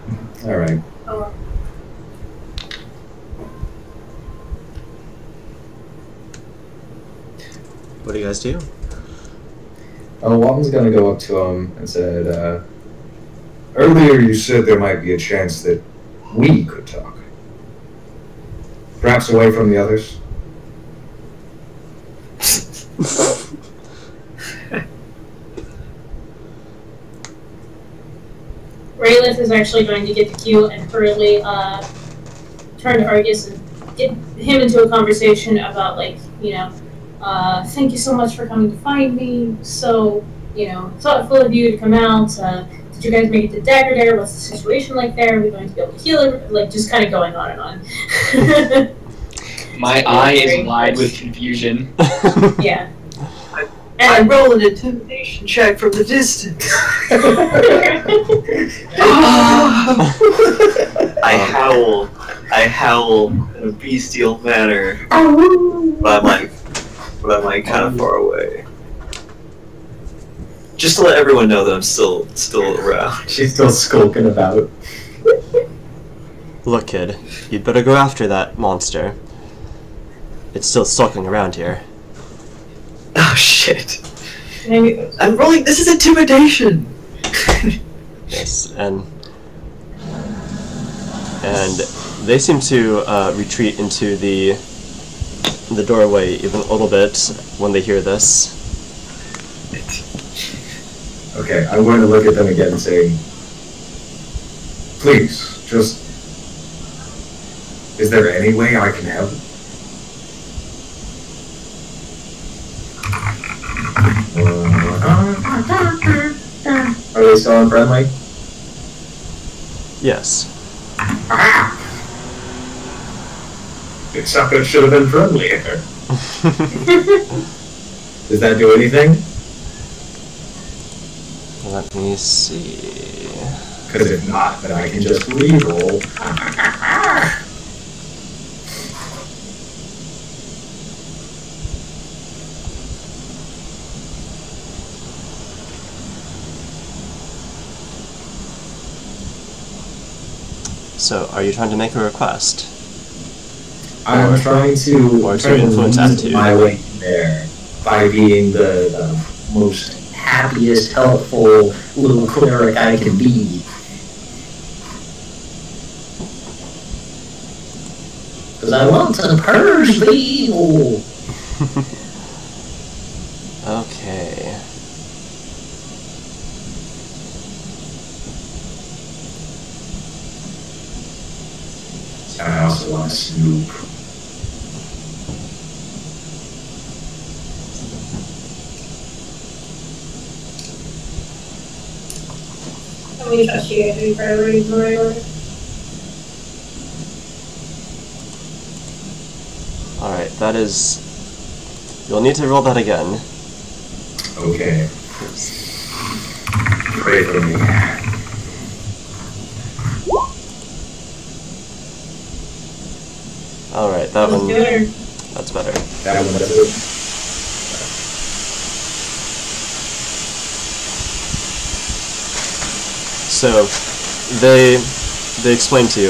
Alright. Oh. What do you guys do? Walton's gonna go up to him and said, Earlier you said there might be a chance that we could talk. Perhaps away from the others? Raylith is actually going to get the cue and hurriedly turn to Argus and get him into a conversation about, like, thank you so much for coming to find me. So, thoughtful of you to come out. Did you guys make it to Dagger there? What's the situation like there? Are we going to be able to heal her? Like, just kind of going on and on. My eye is wide with confusion. Yeah. I roll an intimidation check from the distance. I howl in a bestial manner. But I'm like kind of far away. Just to let everyone know that I'm still around. she's still skulking about. Look, kid, you'd better go after that monster. It's still stalking around here. Oh shit! I'm rolling. This is intimidation. Yes, and they seem to retreat into the doorway even a little bit when they hear this. Okay, I'm going to look at them again and say, please, just... Is there any way I can help? Are they still unfriendly? Yes. This sucker should have been friendlier. Does that do anything? Let me see. Because if not, then I can just reroll. So, are you trying to make a request? I'm trying to influence attitude. my way there by being the most happiest, helpful little cleric I can be. Because I want to purge the evil. Okay. I also want to snoop. How many trust you guys? Are you priorities in the right order? Alright, that is... You'll need to roll that again. Okay. Pray for me. Alright, that one... Better. That's better. That one does it. So, they explain to you,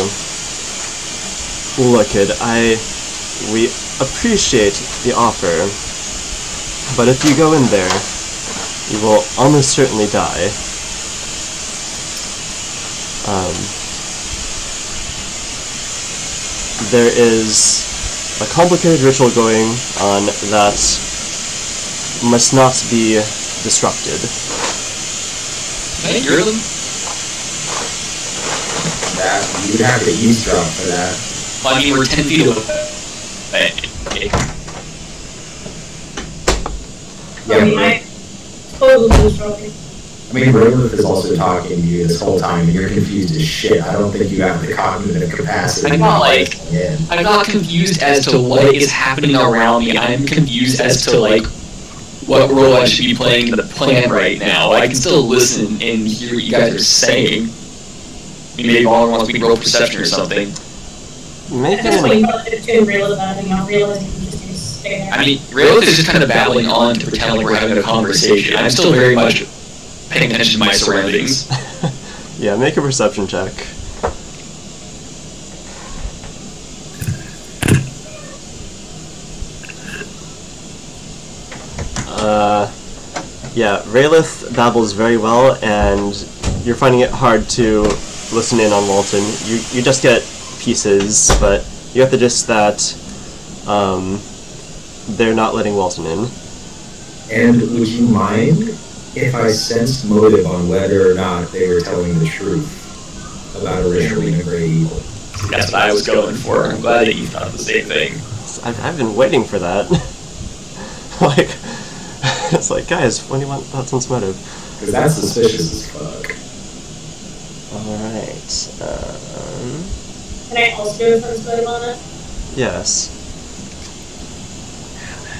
look, kid, we appreciate the offer, but if you go in there, you will almost certainly die. There is a complicated ritual going on that must not be disrupted. Can I hear them? That, you would have to eavesdrop for that. Well, I mean, we're 10 feet away. Yeah, I mean, I totally was wrong. I mean, Raylith is also talking to you this whole time, and you're confused as shit. I don't think you have the cognitive capacity. I'm not like, Yeah. I'm not confused as to what is happening around me. I'm confused as to like what role I should be playing in the plan right now. I can still listen and hear what you guys are saying. I mean, maybe all wants me to roll perception or something. Make At this an, point, you want to realize about it, realize you can just stay there. I mean, Raylith is just kind of babbling on to pretend like we're having a conversation. I'm still very much paying attention to my surroundings. yeah, make a perception check. yeah, Raylith babbles very well, and you're finding it hard to listen in on Walton. You just get pieces, but you get the gist that they're not letting Walton in. And would you mind if I sensed motive on whether or not they were telling the truth about originally a great evil? That's what I was going for. I'm glad that you thought the same thing. I've been waiting for that. Like, it's like, guys, when do you want Walton's motive? Because that's suspicious as fuck. Alright, Can I also do a first motive on it? yes.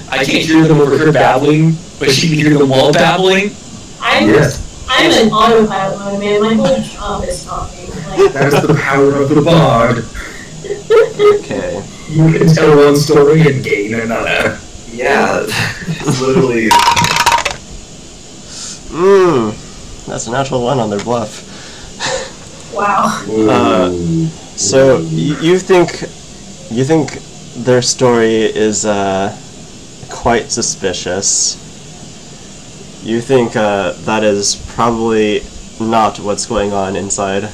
I can't hear them over her babbling, but she can hear them while babbling. I'm an autopilot mode, man. My whole job is talking. Like, That's the power of the bard. Okay. You can tell one story and gain another. Yeah, it's literally. That's a natural one on their bluff. wow. So you think their story is quite suspicious. You think that is probably not what's going on inside.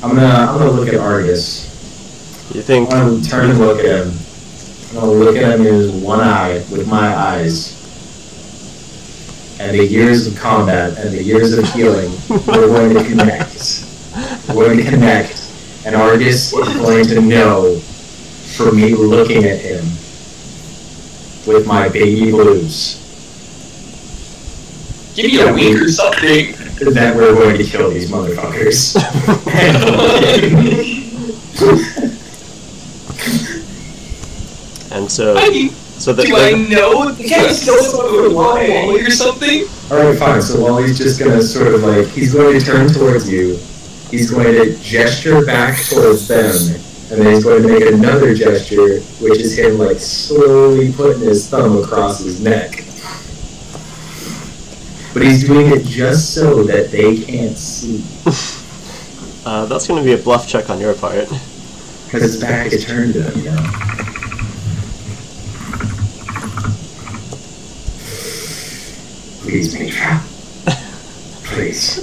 I'm gonna look at Argus. You think I'm gonna turn and look at him. I'm gonna look at him in his one eye with my eyes. And the years of combat and the years of healing, we're going to connect. We're going to connect. And Argus is going to know from me looking at him with my baby blues Give me a wink or something. that we're going to kill these motherfuckers. and so I mean, so that do I know? Can't I still over Wally or something? Alright, fine. So Wally's just gonna sort of like, he's going to turn towards you. He's going to gesture back towards them. And then he's going to make another gesture, which is him like slowly putting his thumb across his neck. But he's doing it just so that they can't see. that's going to be a bluff check on your part. Because his back is turned to him, you know. Please, Mitra. Please.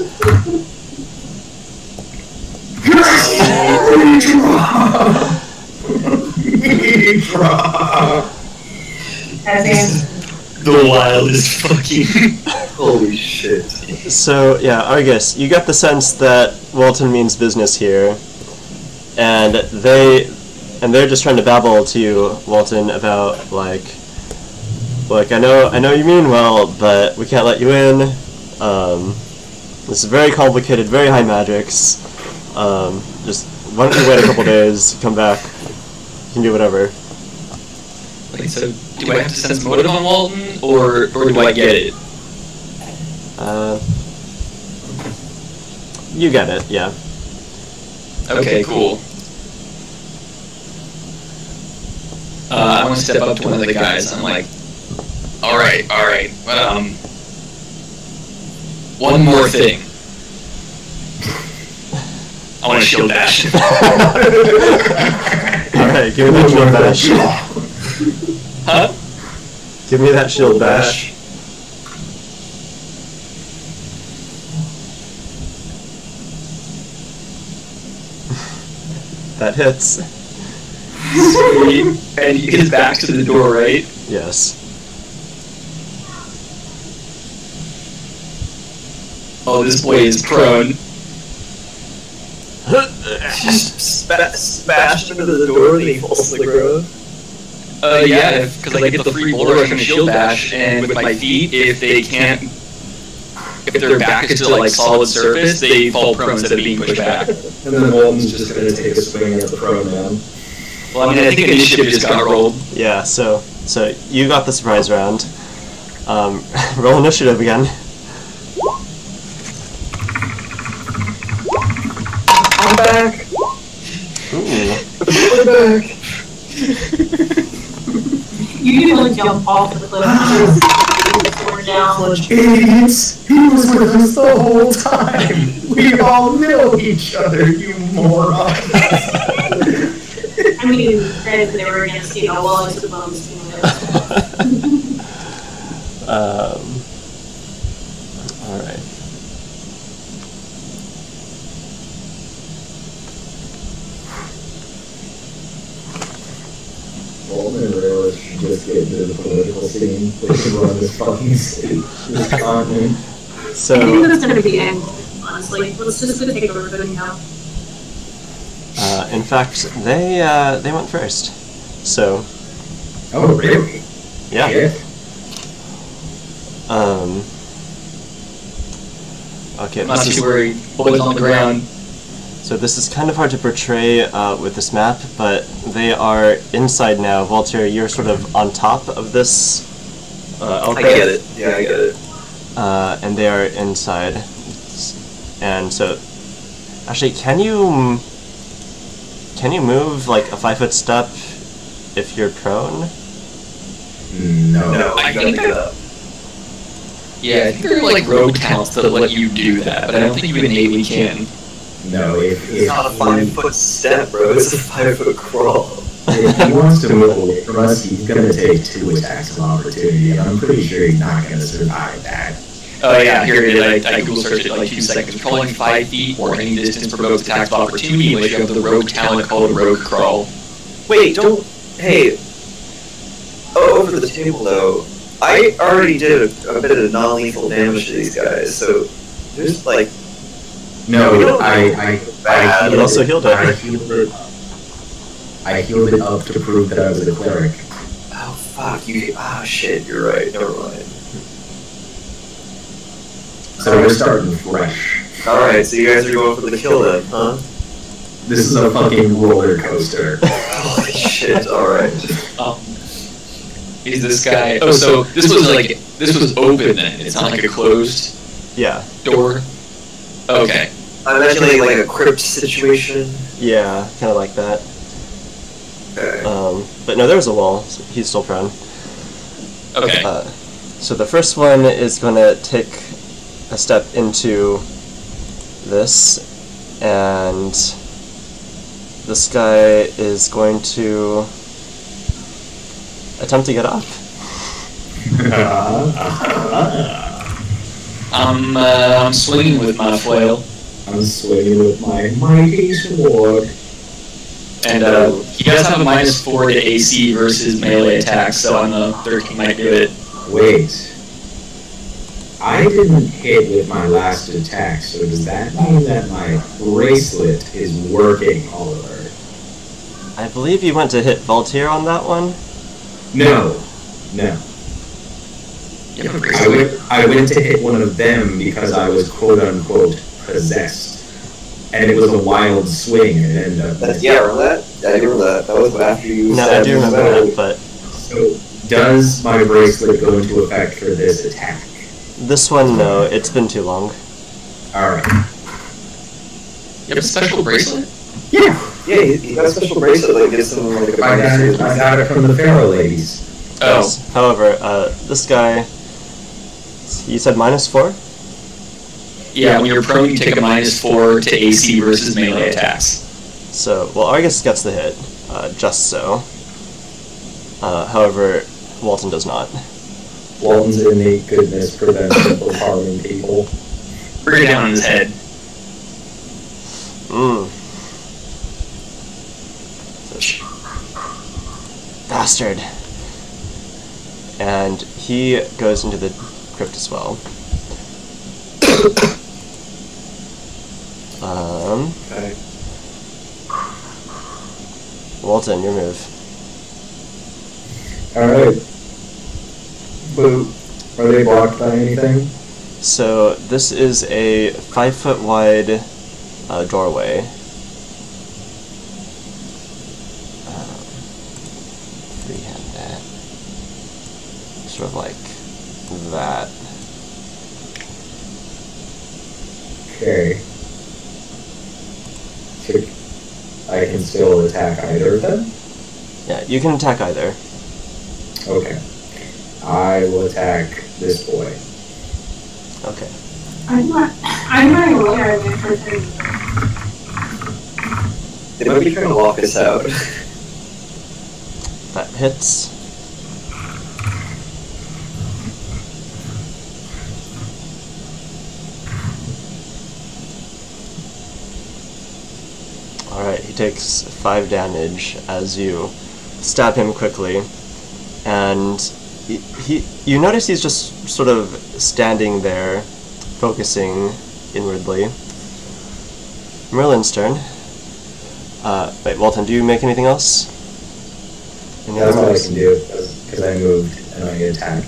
The wildest fucking. Holy shit. So yeah, Argus, you get the sense that Walton means business here, and they're just trying to babble to you, Walton, about like, look, I know you mean well, but we can't let you in. This is very complicated, very high magics. Just why don't you wait a couple days, come back, you can do whatever. Wait, so do I have to sense motive on Walton, or do I get it? You get it, yeah. Okay, cool. I want to step up to one of the guys. I'm like, all right, but one more thing. I want to shield bash. Alright, give me that shield bash. Huh? Give me that shield bash. That hits. Sweet. And he gets back to the door, right? Yes. Oh, this boy is prone. Just smash into the door and he falls to the ground. Yeah, because I get the free bull rush and shield bash, and with my feet, if their back is to like solid surface, they fall prone instead of being pushed back. And then Walton's just gonna take a swing at the prone man. Well, I mean, I think initiative just got rolled. Yeah, so you got the surprise round. Roll initiative again. I'm back! Ooh. I'm back! You can like jump off the cliff and just sword down. Idiots! He was with us the whole time! We all know each other, you moron! I couldn't even credit that they were against while I was on this team. Alright. Walton and Raylor should just get into the political scene. They can run this fucking city. This continent. I think So, that's gonna be the end, honestly. Let's just take over everything now. in fact, they went first. So, Oh, really? yeah. Shit. Okay, Not this too is, worried. Boys on the ground. so this is kind of hard to portray with this map, but they are inside now. Voltaire, you're sort of on top of this. I get it. Yeah, I get it. And they are inside. And so, actually, can you move like a 5-foot step if you're prone? No. No, I I gotta think get up. Yeah, I think there are like rogue talents that let you do that, but I don't think you innately can. No, if It's not a 5-foot step, bro. It's a 5-foot crawl. if he wants to move away from us, he's gonna take 2 attacks of opportunity, and I'm pretty sure he's not gonna survive that. Oh yeah, here it is. I Google searched it in like 2 seconds. Controlling 5 feet or any distance provokes attacks of opportunity unless you have the rogue talent called Rogue Crawl. Wait, don't. Hey. Oh, over the table though. I already did a bit of non-lethal damage to these guys, so there's like. No, I You also healed it. I healed it up to prove that I was a cleric. Oh fuck you! Ah shit, you're right. Never mind. So we're starting fresh. All right, so you guys are going for the kill then, huh? This is a fucking roller coaster. Holy shit! All right. Is this guy? Oh, so this was open then. It's not like a closed Yeah. door. Okay. I'm imagining like a crypt situation. Yeah, kind of like that. Okay. But no, there's a wall. So he's still prone. Okay. So the first one is going to take a step into this, and this guy is going to attempt to get off. I'm swinging with my flail, I'm swinging with my mighty sword. and he does have a -4 to AC versus melee attacks, so on the 13 might do it. Wait. I didn't hit with my last attack, so does that mean that my bracelet is working, Oliver? I believe you went to hit Voltaire on that one. No. You have a bracelet. I went to hit one of them because I was quote-unquote possessed. And it was a wild swing, and it ended up... Yeah, remember that? I remember that. That was after you No, said I do remember that, but So, does my bracelet go into effect for this attack? this one, no, it's been too long. Alright. You have a special bracelet? Yeah, Yeah, he got a special bracelet that gives him like a I got it from the Pharaoh ladies. Oh. Yes. However, this guy, you said -4? Yeah, when you're prone, you take a -4 to AC versus melee attacks. So, well, Argus gets the hit, just so. However, Walton does not. Walton's innate goodness prevents him from harming people. Bring it down on his head. Bastard. And he goes into the crypt as well. Okay. Walton, your move. Alright. Boo. Are they blocked by anything? So, this is a 5-foot wide doorway. Freehand that. Sort of like that. Okay. So I can still attack either of them? Yeah, you can attack either. Okay. I will attack this boy. Okay. I'm not aware of it. They might be trying to lock us out. That hits. Alright, he takes 5 damage as you stab him quickly, and you notice he's just sort of standing there, focusing inwardly. Merlin's turn. Wait, Walton, do you make anything else? That's all I can do, because I moved and I attack.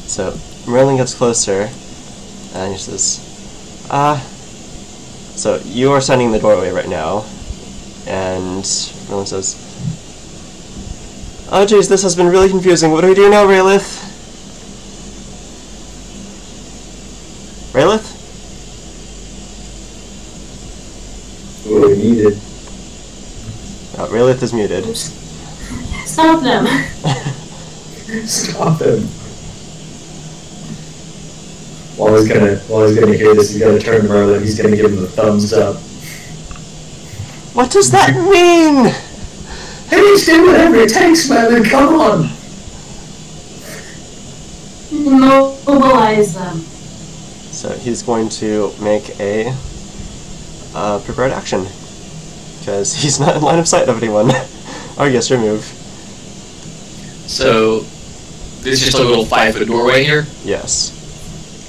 So, Merlin gets closer, and he says, so you are standing in the doorway right now, and Merlin says, oh jeez, this has been really confusing. What do we do now, Raylith? Raylith? We're muted. Oh, Raylith is muted. Stop them! Stop him. While he's gonna hear this, he's gonna turn to Merlin, he's gonna give him the thumbs up. What does that mean? Hey, just do whatever it takes, Merlin, come on! Mobilize them. So he's going to make a prepared action, because he's not in line of sight of anyone. Oh yes, your move. So, there's just a little 5-foot doorway here, Yes.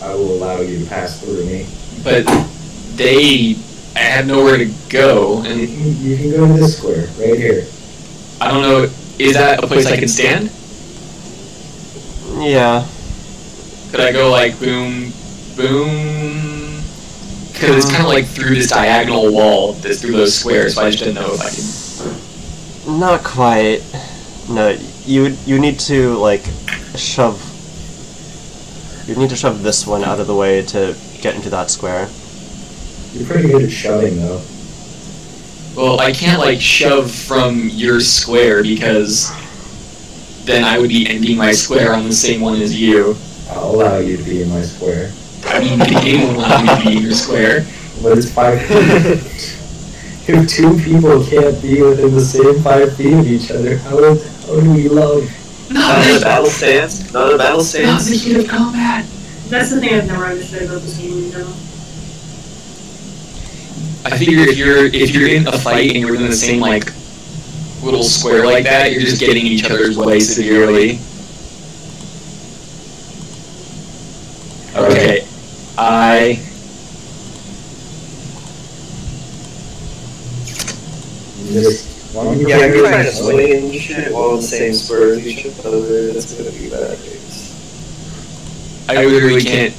I will allow you to pass through me. but I have nowhere to go, and You can go to this square, right here. I don't know, is that a place I can stand? Yeah. Could I go like boom, boom? Because it's kind of like through this diagonal wall that's through those squares, so I just didn't know if I could. Not quite. No, you need to like shove. You need to shove this one out of the way to get into that square. You're pretty good at shoving, though. Well, I can't like shove from your square because then I would be ending my square on the same one as you. I'll allow you to be in my square. I mean, the game will allow me to be in your square. But it's 5 feet. If 2 people can't be within the same 5 feet of each other, how do we love? Not a battle stance. Not a battle stance. Not the heat of combat. That's the thing I've never understood about this game in general. I figure if you're in a fight and you're within the same like little square like that, you're just getting in each other's way severely. Okay, Yeah, if you're trying to swing and shit while in the same square as each other, that's gonna be bad news. I literally can't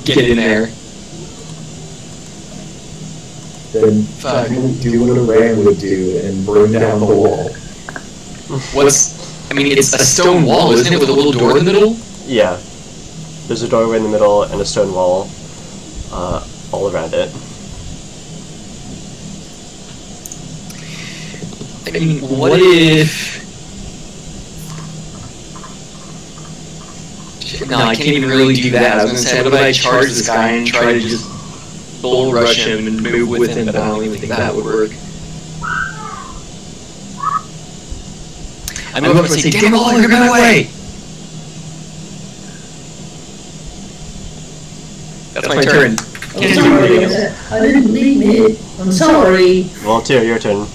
get in there. Then Fuck. do what a ram would do and bring down the wall. I mean, it's a stone wall, isn't it, with a little door in the middle? Yeah. There's a doorway in the middle and a stone wall all around it. I mean, what if... No, I can't even really do that. I was gonna say, what if I charge this guy and try to just bull rush him and move with him, but I don't even think that would work. I'm going to say, damn it all, you're going away! That's my turn. I'm sorry, I didn't mean it. I'm sorry. Voltaire, your turn.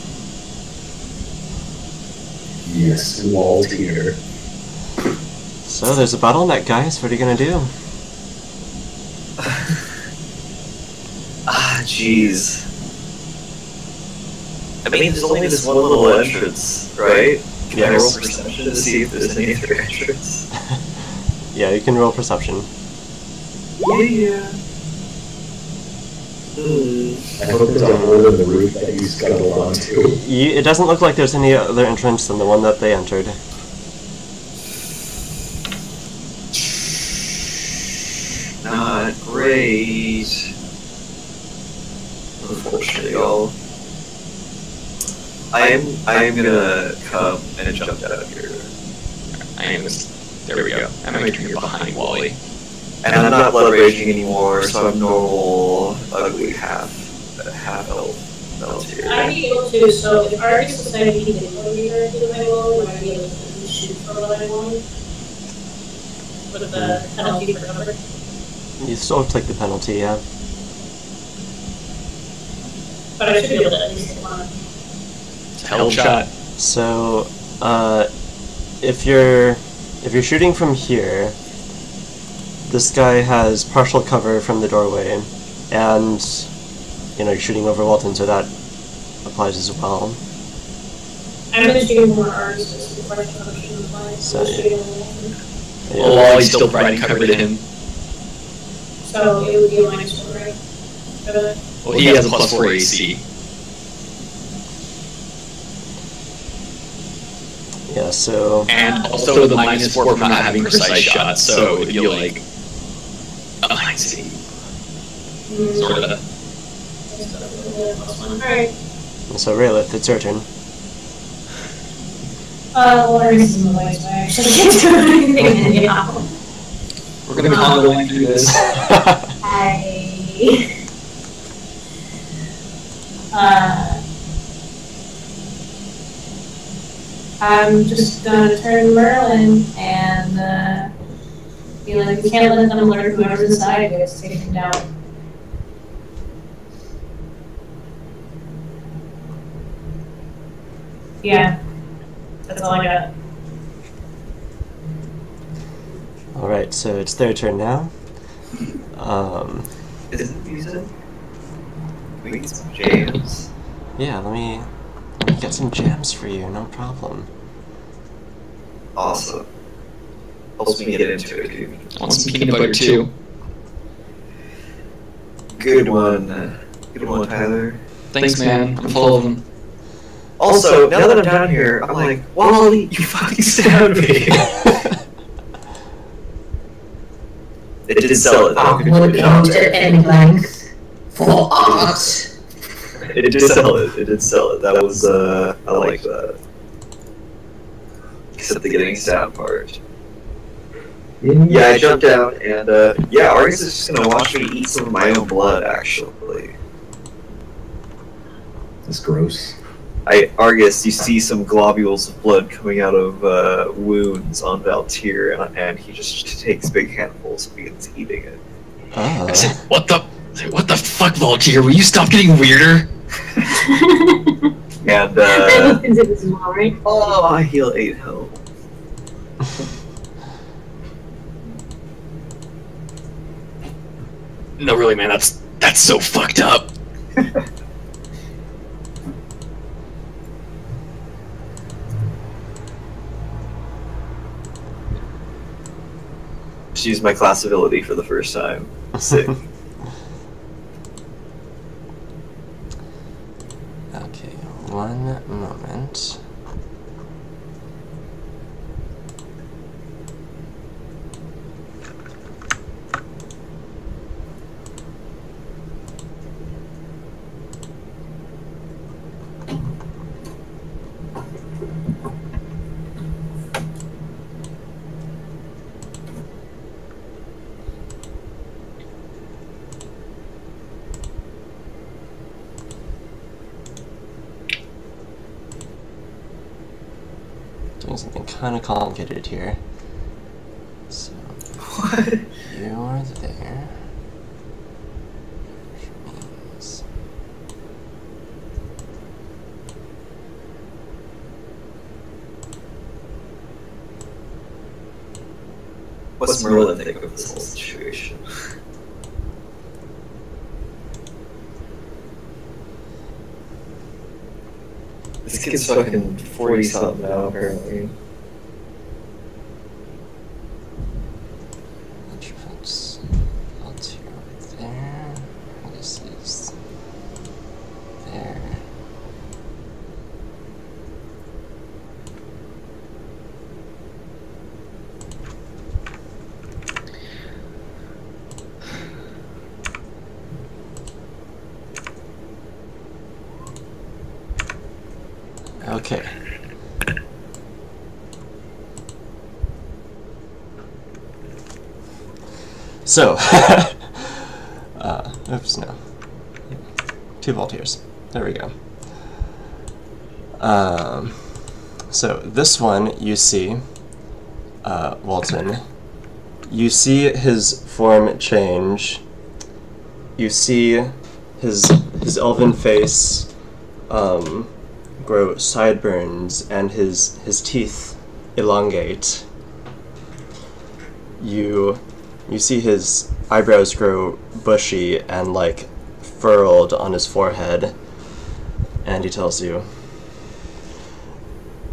Yes, Waltier. So there's a bottleneck, guys. What are you gonna do? Jeez. I mean, there's only this one little entrance, right? Can I roll Yes. perception to see if there's any other entrance? Yeah, you can roll perception. Yeah. I hope there's a hole in the roof that you scuttle onto. It doesn't look like there's any other entrance than the one that they entered. Not great. Unfortunately, y'all. I am gonna come and jump out of here. There we go. I'm making you behind Wally. And I'm not blood raging anymore, so I'm normal, ugly half elf I'd be able to, so if Arctic Society didn't want me to do my role, be able to shoot for what I want. With the penalty for cover. You still have to take the penalty, yeah. But I should be able to at least hit one. It's a hell of a shot. So, if you're shooting from here, this guy has partial cover from the doorway, and you're shooting over Walton, so that applies as well. I'm gonna shoot more R's just to partial cover shouldn't apply. So, yeah. Well, while he's still providing cover to him. So it would be a -4, right? For the- Well, he has a +4 AC. Yeah, so... And also the -4 from not having precise shots, so it'd be like... I see. Sorta. Alright. So, Raylith, it's your turn. Well, Ernest is in the way, so I actually can't do anything now. We're gonna combo line through this. I'm just gonna turn Merlin and be like, we can't let them alert whoever's inside of it to take him down. Yeah, that's all I got. Alright, so it's their turn now. Isn't music? We need some jams. Yeah, let me get some jams for you, no problem. Awesome. Helps me get into it, dude. I want some peanut butter too. Good one. Good one, Tyler. Thanks, man. I'm full of them. Also, now that I'm down here, I'm like, Wally, you fucking stabbed me. It did sell it. I would go to any length for art. It did sell it. It did sell it. That was, I like that. Except the getting stabbed part. Yeah, I jumped down, and, yeah, Argus is just gonna watch me eat some of my own blood, actually. That's gross. Argus, you see some globules of blood coming out of wounds on Valtir, and he just takes big handfuls and begins eating it. I said, what the fuck, Valtir? Will you stop getting weirder? And, That opens it as well, right? oh, I heal 8 health. No, really, man, that's so fucked up. Just used my class ability for the first time. Sick. Okay, one moment. Doing something kind of complicated here. So, What? you are there. Which means What's Merlin think of this whole situation? This kid's fucking 40-something now, apparently. which puts Altair right there. This is there. Okay. So, oops, no. 2 Voltaires. There we go. So this one you see, Walton. You see his form change. You see his elven face grow sideburns and his teeth elongate. You see his eyebrows grow bushy and like furrowed on his forehead, and he tells you,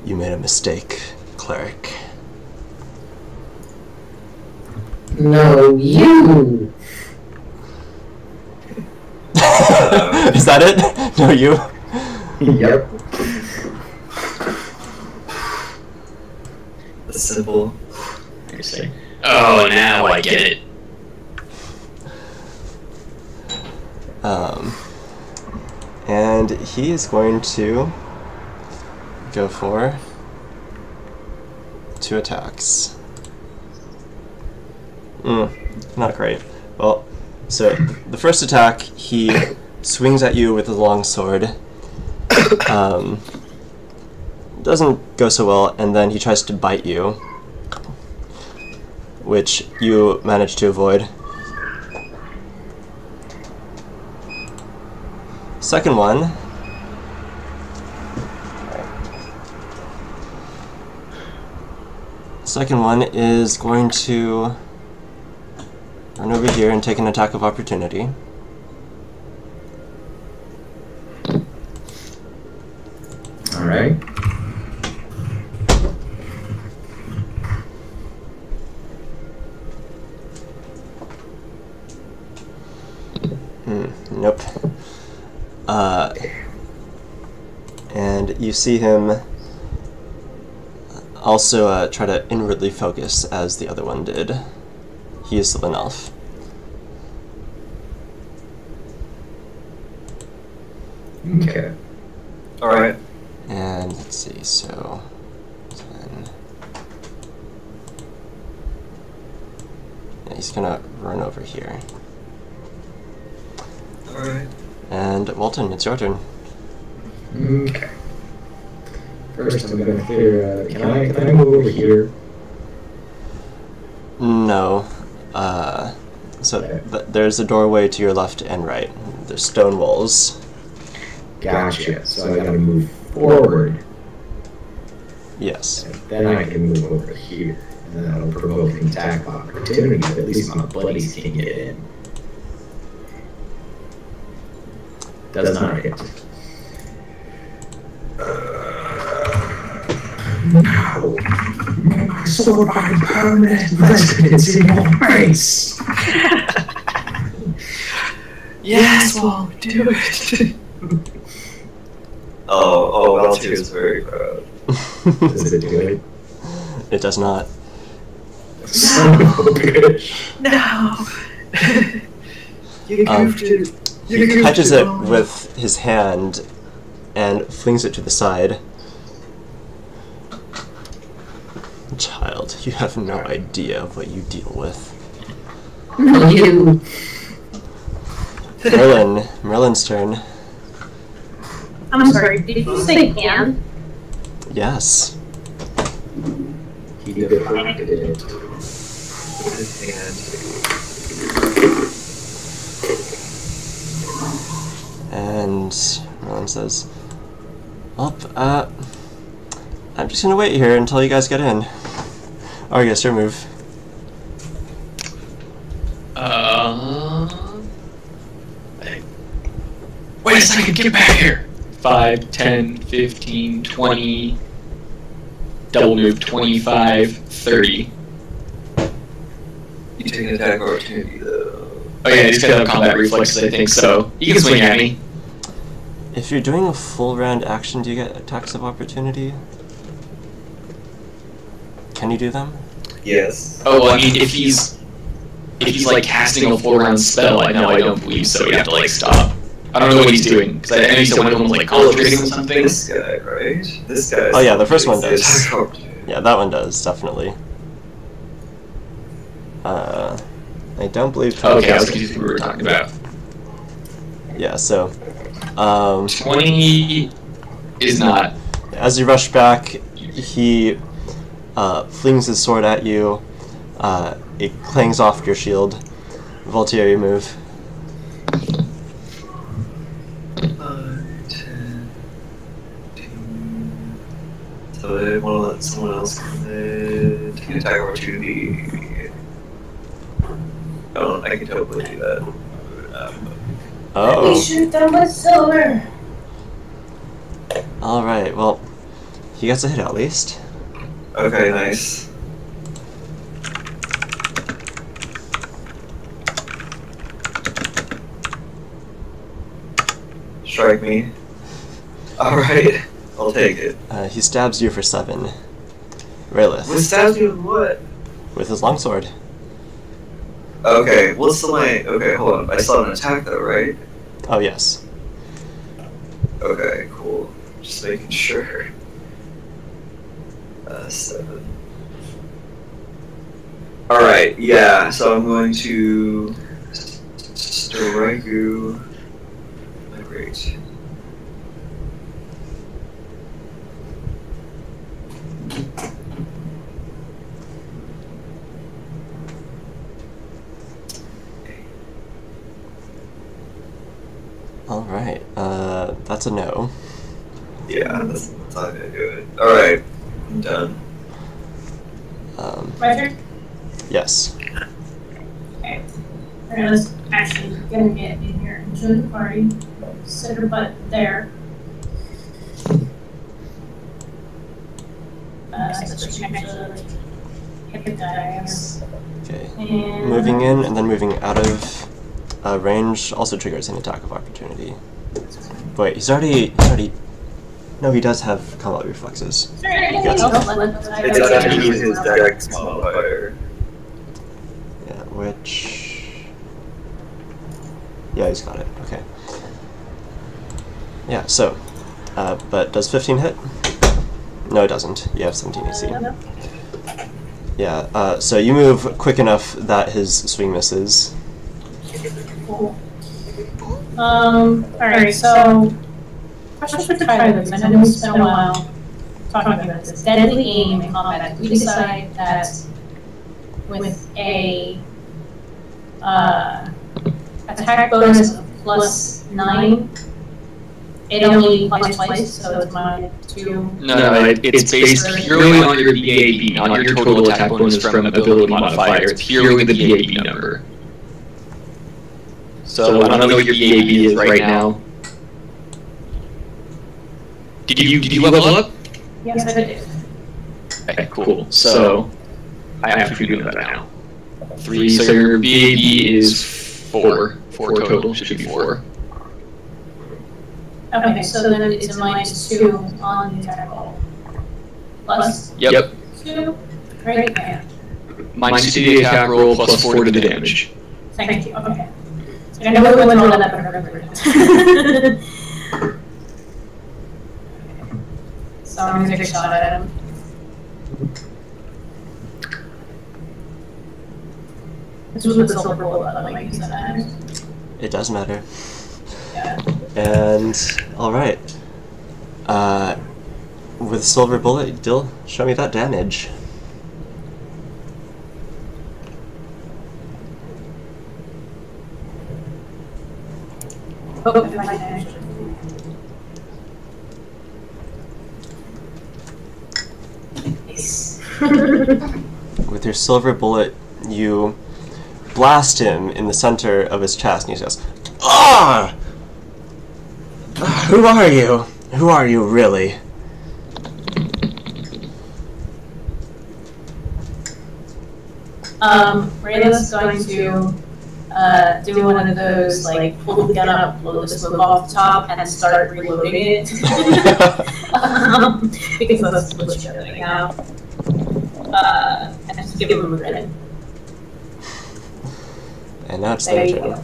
"You made a mistake, cleric." No, you! Is that it? No, you? Yep. That's simple. I say, oh, now I get it. And he is going to go for 2 attacks. Not great. Well, so the first attack, he swings at you with a long sword. Doesn't go so well, and then he tries to bite you, which you manage to avoid. Second one. Second one is going to run over here and take an attack of opportunity. Alright. Nope. And you see him also try to inwardly focus as the other one did. He is still an elf. Okay. Alright. And let's see, so 10. Yeah, he's gonna run over here. Alright. And Walton, it's your turn. Okay. First, I'm gonna clear. Can I move over here? No. So there's a doorway to your left and right. There's stone walls. Gotcha. So I gotta move forward. Yes. And then I can move over here. And that'll provoke an attack of opportunity, but at least my buddies can get in. Does not hit. No. My sword find permanent residence in your face. Yes, well, do it. Oh, Valtier is very proud. Does it do it? It does not. Son of a bitch. No. You goofed it. He catches it with his hand and flings it to the side. Child, you have no idea of what you deal with. No, you. Merlin's turn. I'm sorry, did you say can? Yes. He deflected it. And Merlin says, well, I'm just gonna wait here until you guys get in. Oh, I guess your move. Wait a second, get back here! 5, 10, 15, 20, double move, 25, 30. You take an attack opportunity though. Oh yeah, he's got no combat reflexes, I think, so he can swing at me. If you're doing a full round action, do you get attacks of opportunity? Can you do them? Yes. Oh, well, I mean, if he's like casting a full round spell, I don't believe so. You have to like stop. I don't know what he's doing because I know he said one of them was like concentrating on something. This guy, right? This guy. Oh yeah, the first one does. Yeah, that one does definitely. I don't believe. Okay, I was confused what we were talking about. Yeah, so 20 is not. As you rush back, he flings his sword at you. It clangs off your shield. Voltaire, you move. 5, 10, 15. So I want to let someone else come in. Take an attack opportunity. I can totally do that. Oh. We shoot them with silver. Alright, well, he gets a hit at least. Okay, nice. Strike me. Alright, I'll take it. He stabs you for 7. Raylith. What stabs you with what? With his longsword. Okay, what's the line? Okay, hold on. I still have an attack though, right? Oh, yes. Okay, cool. Just making sure. 7. Alright, yeah, so I'm going to strike you. Great. Alright, that's a no. Yeah, that's not gonna do it. Alright, I'm done. My turn? Yes. Okay. Let's actually gonna get in here and join the party. Sit her butt there. So she can actually hit the dice. Okay. And Moving in and then moving out of range also triggers an attack of opportunity. Wait, he's already. No, he does have combat reflexes. It's actually his dex modifier. Yeah, which. Yeah, he's got it. Okay. Yeah, so. But does 15 hit? No, it doesn't. You have 17 AC. Yeah, so you move quick enough that his swing misses. Cool. Alright, so question for Tyler, because I know we spent a while talking about this. Deadly aim in combat. We decide that with a attack bonus of +9, it only applies twice, so it's -2. No, it's based purely on your BAB, not your total attack bonus from ability modifier. It's purely the BAB number. So I don't know what your BAB is right now. Did you level up? Yes, I did. Okay, cool. So I have to do that now. 3. So your BAB is 4. 4 total. Should be 4. Okay, so then it's a -2 on the attack roll. Plus Yep. 2? Great, yeah. -2 to the attack roll plus 4 to the damage. Thank you, okay. I know we went over that, but I remember. So I'm gonna take a shot at him. This was with silver bullet, by the way, you said that. It does matter. Yeah. And alright. With silver bullet, Dill, show me that damage. Oh, if I can. Nice. With your silver bullet, you blast him in the center of his chest, and he says, "Ah! Who are you? Who are you, really?" Rayla's going to do one of those, like, pull the gun up, blow the smoke off the top, and start reloading it. Because that's what she's doing now. And just give him a grin. And now it's There their you turn. go.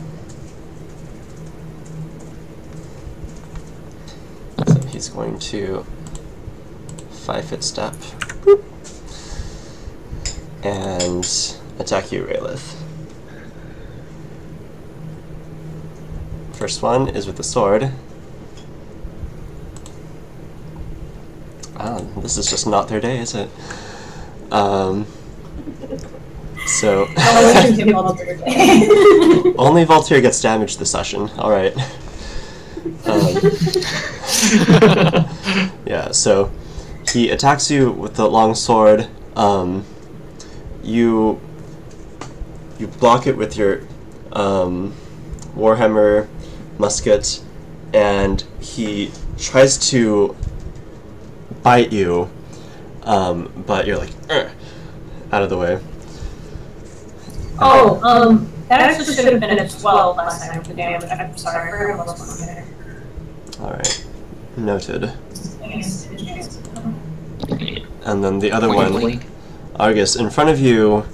So he's going to 5-foot step and attack you, Raylith. First one is with the sword. This is just not their day, is it? So only Voltaire gets damaged this session. All right. Yeah. So he attacks you with the long sword. You block it with your warhammer musket, and he tries to bite you, but you're like out of the way. That actually should have been a 12 last time for damage. I'm sorry, I forgot what was on there. Alright. Noted. And then the other one, Argus, in front of you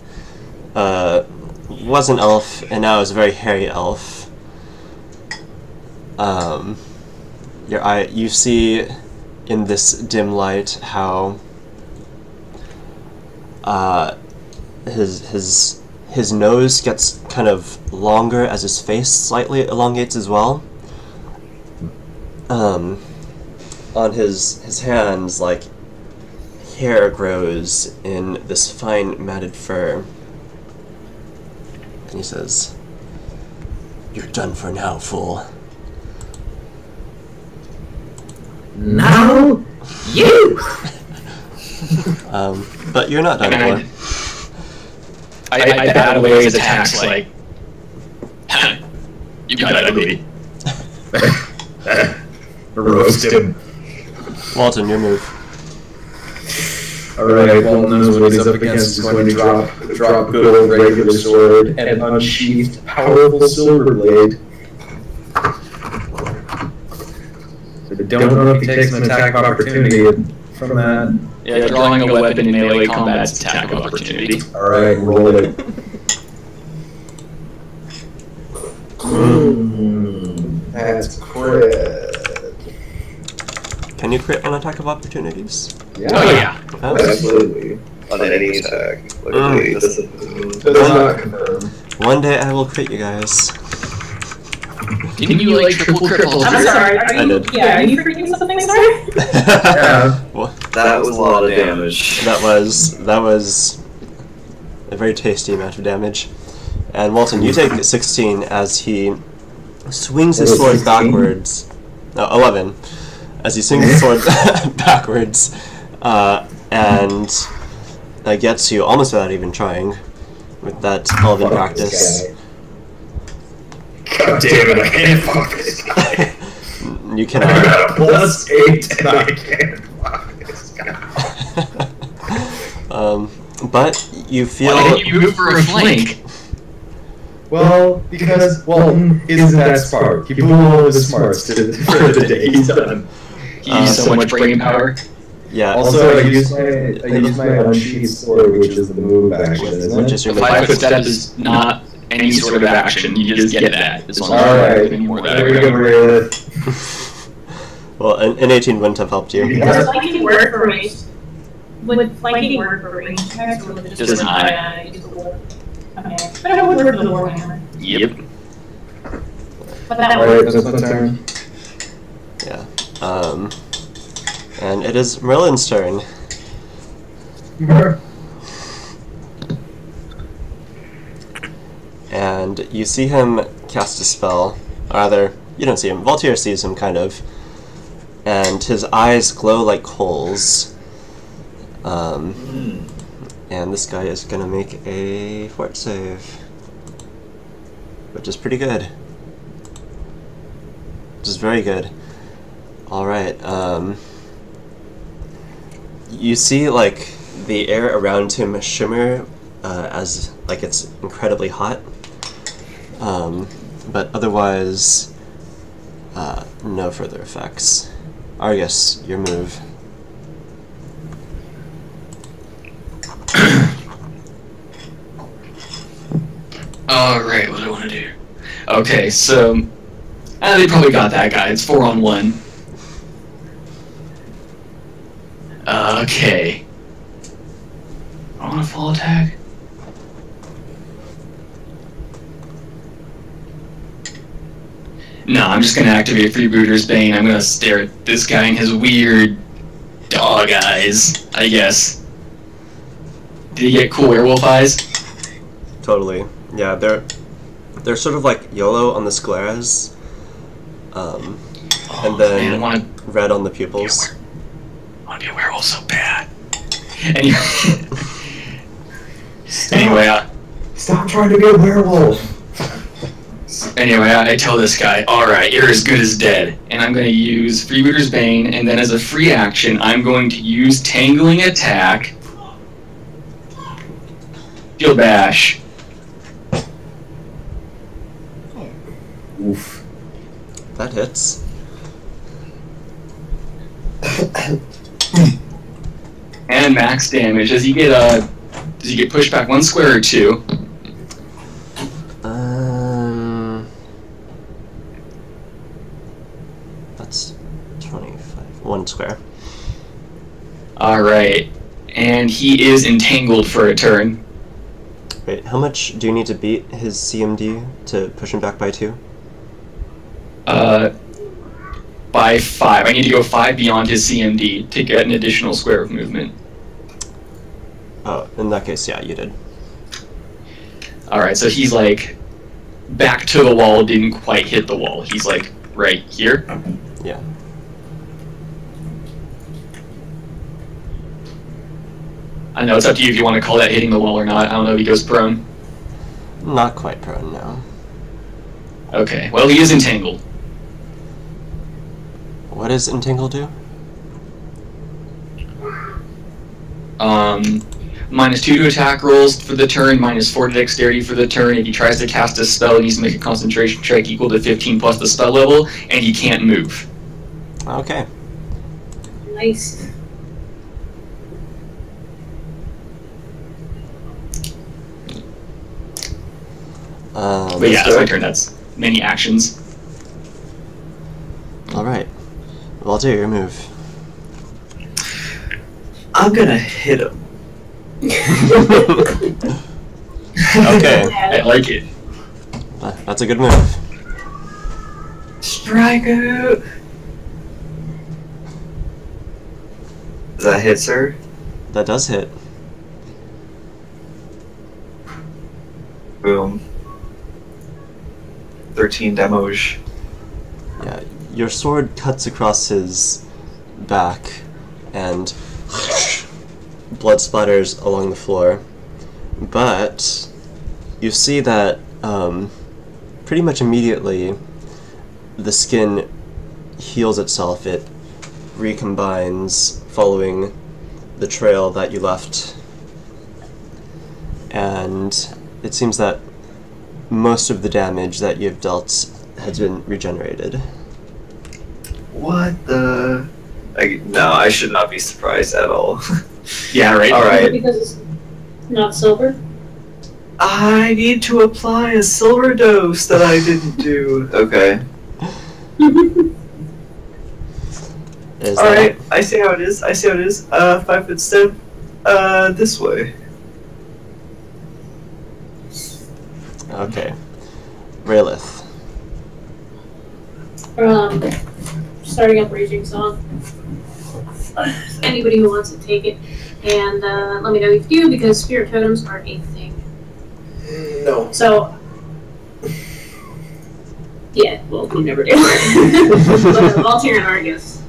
was an elf, and now is a very hairy elf. You see in this dim light how his nose gets kind of longer as his face slightly elongates as well. On his hands, like, hair grows in this fine matted fur. And he says, "You're done for now, fool." Now, you! But you're not done for. I bat away his attacks like, you got ugly. Roast him. Walton, your move. Alright, Walton knows what he's up against. He's going to drop good old regular sword and unsheathed powerful silver blade. So don't know if he takes an attack of opportunity from that. Yeah, drawing a weapon in melee combat's attack of opportunity. Alright, roll it. That's crit. Can you crit on attack of opportunities? Yeah. Oh yeah. Oh. Absolutely. On any attack. Luckily, this is- Does not confirm. One day I will crit you guys. Didn't you like triple cripple? I'm sorry, are I you, did. yeah, are you freaking something, sorry? Yeah. Well, That was a lot of damage. that was a very tasty amount of damage. And Walton, you take 16 as he swings his sword 16? backwards. No, 11. As he swings his sword backwards, and gets you almost without even trying, with that elven practice. God damn it, I can't fuck this guy. You I cannot. got a +8 and I can't fuck this guy. But you feel. Why didn't you move for a flank? Well, because Walton isn't that smart. He blew all of his smarts for the day. He's done. He used so much brain power. Yeah. Also, I use my unsheathed sword, which is the move action, isn't Which it? is your The 5-foot step is not any sort of action. You just get that. As long as you don't Alright, have any more of that. there we go, Maria. Well, an 18 wouldn't have helped you. Does flanking work for range? Would flanking work for range attacks, or would it just Does work not. by, use the war? Okay, but it would work for the warhammer. Yep. But that Alright, would. that's my turn. Yeah. And it is Merlin's turn. And you see him cast a spell. Or rather, you don't see him. Voltaire sees him, kind of. And his eyes glow like coals. And this guy is gonna make a fort save. Which is pretty good. Which is very good. Alright, you see, like, the air around him shimmer as, like, it's incredibly hot. But otherwise, no further effects. Argus, your move. Alright, what do I want to do? Okay, so... they probably got that guy. It's 4-on-1. Okay. I want a full attack. No, I'm just gonna activate Freebooter's Bane. I'm gonna stare at this guy and his weird dog dog eyes, I guess. Did he get cool werewolf eyes? Totally. Yeah, they're sort of like yellow on the scleras, and then man, red on the pupils. I want to be a werewolf so bad. Anyway, anyway, Stop trying to be a werewolf. I tell this guy, alright, you're as good as dead. And I'm going to use Freebooter's Bane, and then as a free action, I'm going to use Tangling Attack. Shield Bash. Oof. That hits. And max damage. Does he get pushed back 1 square or 2? That's 25. 1 square. Alright. And he is entangled for a turn. Wait, how much do you need to beat his CMD to push him back by 2? By 5. I need to go 5 beyond his CMD to get an additional square of movement. Oh, in that case, yeah, you did. Alright, so he's like back to the wall, didn't quite hit the wall. He's like right here. Yeah. I know, it's up to you if you want to call that hitting the wall or not. I don't know if he goes prone. Not quite prone, no. Okay, well, he is entangled. What does Entangle do? -2 to attack rolls for the turn, -4 to dexterity for the turn. If he tries to cast a spell, he needs to make a concentration check equal to 15 plus the spell level, and he can't move. Okay. Nice. But yeah, that's my turn. That's many actions. Alright. Walter, your move. I'm gonna hit him. Okay. I like it. That's a good move. Strike out. Does that hit, sir? That does hit. Boom. 13 damage. Yeah, your sword cuts across his back, and blood splatters along the floor. But you see that pretty much immediately the skin heals itself. It recombines following the trail that you left. And it seems that most of the damage that you've dealt has been regenerated. What the? No, I should not be surprised at all. Yeah, right. Alright. Because it's not silver. I need to apply a silver dose that I didn't do. Okay. Alright, I see how it is. 5-foot step. This way. Okay. Raylith. Starting up Raging Song. Anybody who wants to take it, and let me know if you do, because spirit totems are a thing. No. So, yeah, well, we never do. But Voltaire and Argus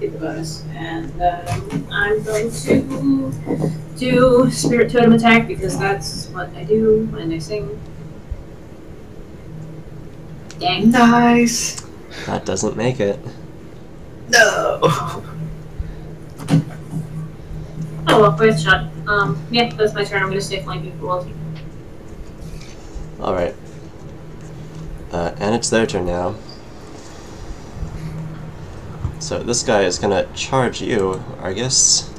get the bonus, and I'm going to do spirit totem attack because that's what I do when I sing. Dang. Nice. That doesn't make it. No. Oh well, first shot. Yeah, that's my turn. I'm gonna stay flanking for Walter. Alright. And it's their turn now. So this guy is gonna charge you, Argus.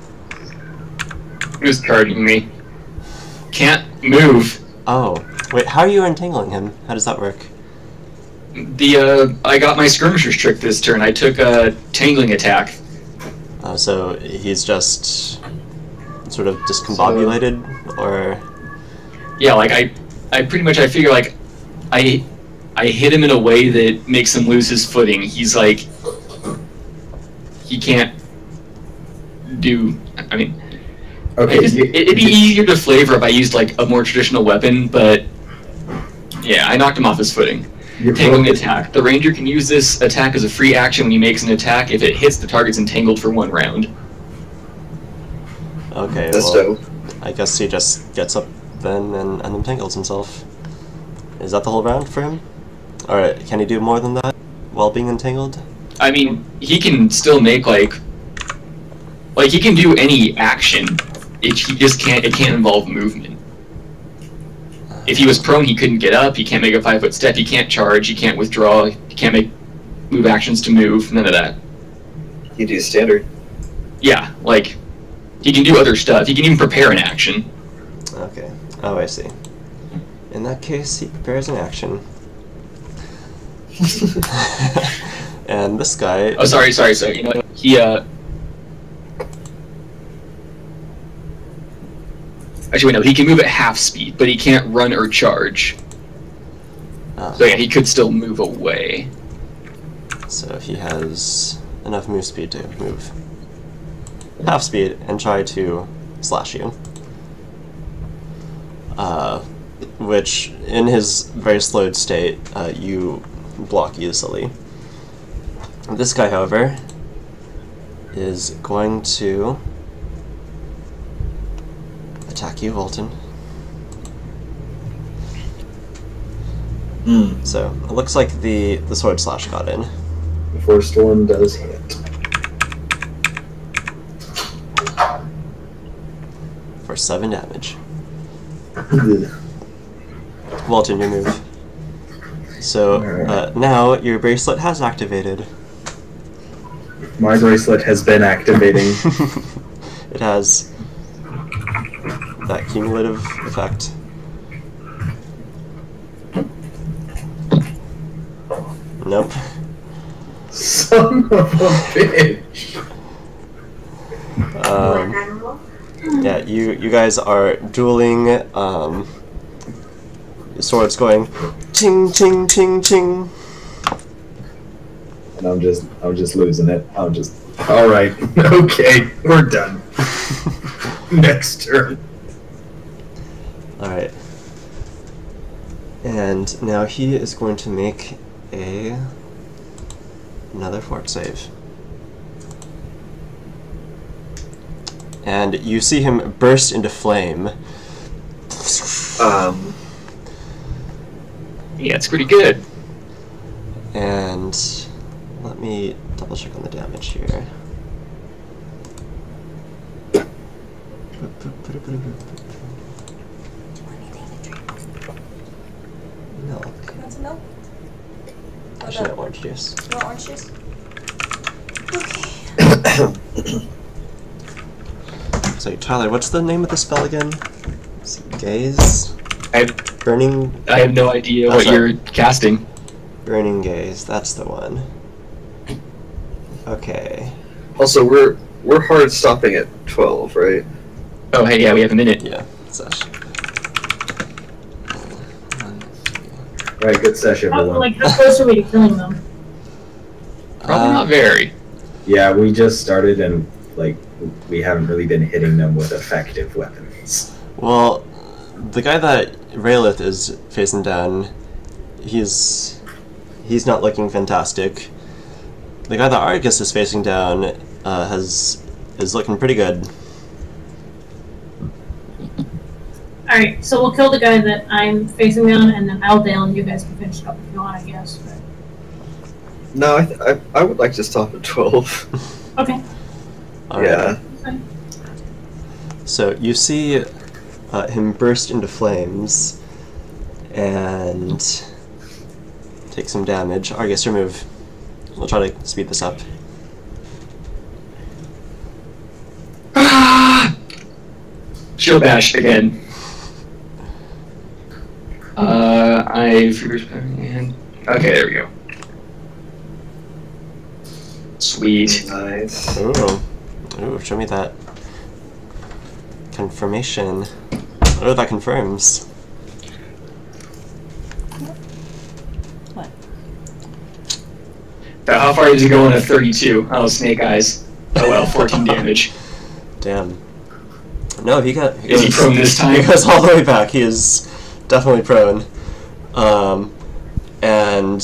Who's charging me? Can't move. Oh. Wait, how are you untangling him? How does that work? I got my skirmisher's trick this turn. I took a tangling attack. So he's just sort of discombobulated, or... Yeah, like I pretty much, I figure like I hit him in a way that makes him lose his footing. He's like, he can't do. I mean, Okay. it'd be easier to flavor if I used like a more traditional weapon, but yeah, I knocked him off his footing. Tangling attack. The ranger can use this attack as a free action when he makes an attack. If it hits, the target's entangled for 1 round. Okay, That's well, dope. I guess he just gets up then and entangles himself. Is that the whole round for him? Alright, can he do more than that while being entangled? I mean, he can still make like he can do any action. He just can't. It can't involve movement. If he was prone, he couldn't get up. He can't make a 5-foot step. He can't charge. He can't withdraw. He can't make move actions to move. None of that. You do standard. Yeah, like he can do other stuff. He can even prepare an action. Okay. Oh, I see. In that case, he prepares an action. And this guy... Oh, sorry. You know, he actually, wait, no. He can move at half speed, but he can't run or charge. So yeah, he could still move away. So he has enough move speed to move half speed and try to slash you. Which, in his very slowed state, you block easily. This guy, however, is going to attack you, Volton. So, it looks like the sword slash got in. The first one does hit. For 7 damage. Walton, your move. So, now your bracelet has activated. My bracelet has been activating. It has that cumulative effect. Nope. Son of a bitch. Yeah, you guys are dueling, swords going ting ting ting ting. And I'm just losing it. Alright, okay, we're done. Next turn. Alright. And now he is going to make another fort save. And you see him burst into flame. Yeah, it's pretty good. And let me double check on the damage here. Milk. You want some milk? Actually, no, orange juice. You want orange juice? Okay. So, Tyler, what's the name of the spell again? Is it Gaze? Burning... I have no idea what you're casting. Burning Gaze, that's the one. Okay. Also, we're hard stopping at 12, right? Oh, hey, yeah, we have a minute. Yeah, Sesh. Right, good session, everyone. Like, how close are we to killing them? Probably not very. Yeah, we just started and, like, we haven't really been hitting them with effective weapons. Well, the guy that Raelith is facing down, he's not looking fantastic. The guy that Argus is facing down is looking pretty good. Alright, so we'll kill the guy that I'm facing down, and then I'll bail, and you guys can finish it up if you want, I guess. But... No, I would like to stop at 12. Okay. All right. Yeah. So you see him burst into flames and take some damage. Argus, your move. We'll try to speed this up. Shield bash again. Okay, there we go. Sweet. Nice. Ooh, show me that confirmation. Oh, that confirms. What? How far does he go on a 32? Oh, snake eyes. Oh well, 14 damage. Damn. No, he Is he prone this time? He goes all the way back. He is definitely prone. And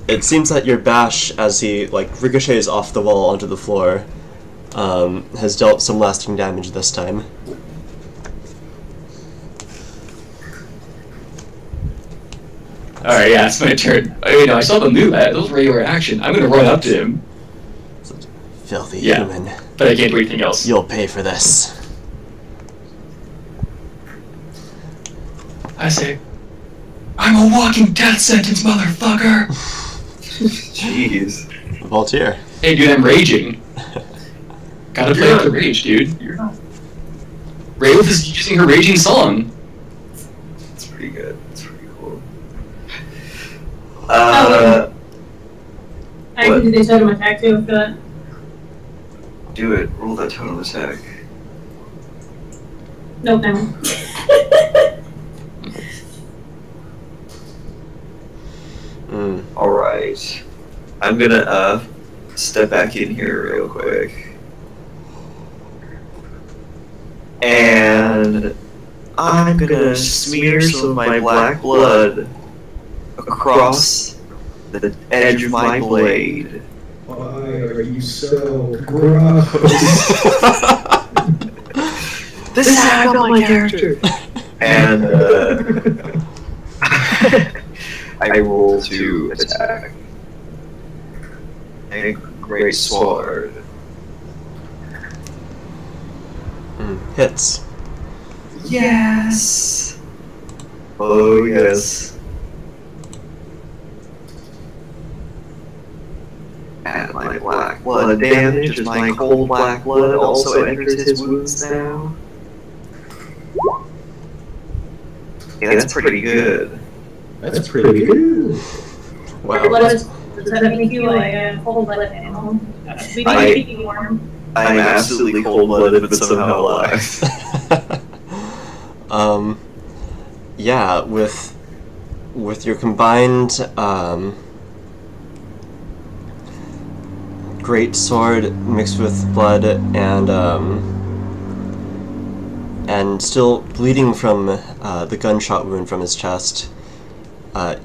it seems that your bash, as he like ricochets off the wall onto the floor, has dealt some lasting damage this time. Alright, yeah, it's my turn. I saw the move. That was regular action. I'm gonna run up to him. Filthy Yeah. human. But I can't do anything else. You'll pay for this. I say, I'm a walking death sentence, motherfucker! Jeez. Voltaire. Hey, dude, I'm raging. Gotta play up the rage, dude. Rayleigh is using her raging song. That's pretty good. That's pretty cool. I can do the totem attack too for that. Do it. Roll that totem attack. Nope, no. Alright. I'm gonna step back in here real quick. And I'm gonna smear some of my black blood across the edge of my blade. Why are you so gross? This is how I built my character. And I roll to attack. A great sword. Hits. Yes. Oh yes. And my black blood damage as my cold black blood also enters his wounds now. Yeah, that's pretty good. That's pretty good. Wow. Does that make you like a cold-blooded animal? We need to keep you warm. I'm absolutely cold-blooded, but somehow alive. Yeah, with your combined great sword mixed with blood and still bleeding from the gunshot wound from his chest,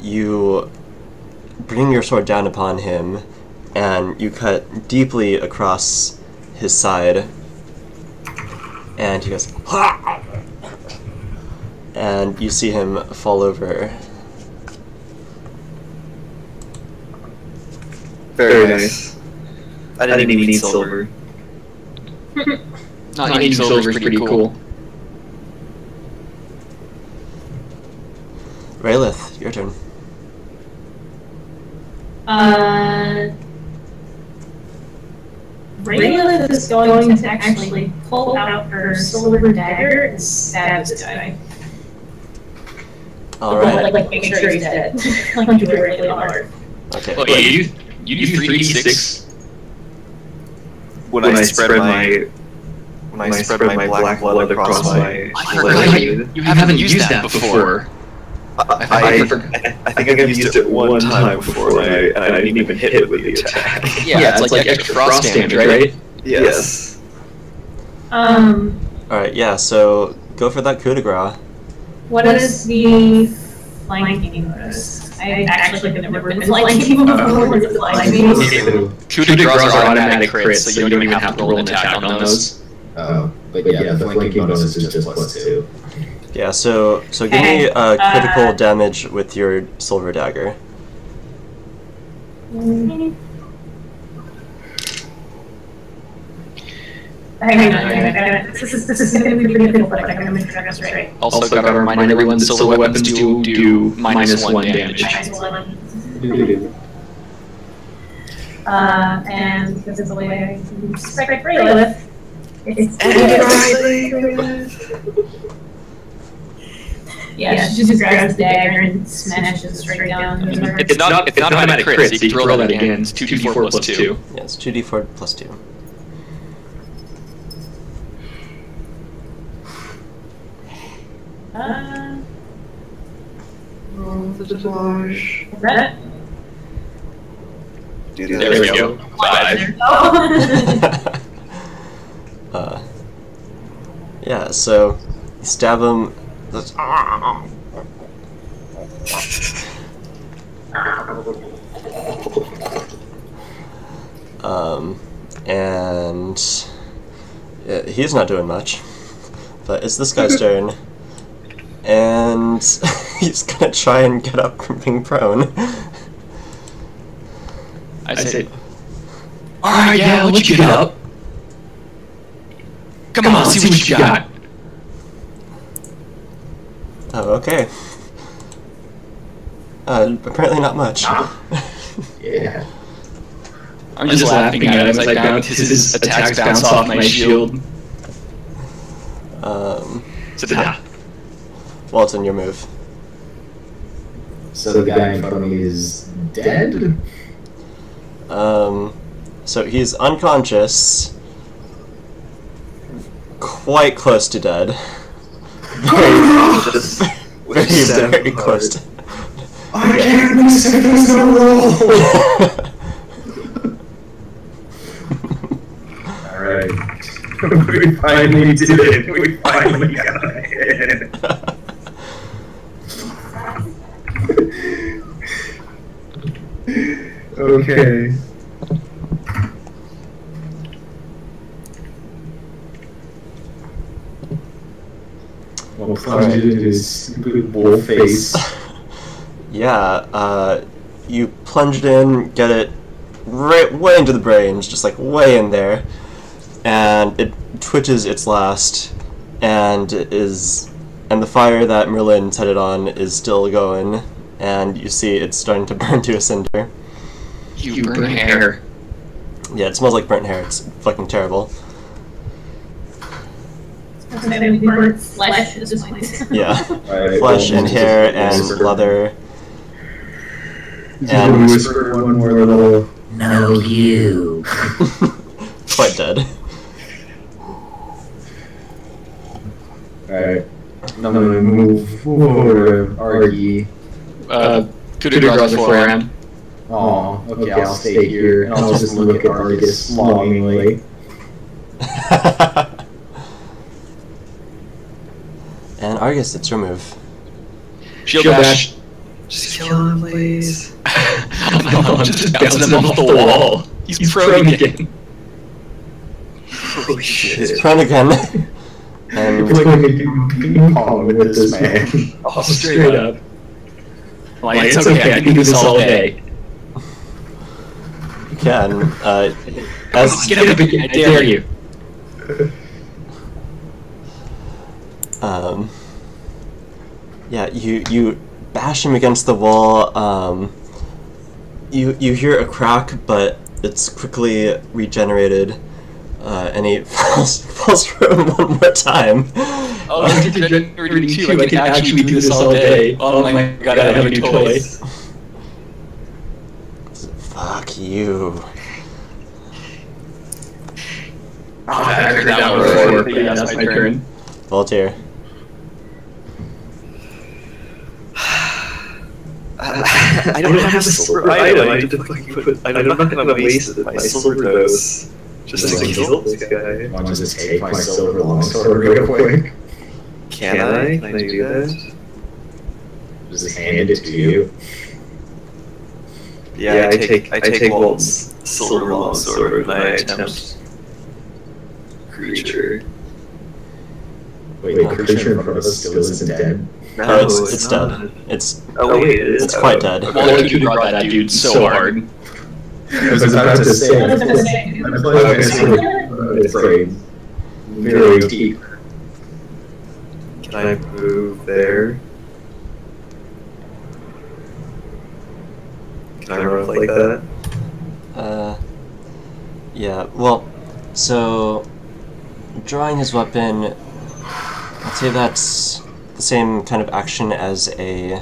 you bring your sword down upon him and you cut deeply across his side, and he goes, "Ha!" And you see him fall over. Very nice. I didn't even need silver. Not needing silver is pretty cool. Raylith, your turn. Rayla is going to actually pull out her silver dagger and stab this guy. Alright. Like make sure he's dead. Like do it really hard. Okay. Well, you do 3d6. When I spread my black blood across my blade. You haven't used that before. I think I've used it one time before, and I didn't even hit it with the attack. Yeah, it's like extra frost damage, right? Yes. Alright, yeah, so go for that coup de grace. What is the flanking bonus? I actually have never been flanking before. What is flanking? Coup de grace are automatic crits, so you don't even have to roll an attack on those. But yeah, the flanking bonus is just +2. Yeah, so give me a critical damage with your silver dagger. Hang on. This is going to be pretty difficult, but I'm going to make sure I got this right. Also, gotta remind everyone that silver weapons do -1 damage. And because of the way I respect Raylith, it's yeah, she just grabs the dagger and smashes straight down. It's not automatic crits, so you can roll that again. It's 2d4 plus 2. Yeah, it's 2d4 plus 2. That? Do that. There we go. 5. Yeah, so you stab him. And yeah, he's not doing much, but it's this guy's turn, and he's gonna try and get up from being prone. I say, alright, yeah, I'll let you get up. Come on, see what you got. Oh, okay. Apparently not much. Yeah. I'm just laughing at him as I bounce his attacks bounce off my shield. So, Walton, your move. So the guy in front of me is dead? So he's unconscious, quite close to dead. Very close to. I can't miss it, there's no roll! Alright. We finally did it. We finally got it. Okay. I'll plunge it into his stupid bull face. Yeah, you plunge it in, get it right way into the brains, just like way in there, and it twitches its last, and the fire that Merlin set it on is still going, and you see it's starting to burn to a cinder. You burn hair. Yeah, it smells like burnt hair. It's fucking terrible. Flesh at this point. Yeah, Right, flesh and hair and leather. And And whisper one more little. No, you. quite dead. Alright. I'm gonna move over to Argy. Coup de grace beforehand. Oh, okay, I'll stay here and I'll just look at Argus longingly. And Argus, it's your move. Shield bash. Just kill him, please. I'm just bouncing him off the wall. He's prone again. Holy shit. He's prone again. I'm And playing a ping pong with this man. Oh, straight up. Like, it's okay, I can do this all day. again, as Get up again, I dare you. yeah, you bash him against the wall. You hear a crack, but it's quickly regenerated, and he falls prone one more time. Oh, I get to regenerating too. I can actually do this all day. Oh my god, I have a new toy. Fuck you. I heard that one before, but yeah, that's my turn. Voltaire. I don't have a silver item. I need to fucking put. I'm not gonna waste my silver dose just to kill this guy. I'll just take my silver longsword real quick. Can I? Can I do that? Just hand it to you. Yeah, I take Walt's silver longsword and I attempt creature. Wait, creature in front of us still isn't dead? No, Oh, it's dead. not. It's Oh wait, it is. it's quite dead. Well, you brought that dude so hard. I was about to say, I was gonna say. my pleasure is very, very deep. Can I move there? Can I run like that? Yeah, well, so drawing his weapon, I'd say that's the same kind of action as a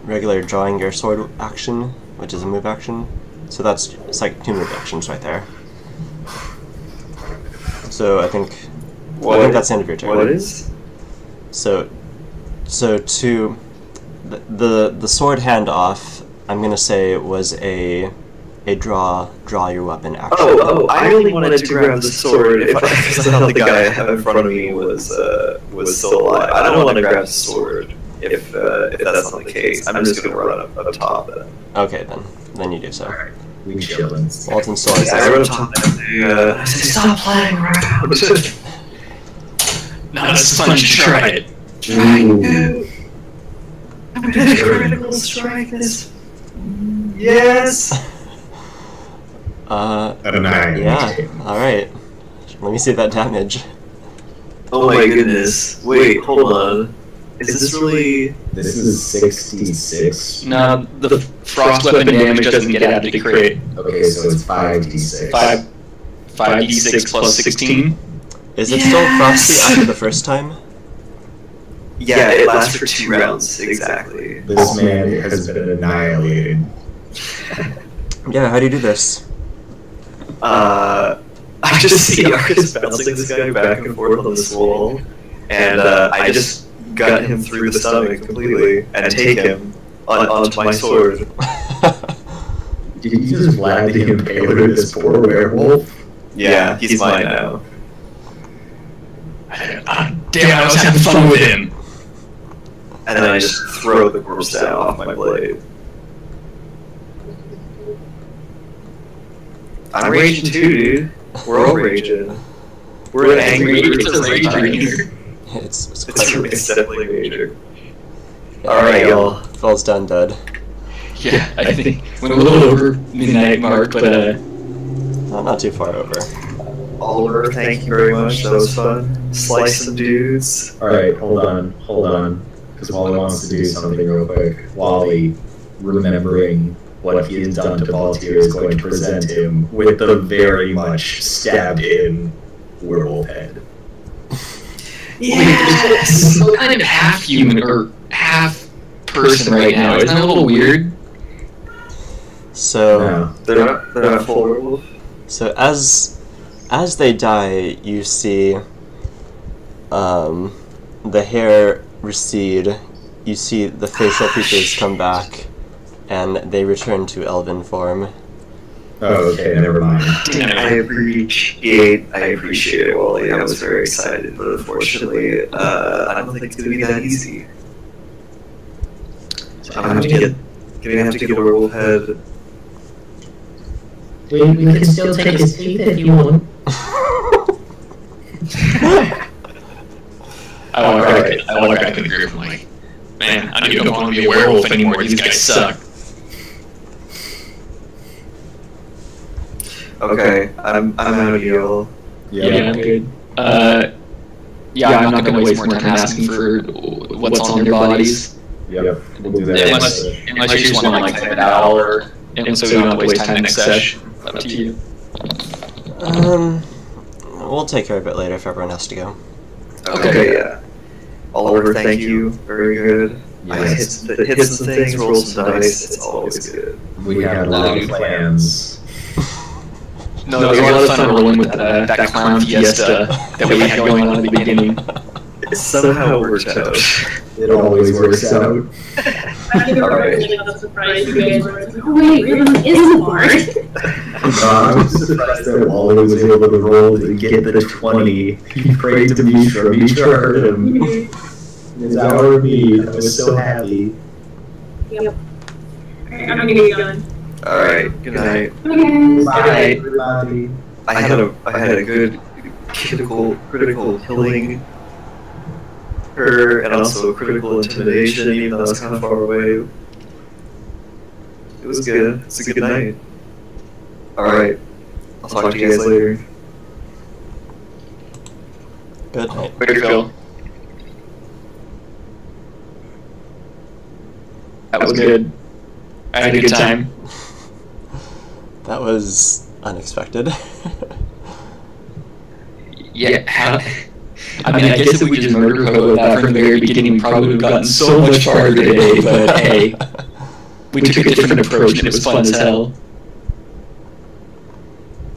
regular drawing your sword action, which is a move action. So it's like 2 move actions right there. So I think that's the end of your turn. What is? So to the sword hand off, I'm gonna say was a draw your weapon action. I only wanted to grab the sword if because I thought the guy I have in front of me was still alive. I don't want to grab the sword if that's not the case. I'm just gonna run up top then. Okay, then you do so. Alright, we chillin'. Walton still has I run up top and I say, stop playing around. Not as fun as you try it. I'm gonna critical strike this. Yes. At a 9. Yeah. All right. Let me see that damage. Oh my goodness. Wait, hold on. Is this really? This is 66. No, the frost weapon damage doesn't get added to crit. Okay, so it's 5d6. 5d6 plus 16. Is it still frosty after the first time? Yeah, it lasts for 2 rounds exactly. This man has been annihilated. Yeah. How do you do this? I just see Arcus bouncing this guy back and forth on this wall, and I just gut him through the stomach completely and take him onto my sword. Did you just Vlad the Impaler this poor werewolf? Yeah, he's mine now. Damn, I was having fun with him. And then I just throw the corpse down off my blade. I'm raging too, dude. We're all raging. We're an angry group. It's It's definitely major. Alright, y'all. Falls down dead. Yeah, I think went a little over midnight mark, but Not too far over. Oliver, thank you very much. That was fun. Slice some dudes. Alright, hold on. Because Wally wants to do something real quick. Wally, remembering what he has done to Baltier, is going to present him with the very much stabbed in werewolf head. yes, I'm kind of half human or half person right now. Isn't that a little weird? So No. They're not full werewolf. so as they die, you see the hair recede. You see the facial features come back, and they return to elven form. Oh, okay, never mind. I appreciate it, Wally. I was very excited, but unfortunately, I don't think it's gonna be that easy. So I'm gonna have to get a werewolf head. We can still take his teeth if you want. I walk back to the group. I'm like, man, I don't want to be a werewolf anymore. These guys suck. Okay, I'm out of heal. Yeah, I'm good. Yeah, I'm not gonna waste more time asking for what's on their bodies. Yep, we'll do that. Unless you just want to like type it out, or and so we don't have to waste time next session. Up to you. We'll take care of it later if everyone has to go. Okay, yeah. Oliver, thank you. Very good. I hit some things, rolled some dice. It's always good. We had a lot of plans. No, there was a lot of fun rolling with that clown fiesta that we had going on at the beginning. It somehow worked out. It always works out. I think it was surprised you guys were like, oh wait, Ribbon is a bard. I was surprised that Wally was able to roll to get the 20. He prayed to Mitra. Mitra heard him. In his hour of need, I was so happy. Yep. Alright, I'm gonna get going. Alright, good night. Okay. Bye, everybody. I had a good critical killing her, and also a critical intimidation, even though I was kind of far away. It was good. It's a good night. Alright. I'll talk to you guys later. Good night. Way to go. That was good. I had a good time. That was unexpected. Yeah. I mean, I guess if we just murder hobo that from the very beginning, we probably would have gotten so much farther today, but hey. We took a different approach and it was fun as hell.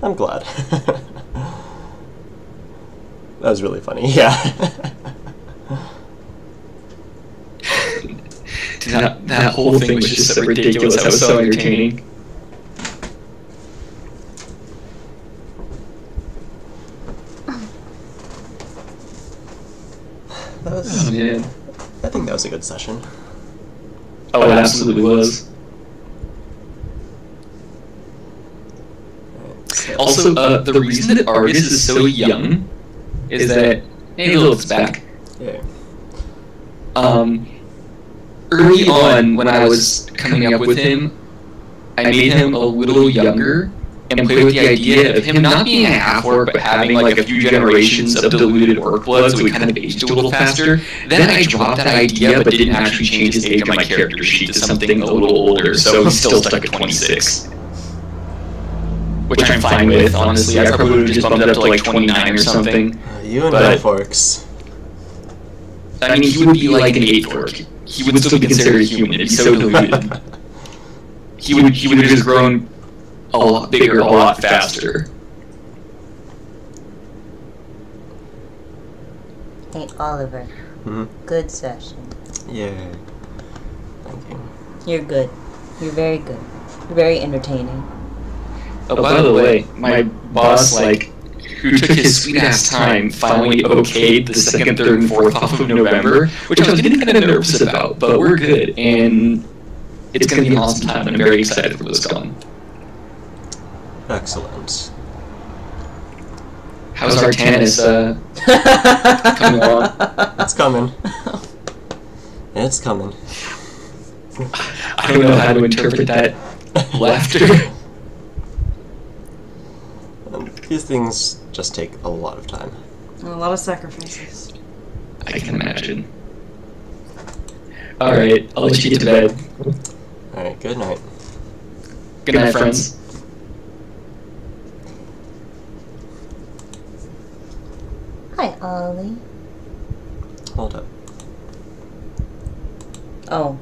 I'm glad. That was really funny, yeah. That whole thing was just so ridiculous. That was so entertaining. That was, Oh man. I think that was a good session. Oh, it absolutely was. So, Also, the reason that Argus is so young is that hey, Lilith's back. yeah. Early on, when I was coming up with him, I made him a little younger and played with the idea of him not being a half-orc, but having like a few generations of diluted orc blood, so he kind of aged a little faster. Then I dropped that idea, but didn't actually change his age on my character sheet to something a little older, so he's still stuck at 26. Which I'm fine with, honestly. I probably would have just bumped it up to like 29 or something. You and But- half-orcs. I mean, he would be like an 8th orc. He would still be considered a human. It'd be so diluted. He would have just grown a lot bigger, a lot faster. Hey, Oliver. Mhm. Good session. Yay. Thank you. You're good. You're very good. You're very entertaining. Oh, by the way, my boss, who took his sweet-ass time, finally okayed the 2nd, 3rd, and 4th off of November, which I was getting kind of nervous about, but we're good, and it's going to be an awesome time, and I'm very excited for this film. Excellent. How's Artanis, coming along? It's coming. It's coming. I don't know how to interpret that laughter. These things just take a lot of time. A lot of sacrifices. I can imagine. Alright, I'll let you get to bed. Alright, good night. Good night, friends. Hi, Ollie. Hold up. Oh.